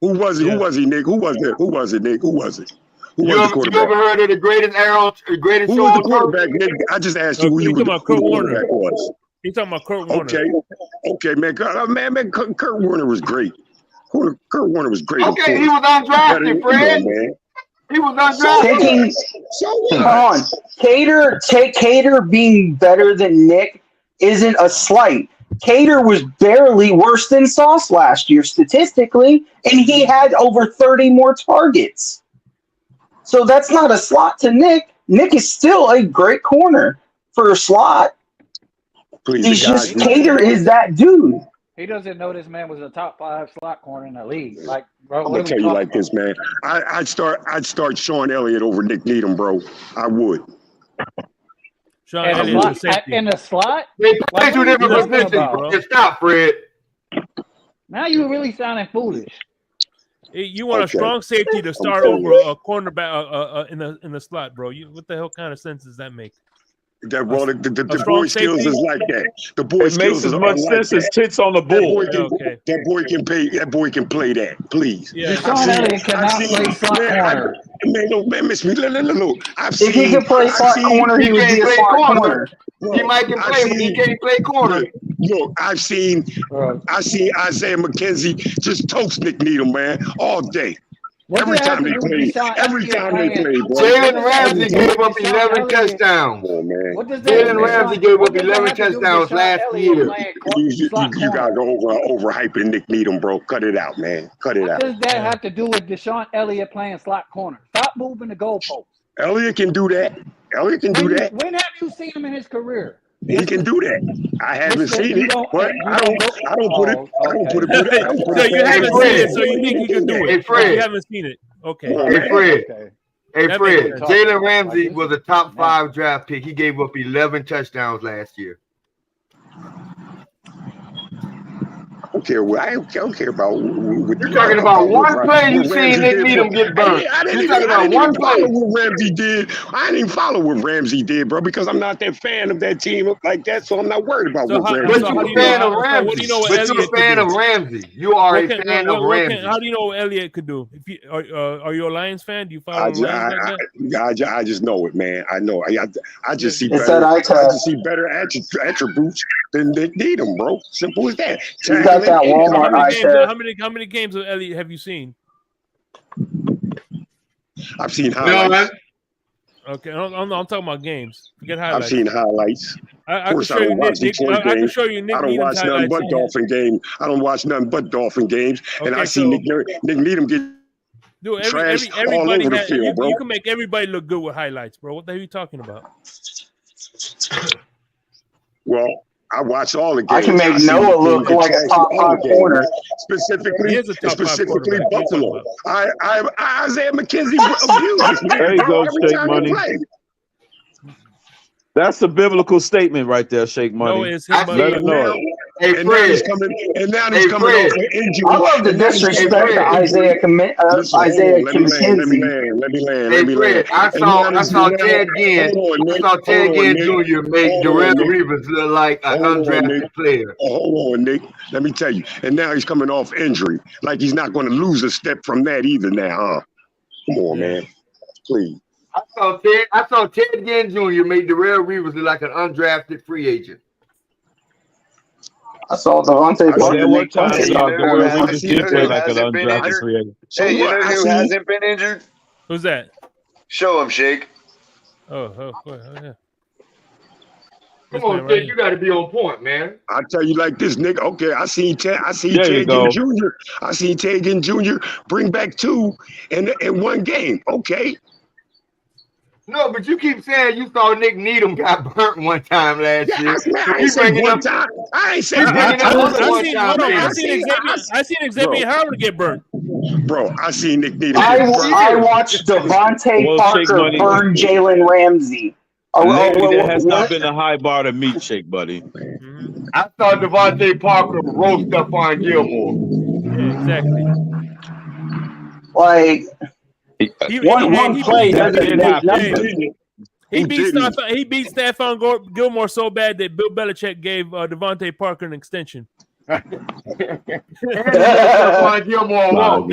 Who was he? Who was he, Nick? Who was it? Who was it, Nick? Who was it? You ever heard of the greatest Who was the quarterback, Nick? I just asked you who the quarterback was. He's talking about Kurt Warner. Okay, man. Kurt Warner was great. Kurt Warner was great. Okay, he was undrafted, Fred. He was undrafted. So Come what? on, Cater being better than Nick isn't a slight. Cater was barely worse than Sauce last year statistically, and he had over 30 more targets. So that's not a slot to Nick. Nick is still a great corner for a slot. Please, He's just Cater is that dude. He doesn't know this man was a top 5 slot corner in the league. Like, bro, I'm gonna tell you like this, man. I'd start Sean Elliott over Nick Needham, bro. I would. Sean Elliott in the slot? They play 2 different positions. Stop, Fred. Now you really sounding foolish. You want a strong safety to start over a cornerback in the slot, bro. What the hell kind of sense does that make? The boy skills is like that. The boy skills makes as much sense as tits on the bull. That boy can play. That boy can play that. Please. Yeah. Sean Elliott cannot play slot corner. Man, miss me. Look. If he could play slot corner, he would be a slot corner. He might can play, but he can't play corner. Look, I've seen Isaiah McKenzie just toast Nick Needham, man, all day. Every time they play, bro. Jalen Ramsey gave up 11 touchdowns. Jalen Ramsey gave up 11 touchdowns last year. You guys are overhyping Nick Needham, bro. Cut it out, man. Cut it out. What does that have to do with Deshaun Elliott playing slot corner? Stop moving the goalposts. Elliott can do that. When have you seen him in his career? He can do that. I haven't seen it, but I don't put it. So you haven't seen it, so you think he can do it? Hey, Fred. You haven't seen it. Okay. Hey, Fred. Hey, Fred. Jalen Ramsey was a top 5 draft pick. He gave up 11 touchdowns last year. I don't care about. You're talking about one play you seen Nick Needham get burnt. You're talking about one play. What Ramsey did. I didn't follow what Ramsey did, bro, because I'm not that fan of that team like that, so I'm not worried about what Ramsey did. But you're a fan of Ramsey. But you're a fan of Ramsey. You are a fan of Ramsey. How do you know what Elliott could do? If you are you a Lions fan? Do you follow the Lions? I just know it, man. I know. I just see better attributes than Nick Needham, bro. Simple as that. How many games of Elliott have you seen? I've seen highlights. Okay, I'm talking about games. Forget highlights. I've seen highlights. I can show you Nick. I don't watch nothing but Dolphin games. And I see Nick Needham get trashed all over the field, bro. You can make everybody look good with highlights, bro. What the hell are you talking about? Well, I watch all the games. I can make Noah look like a top 5 corner. Specifically Buffalo. Isaiah McKenzie abuses me. There you go, Shake Money. That's a biblical statement right there, Shake Money. No, it's him. Let him know it. Hey, and now he's coming off an injury. I love the disrespect to Isaiah McKenzie. Let me land. I saw Ted Ginn. Jr. make Darrell Reeves look like an undrafted player. Hold on, Nick. Let me tell you. And now he's coming off injury. Like he's not going to lose a step from that either now, huh? Come on, man. Please. I saw Ted Ginn Jr. make Darrell Reeves look like an undrafted free agent. I saw Devontae Parker make Hey, you know who hasn't been injured? Who's that? Show him, Shake. Oh, yeah. Come on, Jake, you got to be on point, man. I tell you like this, Nick. Okay, I seen Ted Ginn Jr. I seen Ted Ginn Jr. bring back 2 in one game. Okay. No, but you keep saying you saw Nick Needham got burnt one time last year. I ain't said one time. I ain't said one time. I seen Xavier Howard get burnt. Bro, I seen Nick Needham. I watched Devontae Parker burn Jalen Ramsey. There has not been a high bar to meet, Shake Buddy. I thought Devontae Parker roast Stephon Gilmore. Exactly. Like one play doesn't make nothing. He beat Stephon Gilmore so bad that Bill Belichick gave Devontae Parker an extension. Stephon Gilmore walked.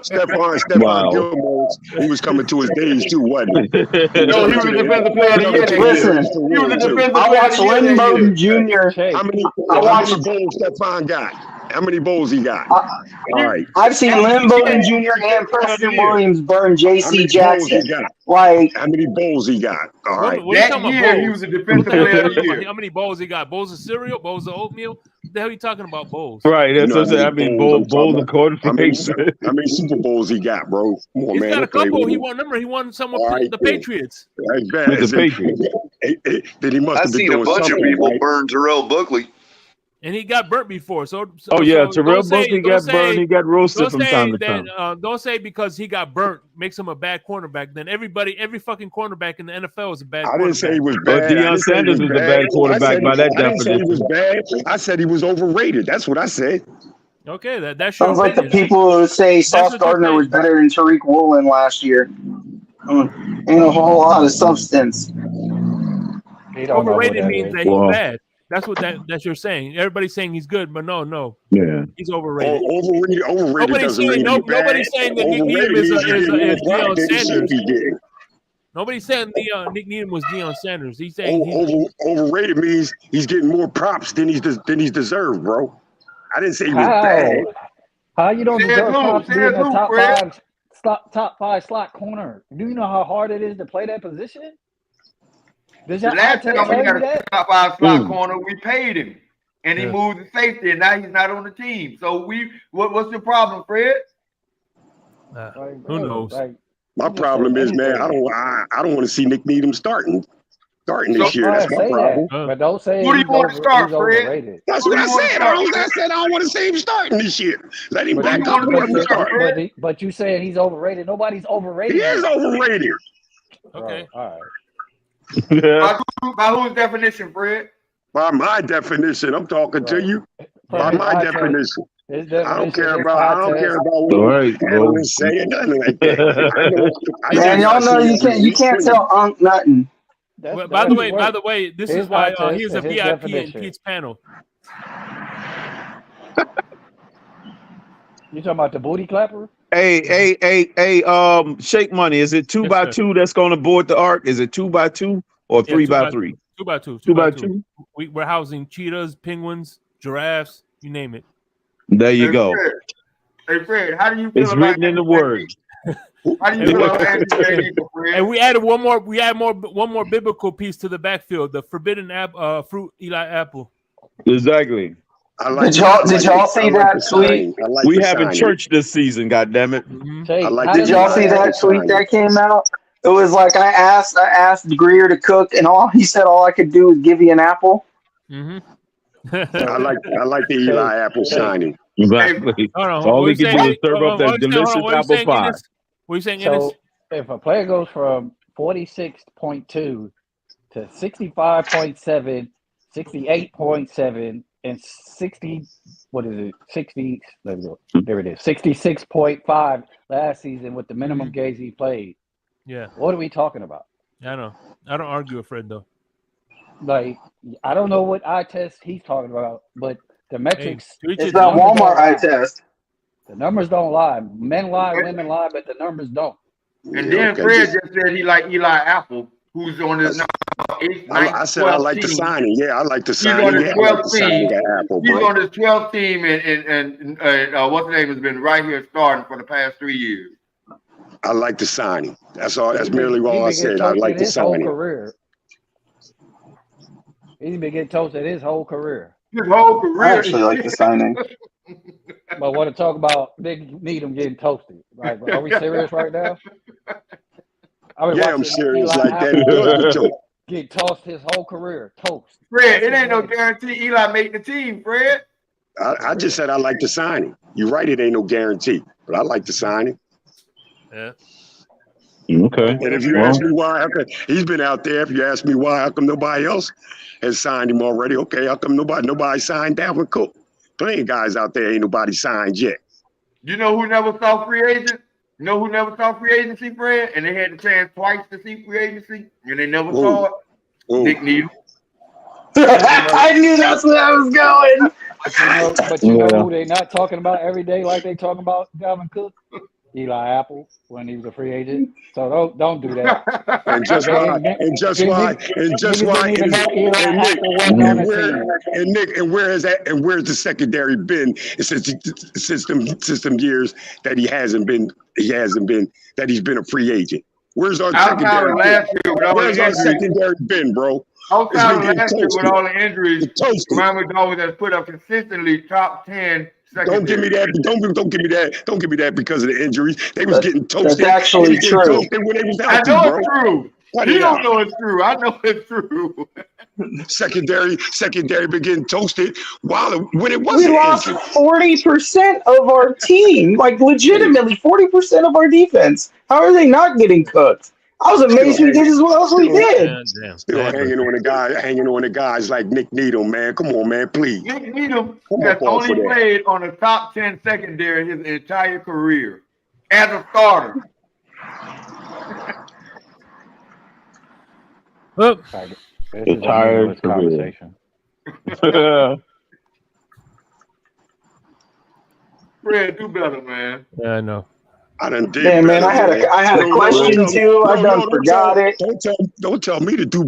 Stephon Gilmore, he was coming to his days too, wasn't he? No, he was a defensive player of the year. Listen, he was a defensive I watched Lynn Bowden Jr. How many goals Stephon got? How many bowls he got? All right. I've seen Lynn Bowden Jr. and Preston Williams burn J.C. Jackson. Like, how many bowls he got? All right. What are you talking about? Bowls? He was a defensive player of the year. How many bowls he got? Bowls of cereal? Bowls of oatmeal? What the hell are you talking about? Bowls? Right. That's what I'm saying. I mean, bowls of cornflakes. How many Super Bowls he got, bro? Come on, He's man. got a couple. He won. Remember, he won some with the Patriots. That's bad. With the Patriots. Then he must I've have been seen doing a bunch of people burn Terrell Buckley. And he got burnt before. Terrell Buckley got burned. He got roasted from time to time. Don't say because he got burnt makes him a bad cornerback. Then every fucking cornerback in the NFL is a bad cornerback. I didn't say he was bad. Deion Sanders was a bad quarterback by that definition. I didn't say he was bad. I said he was overrated. That's what I said. Okay, that's sounds like the people who say Sauce Gardner was better than Tariq Woolen last year. Ain't a whole lot of substance. Overrated means that he's bad. That's what that's you're saying. Everybody's saying he's good, but no. Yeah. He's overrated. Overrated nobody's saying that Nick Needham is Deion Sanders. Nobody's saying Nick Needham was Deion Sanders. He's saying overrated means he's getting more props than he's deserved, bro. I didn't say he was bad. How you don't deserve props being a top five slot corner? Do you know how hard it is to play that position? The last time we had a top five slot corner, we paid him, and he moved to safety, and now he's not on the team. So what's the problem, Fred? Who knows? My problem is, man, I don't want to see Nick Needham starting this year. That's my problem. But don't say who do you want to start, Fred? That's what I said. I said I don't want to see him starting this year. Let him back up and start. But you saying he's overrated? Nobody's overrated. He is overrated. Okay. All right. By whose definition, Fred? By my definition, I'm talking to you. By my definition. I don't care about what he's saying, nothing like that. Man, y'all know you can't tell Unc nothing. By the way, this is why he's a VIP in Pete's panel. You talking about the booty clapper? Hey, Shake Money. Is it 2x2 that's going to board the ark? Is it 2x2 or 3x3? 2x2. 2x2. We're housing cheetahs, penguins, giraffes, you name it. There you go. Hey Fred, how do you feel it's written in the word. How do you feel about Fred? And we added one more biblical piece to the backfield, the forbidden fruit Eli apple. Exactly. Did y'all see that tweet? We having church this season, goddammit. Did y'all see that tweet that came out? It was like I asked Greer to cook, and he said all I could do was give you an apple. I like the Eli apple signing. Exactly. All he can do is serve up that delicious apple pie. What are you saying, so if a player goes from 46.2 to 65.7, 68.7, and 60, what is it? 60, let me go. There it is. 66.5 last season with the minimum games he played. Yeah. What are we talking about? I know. I don't argue with Fred though. Like, I don't know what eye test he's talking about, but the metrics. It's not Walmart eye test. The numbers don't lie. Men lie, women lie, but the numbers don't. And then Fred just said he like Eli Apple, who's on his I said I like the signing. Yeah, I like the signing. He's on his 12th team. He's on his 12th team, and what's the name has been right here starting for the past 3 years. I like the signing. That's all. That's merely all I said. I like the signing. He's been getting toasted his whole career. His whole career. I actually like the signing. But want to talk about Big Needham getting toasted? Like, are we serious right now? I'm serious like that. Get tossed his whole career. Toast. Fred, it ain't no guarantee Eli make the team, Fred. I just said I like the signing. You're right, it ain't no guarantee, but I like the signing. Yeah. Okay. And if you ask me why, he's been out there. If you ask me why, how come nobody else has signed him already? Okay, how come nobody signed Dalvin Cook? Plenty of guys out there ain't nobody signed yet. You know who never saw free agent? You know who never saw free agency, Fred? And they had the chance twice to see free agency, and they never saw it. Nick Needham. I knew that's where I was going. But you know who they not talking about every day like they talking about Dalvin Cook? Eli Apple when he was a free agent. So don't do that. And just why, and just why, and just why, and Nick, and where is that? And where's the secondary been since system years that he's been a free agent? Where's our secondary been? Where's our secondary been, bro? Outside of last year with all the injuries, Miami Dolphins has put up consistently top 10. Don't give me that. Don't give me that. Don't give me that because of the injuries. They was getting toasted. That's actually true. When they was healthy, I know bro. it's true. You don't know it's true. I know it's true. Secondary been getting toasted when it wasn't. We lost 40% of our team, like legitimately 40% of our defense. How are they not getting cooked? I was amazed we did as well as we did. Still hanging on the guys like Nick Needham, man. Come on, man, please. Nick Needham has only played on a top 10 secondary his entire career as a starter. Entire conversation. Fred, do better, man. Yeah, I know. I done did. Yeah, man, I had a question too. I done forgot it. Don't tell me to do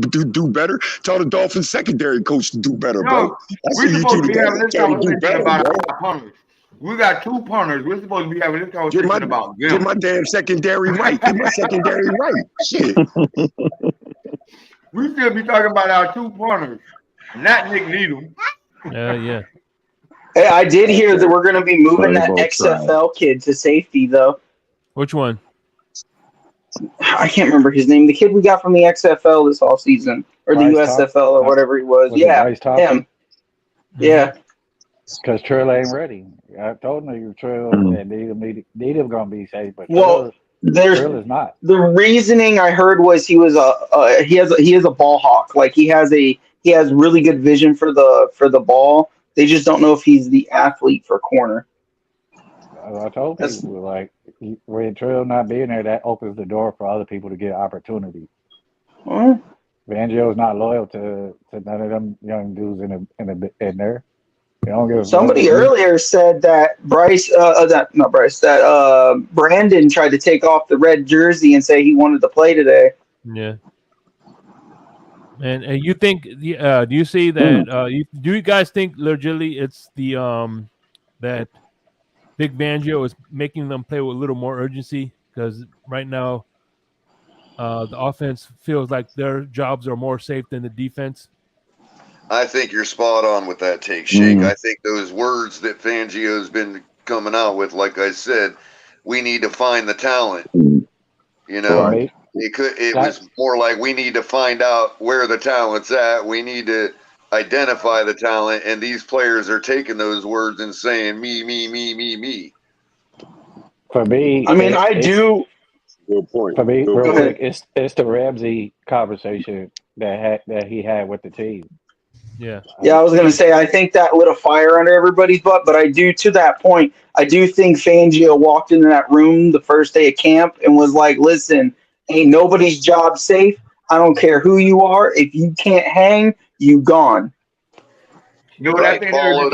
better. Tell the Dolphins secondary coach to do better, bro. We're supposed to be having this conversation about our punters. We got 2 punters. We're supposed to be having this conversation about them. Get my damn secondary right. Get my secondary right. Shit. We still be talking about our 2 punters, not Nick Needham. Yeah. Hey, I did hear that we're going to be moving that XFL kid to safety, though. Which one? I can't remember his name. The kid we got from the XFL this offseason, or the USFL, or whatever he was. Yeah, him. Yeah. Because Trill ain't ready. I told him you Trill and Needham going to be safe, but Trill is not. The reasoning I heard was he was he is a ball hawk. Like he has really good vision for the ball. They just don't know if he's the athlete for corner. I told people, like, when Trill not being there, that opens the door for other people to get opportunity. Fangio's not loyal to none of them young dudes in there. Somebody earlier said that Brandon tried to take off the red jersey and say he wanted to play today. Yeah. And you think? Do you see that? Do you guys think legitimately it's the that Big Fangio is making them play with a little more urgency? Because right now, the offense feels like their jobs are more safe than the defense. I think you're spot on with that take, Shake. I think those words that Fangio's been coming out with, like I said, we need to find the talent. You know, Right. it was more like we need to find out where the talent's at. We need to identify the talent, and these players are taking those words and saying me. For me, I mean, I do. Good point. For me, real quick, it's the Ramsey conversation that he had with the team. Yeah, I was going to say, I think that lit a fire under everybody's butt, but to that point, I do think Fangio walked into that room the first day of camp and was like, listen, ain't nobody's job safe. I don't care who you are. If you can't hang, you gone. You know what I think followed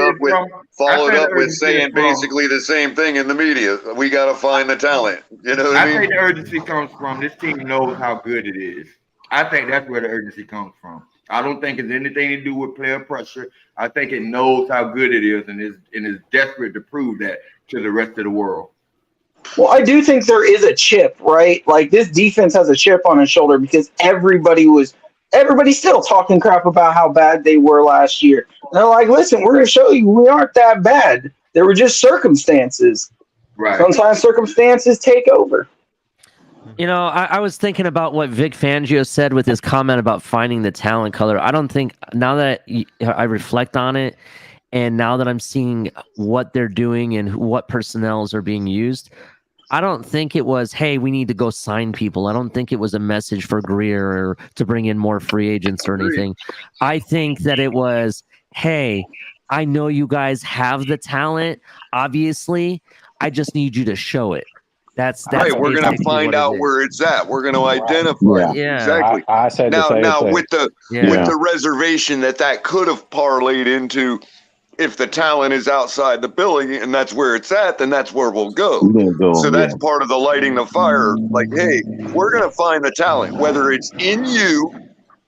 up with saying basically the same thing in the media. We got to find the talent. You know what I mean? I think the urgency comes from this team knows how good it is. I think that's where the urgency comes from. I don't think it's anything to do with player pressure. I think it knows how good it is and is desperate to prove that to the rest of the world. Well, I do think there is a chip, right? Like this defense has a chip on his shoulder because everybody's still talking crap about how bad they were last year. And they're like, listen, we're going to show you we aren't that bad. There were just circumstances. Right. Sometimes circumstances take over. You know, I was thinking about what Vic Fangio said with his comment about finding the talent color. I don't think, now that I reflect on it, and now that I'm seeing what they're doing and what personnels are being used, I don't think it was, hey, we need to go sign people. I don't think it was a message for Greer or to bring in more free agents or anything. I think that it was, hey, I know you guys have the talent, obviously. I just need you to show it. That's right. We're going to find out where it's at. We're going to identify. Yeah. Exactly. I said the same thing. With the reservation that could have parlayed into If the talent is outside the building and that's where it's at, then that's where we'll go. So that's part of the lighting the fire. Like, hey, we're going to find the talent, whether it's in you,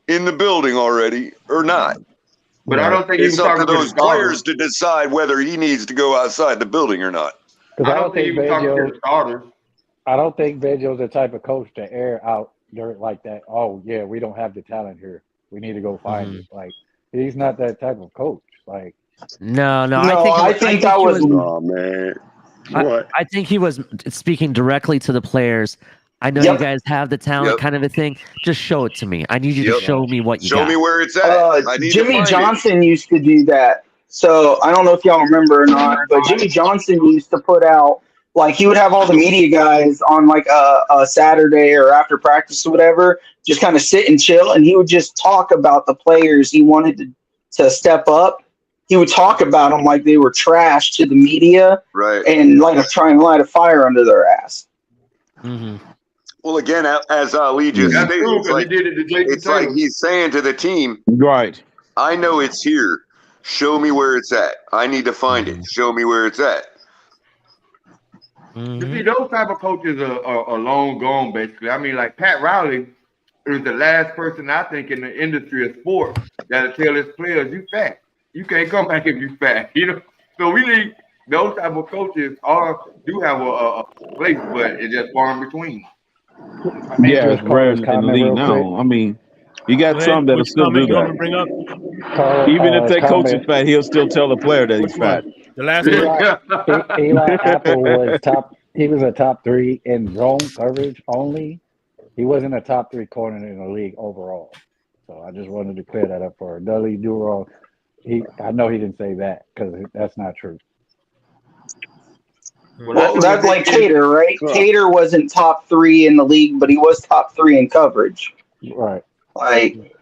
in the building already, or not. But I don't think he was it's up to talking those players to decide whether he needs to go outside the building or not. Because I don't think he was talking to the starters. I don't think Benjo's the type of coach to air out dirt like that. Oh yeah, we don't have the talent here. We need to go find it. Like he's not that type of coach. Like no. I think that was. Oh man, what? I think he was speaking directly to the players. I know you guys have the talent, kind of a thing. Just show it to me. I need you to show me what you got. Show me where it's at. Jimmy Johnson used to do that. So I don't know if y'all remember or not, but Jimmy Johnson used to put out, like, he would have all the media guys on like a Saturday or after practice or whatever, just kind of sit and chill, and he would just talk about the players he wanted to step up. He would talk about them like they were trash to the media, right? And like trying to light a fire under their ass. Well, again, as Lee just stated, it's like he's saying to the team, right? I know it's here. Show me where it's at. I need to find it. Show me where it's at. You see, those type of coaches are long gone, basically. I mean, like Pat Riley is the last person I think in the industry of sports that'll tell his players, you fat. You can't come back if you fat, you know? So we need those type of coaches do have a place, but it's just far in between. Yeah, it's rare in the league now. I mean, you got some that'll still do that. Even if that coach is fat, he'll still tell the player that he's fat. The last Eli Apple was top. He was a top 3 in zone coverage only. He wasn't a top 3 corner in the league overall. So I just wanted to clear that up for Dudley Duro. I know he didn't say that because that's not true. Well, that's like Cater, right? Cater wasn't top 3 in the league, but he was top 3 in coverage. Right. Like,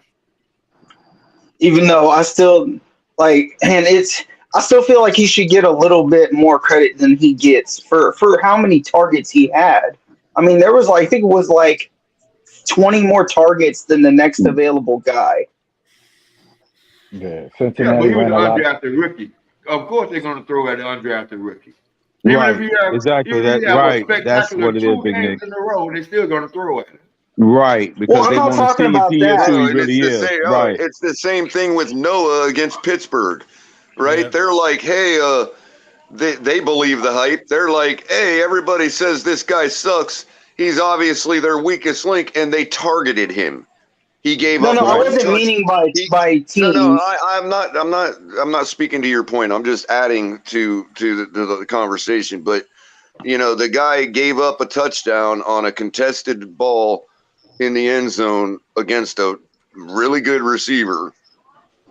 even though I still like, and I still feel like he should get a little bit more credit than he gets for how many targets he had. I mean, there was like, I think it was like 20 more targets than the next available guy. Yeah, but he was an undrafted rookie. Of course, they're going to throw at an undrafted rookie. Even right. if you have, exactly. That right. That's what it is, Big Nick. In a row, they're still going to throw at him. Right, because they want to see if he is who he really is. Right. It's the same thing with Noah against Pittsburgh, right? Yeah. They're like, hey, they believe the hype. They're like, hey, everybody says this guy sucks. He's obviously their weakest link, and they targeted him. He gave up. No, I wasn't meaning by teams. No, I'm not speaking to your point. I'm just adding to the conversation. But you know, the guy gave up a touchdown on a contested ball in the end zone against a really good receiver,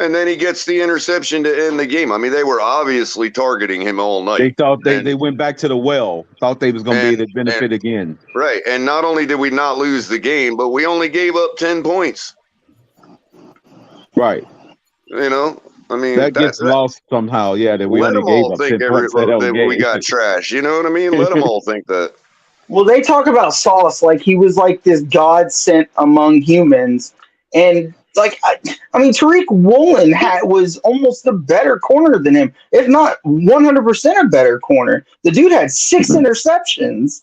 and then he gets the interception to end the game. I mean, they were obviously targeting him all night. They thought they went back to the well, thought they was going to be able to benefit again. Right, and not only did we not lose the game, but we only gave up 10 points. Right. You know, I mean, that gets lost somehow. Yeah, that we only gave up 10 points. That we got trash. You know what I mean? Let them all think that. Well, they talk about Sauce like he was like this God sent among humans, and like I mean, Tariq Woolen was almost a better corner than him, if not 100% a better corner. The dude had 6 interceptions.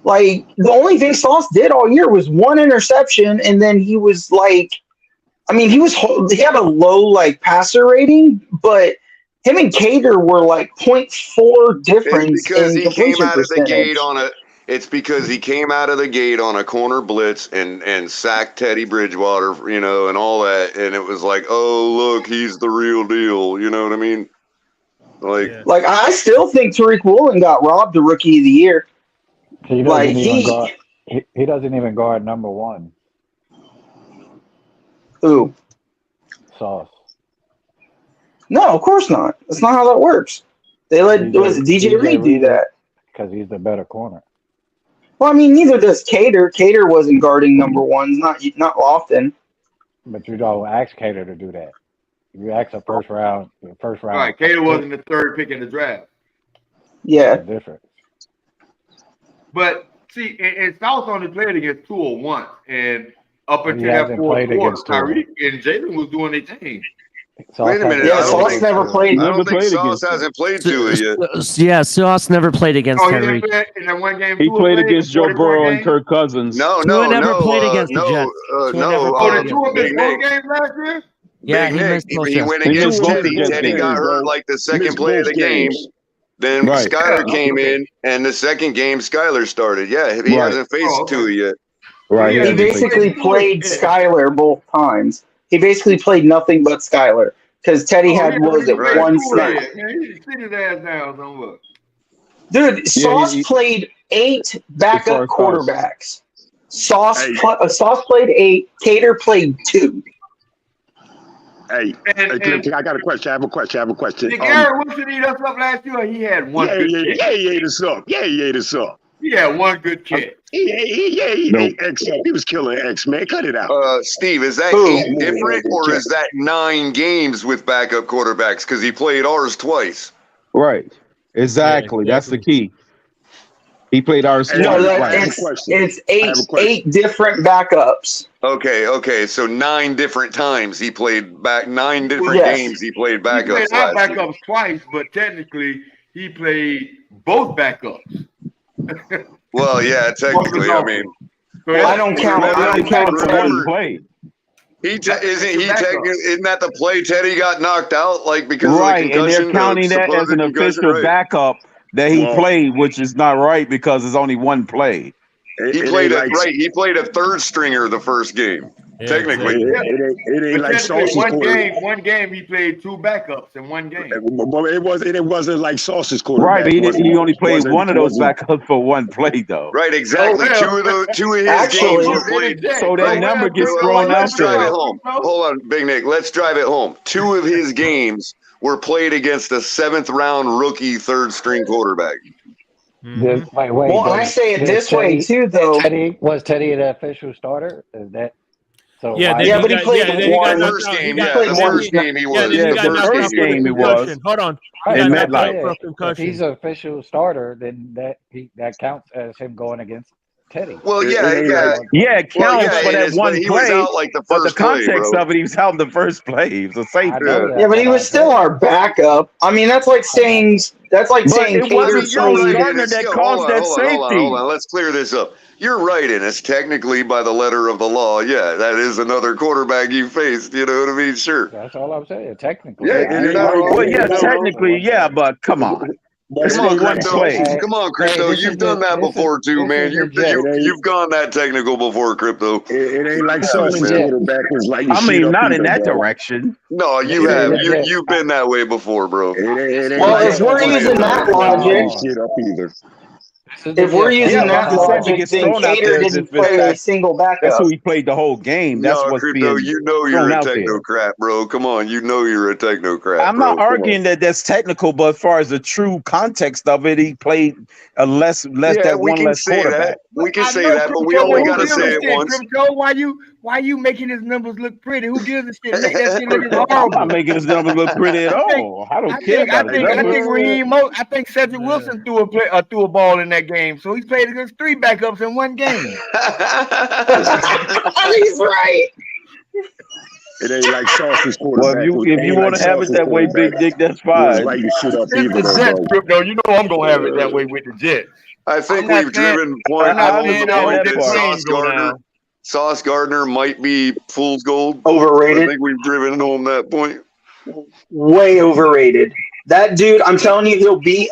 Like the only thing Sauce did all year was 1 interception, and then he was like, I mean, he had a low like passer rating, but him and Cater were like 0.4 difference. It's because he came out of the gate on a corner blitz and sacked Teddy Bridgewater, you know, and all that. And it was like, oh, look, he's the real deal. You know what I mean? Like I still think Tariq Woolen got robbed the Rookie of the Year. He doesn't even guard number 1. Who? Sauce. No, of course not. That's not how that works. They let DJ Reed do that. Because he's the better corner. Well, I mean, neither does Cater. Cater wasn't guarding number 1s, not often. But you don't ask Cater to do that. You ask a first round. Right, Cater wasn't the 3rd pick in the draft. Yeah. That's different. But see, and Sauce only played against Tua once, and up until that 4th quarter, Tyreek and Jalen was doing their thing. Wait a minute. Yeah, Sauce never played. I don't think Sauce hasn't played Tua yet. Yeah, Sauce never played against Tyreek. In that one game, he played against Joe Burrow and Kirk Cousins. Tua never played against the Jets. Tua missed both games last year? Yeah, Big Nick. He went against Teddy. Teddy got hurt like the second play of the game. Then Skyler came in, and the second game Skyler started. Yeah, he hasn't faced Tua yet. Right. He basically played Skyler both times. He basically played nothing but Skyler because Teddy had one snap. Sit his ass down, don't look. Dude, Sauce played 8 backup quarterbacks. Sauce played 8. Cater played 2. Hey, I got a question. I have a question. Did Garrett Wilson eat us up last year? He had one good catch. Yeah, he ate us up. He had one good catch. He ate X up. He was killing X, man. Cut it out. Steve, is that 8 different or is that 9 games with backup quarterbacks? Because he played ours twice. Right. Exactly. That's the key. He played ours twice. No, it's 8 different backups. Okay. So 9 different times he played back. 9 different games he played backups. He played our backups twice, but technically he played both backups. Well, yeah, technically. I mean, I don't count. One play. Isn't that the play Teddy got knocked out because of the concussion? And they're counting that as an official backup that he played, which is not right because it's only one play. He played He played a third stringer the first game. Technically, it ain't like Sauce's quarterback. One game he played 2 backups in one game. It wasn't like Sauce's quarterback. Right, but he only played one of those backups for one play, though. Right, exactly. Two of his games were played. So that number gets thrown out there. Drive it home. Hold on, Big Nick. Let's drive it home. 2 of his games were played against a 7th round rookie 3rd string quarterback. Well, I say it this way too, though. Was Teddy an official starter? Is that? So but he played one first game. The first game he was. The first game he was. Hold on. If he's an official starter, then that counts as him going against Teddy. Well, it counts for that one play. But the context of it, he was out in the first play. He was a safety. Yeah, but he was still our backup. I mean, that's like saying it wasn't Gardner that caused that safety. Hold on. Let's clear this up. You're right, Ennis. Technically, by the letter of the law, that is another quarterback you faced. You know what I mean? Sure. That's all I'm saying. Technically. Technically, but come on. Come on, Crypto. You've done that before too, man. You've gone that technical before, Crypto. It ain't like Sauce's quarterback was like. I mean, not in that direction. No, you have. You've been that way before, bro. If we're using that logic, if we're using that logic, then Cater didn't play a single backup. That's who he played the whole game. That's what's Crypto, being you're a technocrat, bro. Come on, you're a technocrat. I'm not arguing that that's technical, but as far as the true context of it, he played a less quarterback. We can say that, but we only got to say it once. Crypto, why you making his numbers look pretty? Who gives a shit? Make that shit look horrible. I'm not making his numbers look pretty at all. I don't care about his numbers. I think Cedric Wilson threw a ball in that game, so he played against 3 backups in one game. He's right. It ain't like Sauce's quarterback. Well, if you want to have it that way, Big Dick, that's fine. Like you shit up Crypto, you know I'm gonna have it that way with the Jets. I think we've driven point that Sauce Gardner might be fool's gold. Overrated. I think we've driven home that point. Way overrated. That dude, I'm telling you, he'll be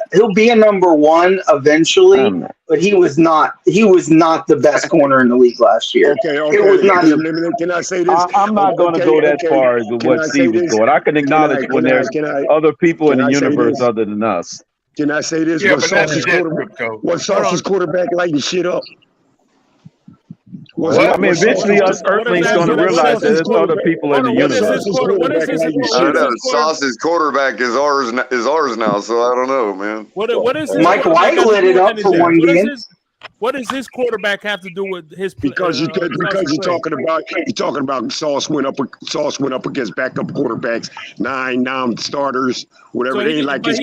a number 1 eventually. But he was not the best corner in the league last year. Okay. It was not. Can I say this? I'm not going to go that far as what Steve was going. I can acknowledge when there's other people in the universe other than us. Can I say this? What Sauce's quarterback lighting shit up? I mean, eventually us Earthlings going to realize that there's other people in the universe. I know Sauce's quarterback is ours now, so I don't know, man. What is Mike White lit it up for one game. What does his quarterback have to do with his? Because you're talking about Sauce went up against backup quarterbacks, 9 non-starters, whatever. It ain't like his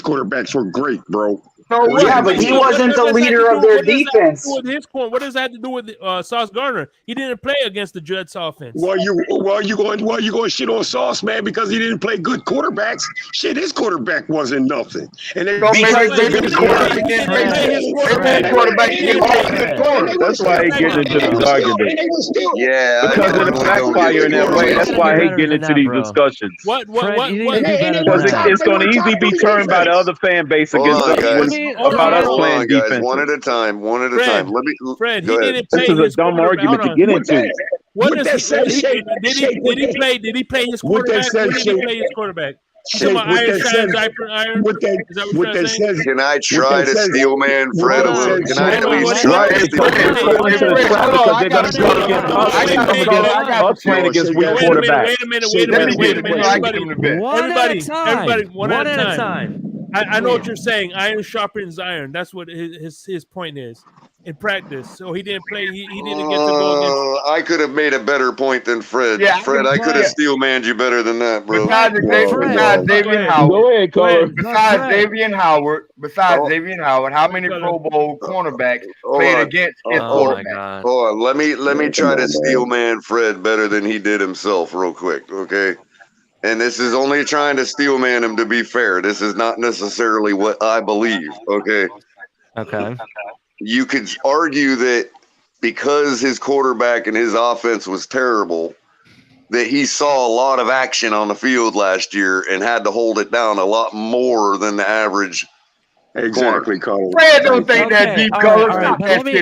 quarterbacks were great, bro. Yeah, but he wasn't the leader of their defense. What does that have to do with Sauce Gardner? He didn't play against the Jets offense. Well, you going to shit on Sauce, man, because he didn't play good quarterbacks. Shit, his quarterback wasn't nothing. And they because they didn't That's why he getting into these arguments. Yeah, because of the backfire in that way. That's why he getting into these discussions. It's going to easily be turned by the other fan base against us about us playing defense. One at a time. Fred, he didn't play. This is a dumb argument to get into. Did he play his quarterback? When did he play his quarterback? Can I try to steel man Fred a little? Can I at least try to steel man Fred? Because they're going to go against us playing against weak quarterbacks. Wait a minute. Everybody, one at a time. I know what you're saying. Iron sharpens iron. That's what his point is. In practice, so he didn't play. He didn't get to go against. I could have made a better point than Fred. Yeah, Fred, I could have steel manned you better than that, bro. Besides Davian Howard. Go ahead, Color. Besides Davian Howard, how many Pro Bowl cornerbacks played against his quarterback? Hold on, let me try to steel man Fred better than he did himself, real quick, okay? And this is only trying to steel man him to be fair. This is not necessarily what I believe, okay? Okay. You could argue that because his quarterback and his offense was terrible, that he saw a lot of action on the field last year and had to hold it down a lot more than the average. Exactly, Colin. Fred don't think that deep, Colin. I mean,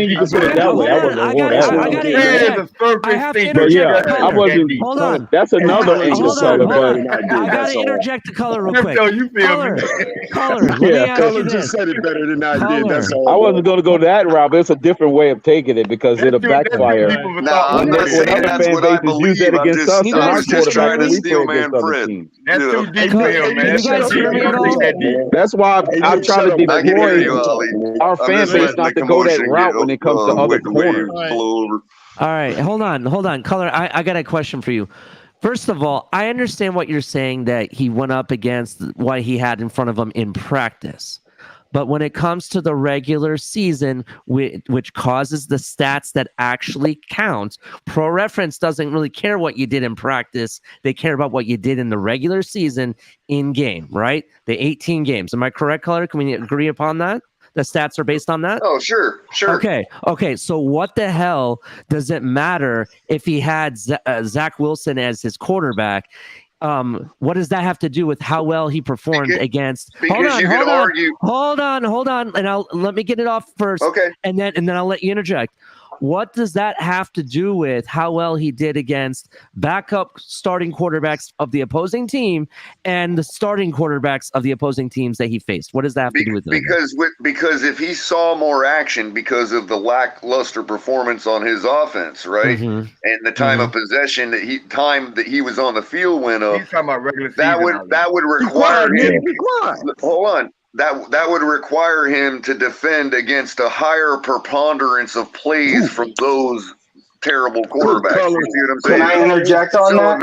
you can put it that way. I wasn't going that way. Hold on. That's another angle, Color. I got to interject the Color real quick. Color, let me ask Color you just this. said it better than I did. That's all. I wasn't going to go that route, but it's a different way of taking it because it'll backfire. No, I'm not saying that's what I believe. I'm just trying to steel man Fred. That's too deep for him, man. That's why I'm trying to deploy our fan base not to go that route when it comes to other corners. All right, hold on. Color, I got a question for you. First of all, I understand what you're saying, that he went up against what he had in front of him in practice. But when it comes to the regular season, which causes the stats that actually count, Pro Reference doesn't really care what you did in practice. They care about what you did in the regular season in game, right? The 18 games. Am I correct, Color? Can we agree upon that? The stats are based on that? Oh, sure. Okay. So what the hell does it matter if he had Zach Wilson as his quarterback? What does that have to do with how well he performed against? Hold on, and let me get it off first. Okay, and then I'll let you interject. What does that have to do with how well he did against backup starting quarterbacks of the opposing team and the starting quarterbacks of the opposing teams that he faced? What does that have to do with that? Because if he saw more action because of the lackluster performance on his offense, right, and the time of possession that he was on the field went up, he's talking about regular season, that would require him. Hold on. That would require him to defend against a higher preponderance of plays from those terrible quarterbacks. You see what I'm saying? Can I interject on that?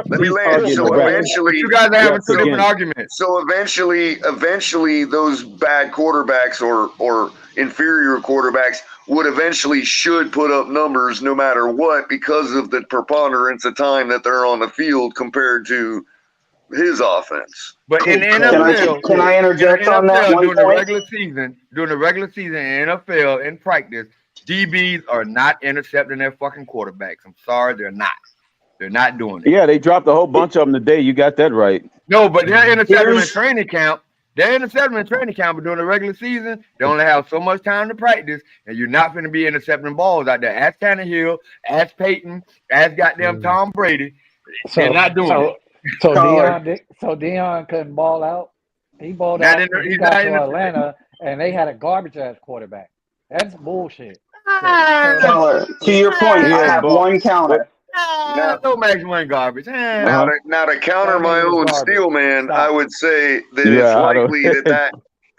Let me land. So eventually, you guys are having two different arguments. So eventually, those bad quarterbacks or inferior quarterbacks would eventually should put up numbers no matter what because of the preponderance of time that they're on the field compared to his offense. But in the NFL, can I interject on that? During the regular season in NFL in practice, DBs are not intercepting their fucking quarterbacks. I'm sorry, they're not. They're not doing it. Yeah, they dropped a whole bunch of them today. You got that right. No, but they're intercepting in training camp. But during the regular season, they only have so much time to practice, and you're not going to be intercepting balls out there. Ask Tannehill, ask Peyton, ask goddamn Tom Brady. They're not doing it. So Deion couldn't ball out. He balled out. He got to Atlanta, and they had a garbage ass quarterback. That's bullshit. To your point, I have one counter. No Max Wayne garbage. Now to counter my own steel man, I would say that it's likely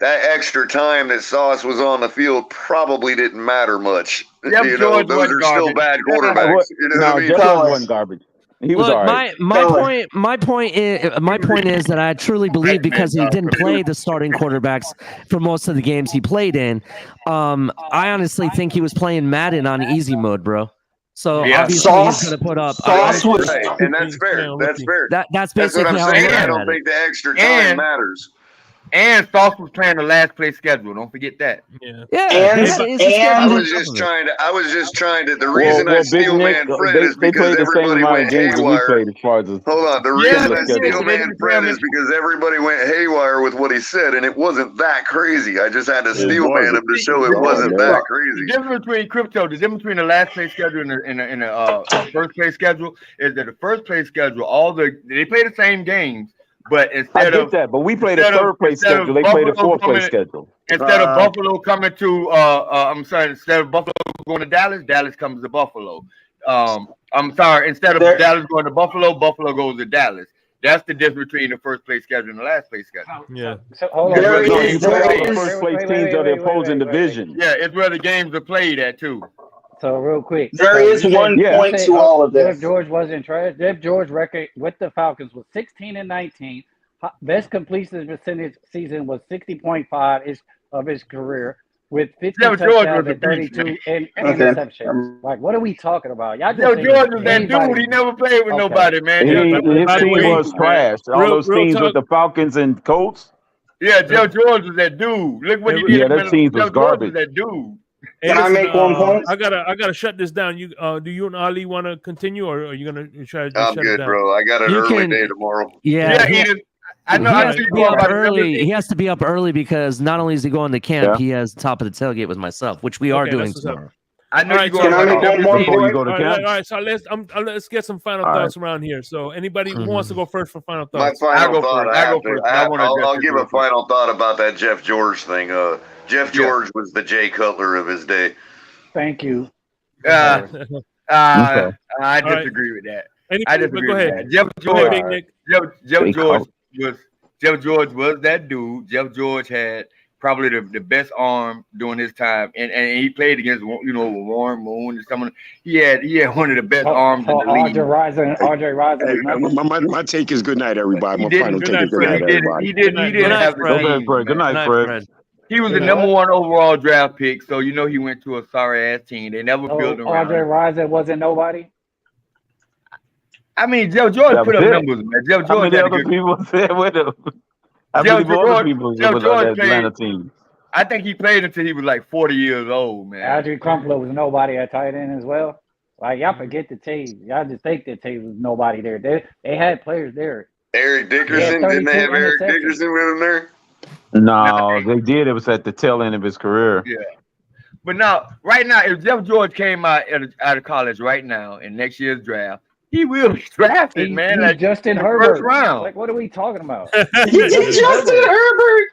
that extra time that Sauce was on the field probably didn't matter much. Yep, those are still bad quarterbacks. George wasn't garbage. He was all right. My point is that I truly believe because he didn't play the starting quarterbacks for most of the games he played in. I honestly think he was playing Madden on easy mode, bro. So obviously he's going to put up. Right, and that's fair. That's fair. That's what basically I'm how saying. I'm I don't think the extra time matters. And Sauce was playing the last play schedule. Don't forget that. I was just trying to. The reason I Steelman Fred is because everybody went haywire. Hold on. The reason I Steelman Fred is because everybody went haywire with what he said, and it wasn't that crazy. I just had to Steelman him to show it wasn't that crazy. The difference between the last play schedule and the first play schedule is that the first play schedule, they play the same games. But instead of that, but we played a third place schedule. They played a fourth place schedule. Instead of Buffalo coming to, instead of Buffalo going to Dallas, Dallas comes to Buffalo. Instead of Dallas going to Buffalo, Buffalo goes to Dallas. That's the difference between the first place schedule and the last place schedule. Yeah. So hold on. The first place teams of the opposing division. Yeah, it's where the games are played at too. So real quick, there is one point to all of this. Jeff George wasn't trash. Jeff George record with the Falcons was 16-19. Best completion percentage season was 60.5 of his career with 50 touchdowns and 32 interceptions. Like, what are we talking about? Y'all Joe George was that dude. He never played with nobody, man. His team was trash. All those teams with the Falcons and Colts. Yeah, Joe George was that dude. Look what he did. Yeah, that team was garbage. That dude. Can I make one point? I gotta shut this down. You do you and Ali want to continue, or are you gonna try to I'm shut good, it down? bro. I got an early day tomorrow. Yeah. I know. He has to be up early because not only is he going to camp, he has top of the tailgate with myself, which we are doing tomorrow. I know. Right, Can I make one more point? All right. So let's get some final thoughts around here. So anybody who wants to go first for final thoughts? My final thought. I'll give a final thought about that Jeff George thing. Jeff George was the Jay Cutler of his day. Thank you. I disagree with that. I disagree with that. Jeff George was that dude. Jeff George had probably the best arm during his time, and he played against Warren Moon and someone. He had one of the best arms in the league. Andre Rison. My take is good night, everybody. My final take is good night, everybody. He didn't have the good night, Fred. He was the number one overall draft pick, so he went to a sorry ass team. They never built around. Andre Rison wasn't nobody. I mean, Jeff George put up numbers, man. Jeff George. How many other people said with him? Jeff George played. I think he played until he was like 40 years old, man. Adrian Crumpler was nobody at tight end as well. Like, y'all forget the team. Y'all just think the team was nobody there. They had players there. Eric Dickerson, didn't they have Eric Dickerson with him there? No, they did. It was at the tail end of his career. Yeah. But right now, if Jeff George came out of college right now in next year's draft, he will be drafted, man. Like Justin Herbert. First round. Like, what are we talking about? Justin Herbert.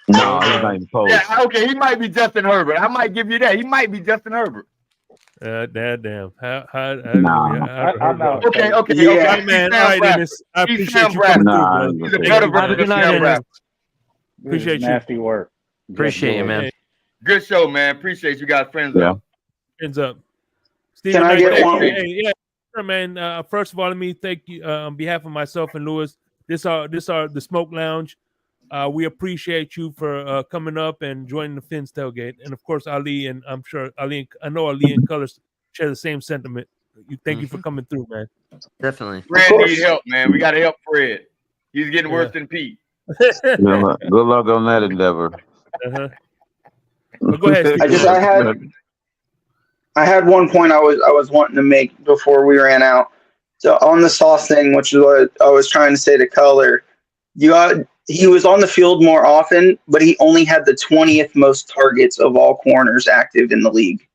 No, he's not even close. Yeah, okay, he might be Justin Herbert. I might give you that. He might be Justin Herbert. Damn. I'm out. Okay. Yeah, man. All right, Dennis. I appreciate you coming through, He's a better version of Sam Bradford. Appreciate you. Nasty work. Appreciate you, man. Good show, man. Appreciate you guys. Friends up. Friends up. Can I get one? Yeah, man. First of all, let me thank you on behalf of myself and Lewis. This are the Smoke Lounge. We appreciate you for coming up and joining the Finn's Tailgate, and of course Ali, and I'm sure Ali and Colors share the same sentiment. Thank you for coming through, man. Definitely. Fred needs help, man. We got to help Fred. He's getting worse than Pete. Good luck on that endeavor. Go ahead, Steve. I had one point I was wanting to make before we ran out. So on the Sauce thing, which is what I was trying to say to Color, he was on the field more often, but he only had the 20th most targets of all corners active in the league.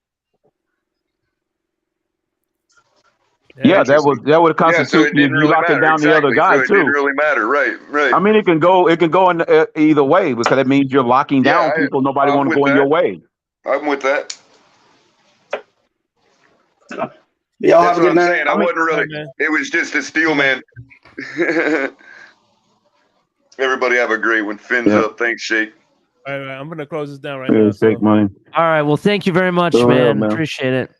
Yeah, that would constitute you locking down the other guy too. It didn't really matter, right? I mean, it can go in either way because that means you're locking down people. Nobody want to go in your way. I'm with that. Y'all have a good night. I wasn't really. It was just a steal, man. Everybody have a great one. Fins up. Thanks, Shake. All right, I'm gonna close this down right now. Shake money. All right. Well, thank you very much, man. Appreciate it.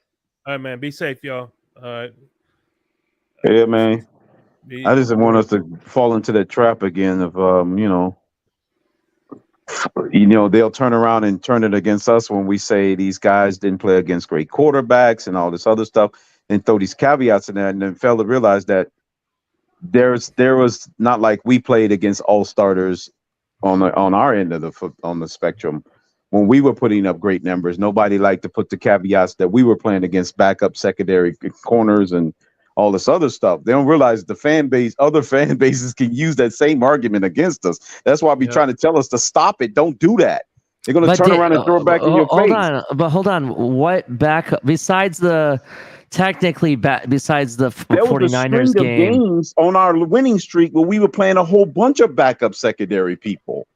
All right, man. Be safe, y'all. All right. Yeah, man. I just want us to fall into that trap again of they'll turn around and turn it against us when we say these guys didn't play against great quarterbacks and all this other stuff, and throw these caveats in there, and then fail to realize that there was not like we played against all starters on our end of the spectrum. When we were putting up great numbers, nobody liked to put the caveats that we were playing against backup secondary corners and all this other stuff. They don't realize other fan bases can use that same argument against us. That's why we trying to tell us to stop it. Don't do that. They're going to turn around and throw it back in your face. Hold on. What backup besides the 49ers games on our winning streak where we were playing a whole bunch of backup secondary people?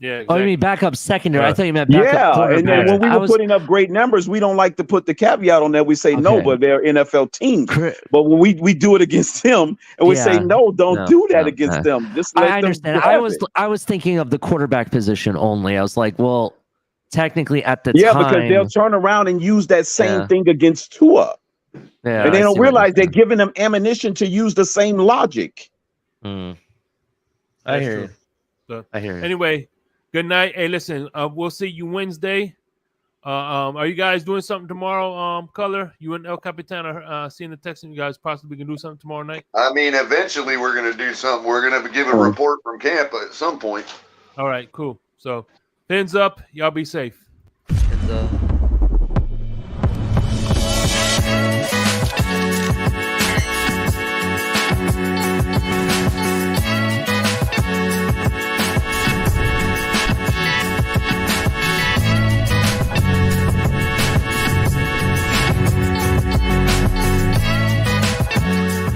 Yeah. Exactly. Oh, you mean backup secondary? I thought you meant backup quarterback. And then when we were putting up great numbers, we don't like to put the caveat on that. We say no, but they're NFL teams. But when we do it against them, and we say no, don't do that against them. Just let I understand. I was thinking of the quarterback position only. I was like, well, technically at the time, because they'll turn around and use that same thing against Tua. Yeah, and they don't realize they're giving them ammunition to use the same logic. I hear you. So, anyway, good night. Hey, listen, we'll see you Wednesday. Are you guys doing something tomorrow? Color, you and El Capitan are seeing the text, and you guys possibly can do something tomorrow night. I mean, eventually we're going to do something. We're going to give a report from camp at some point. All right, cool. So, fins up. Y'all be safe. Fins up.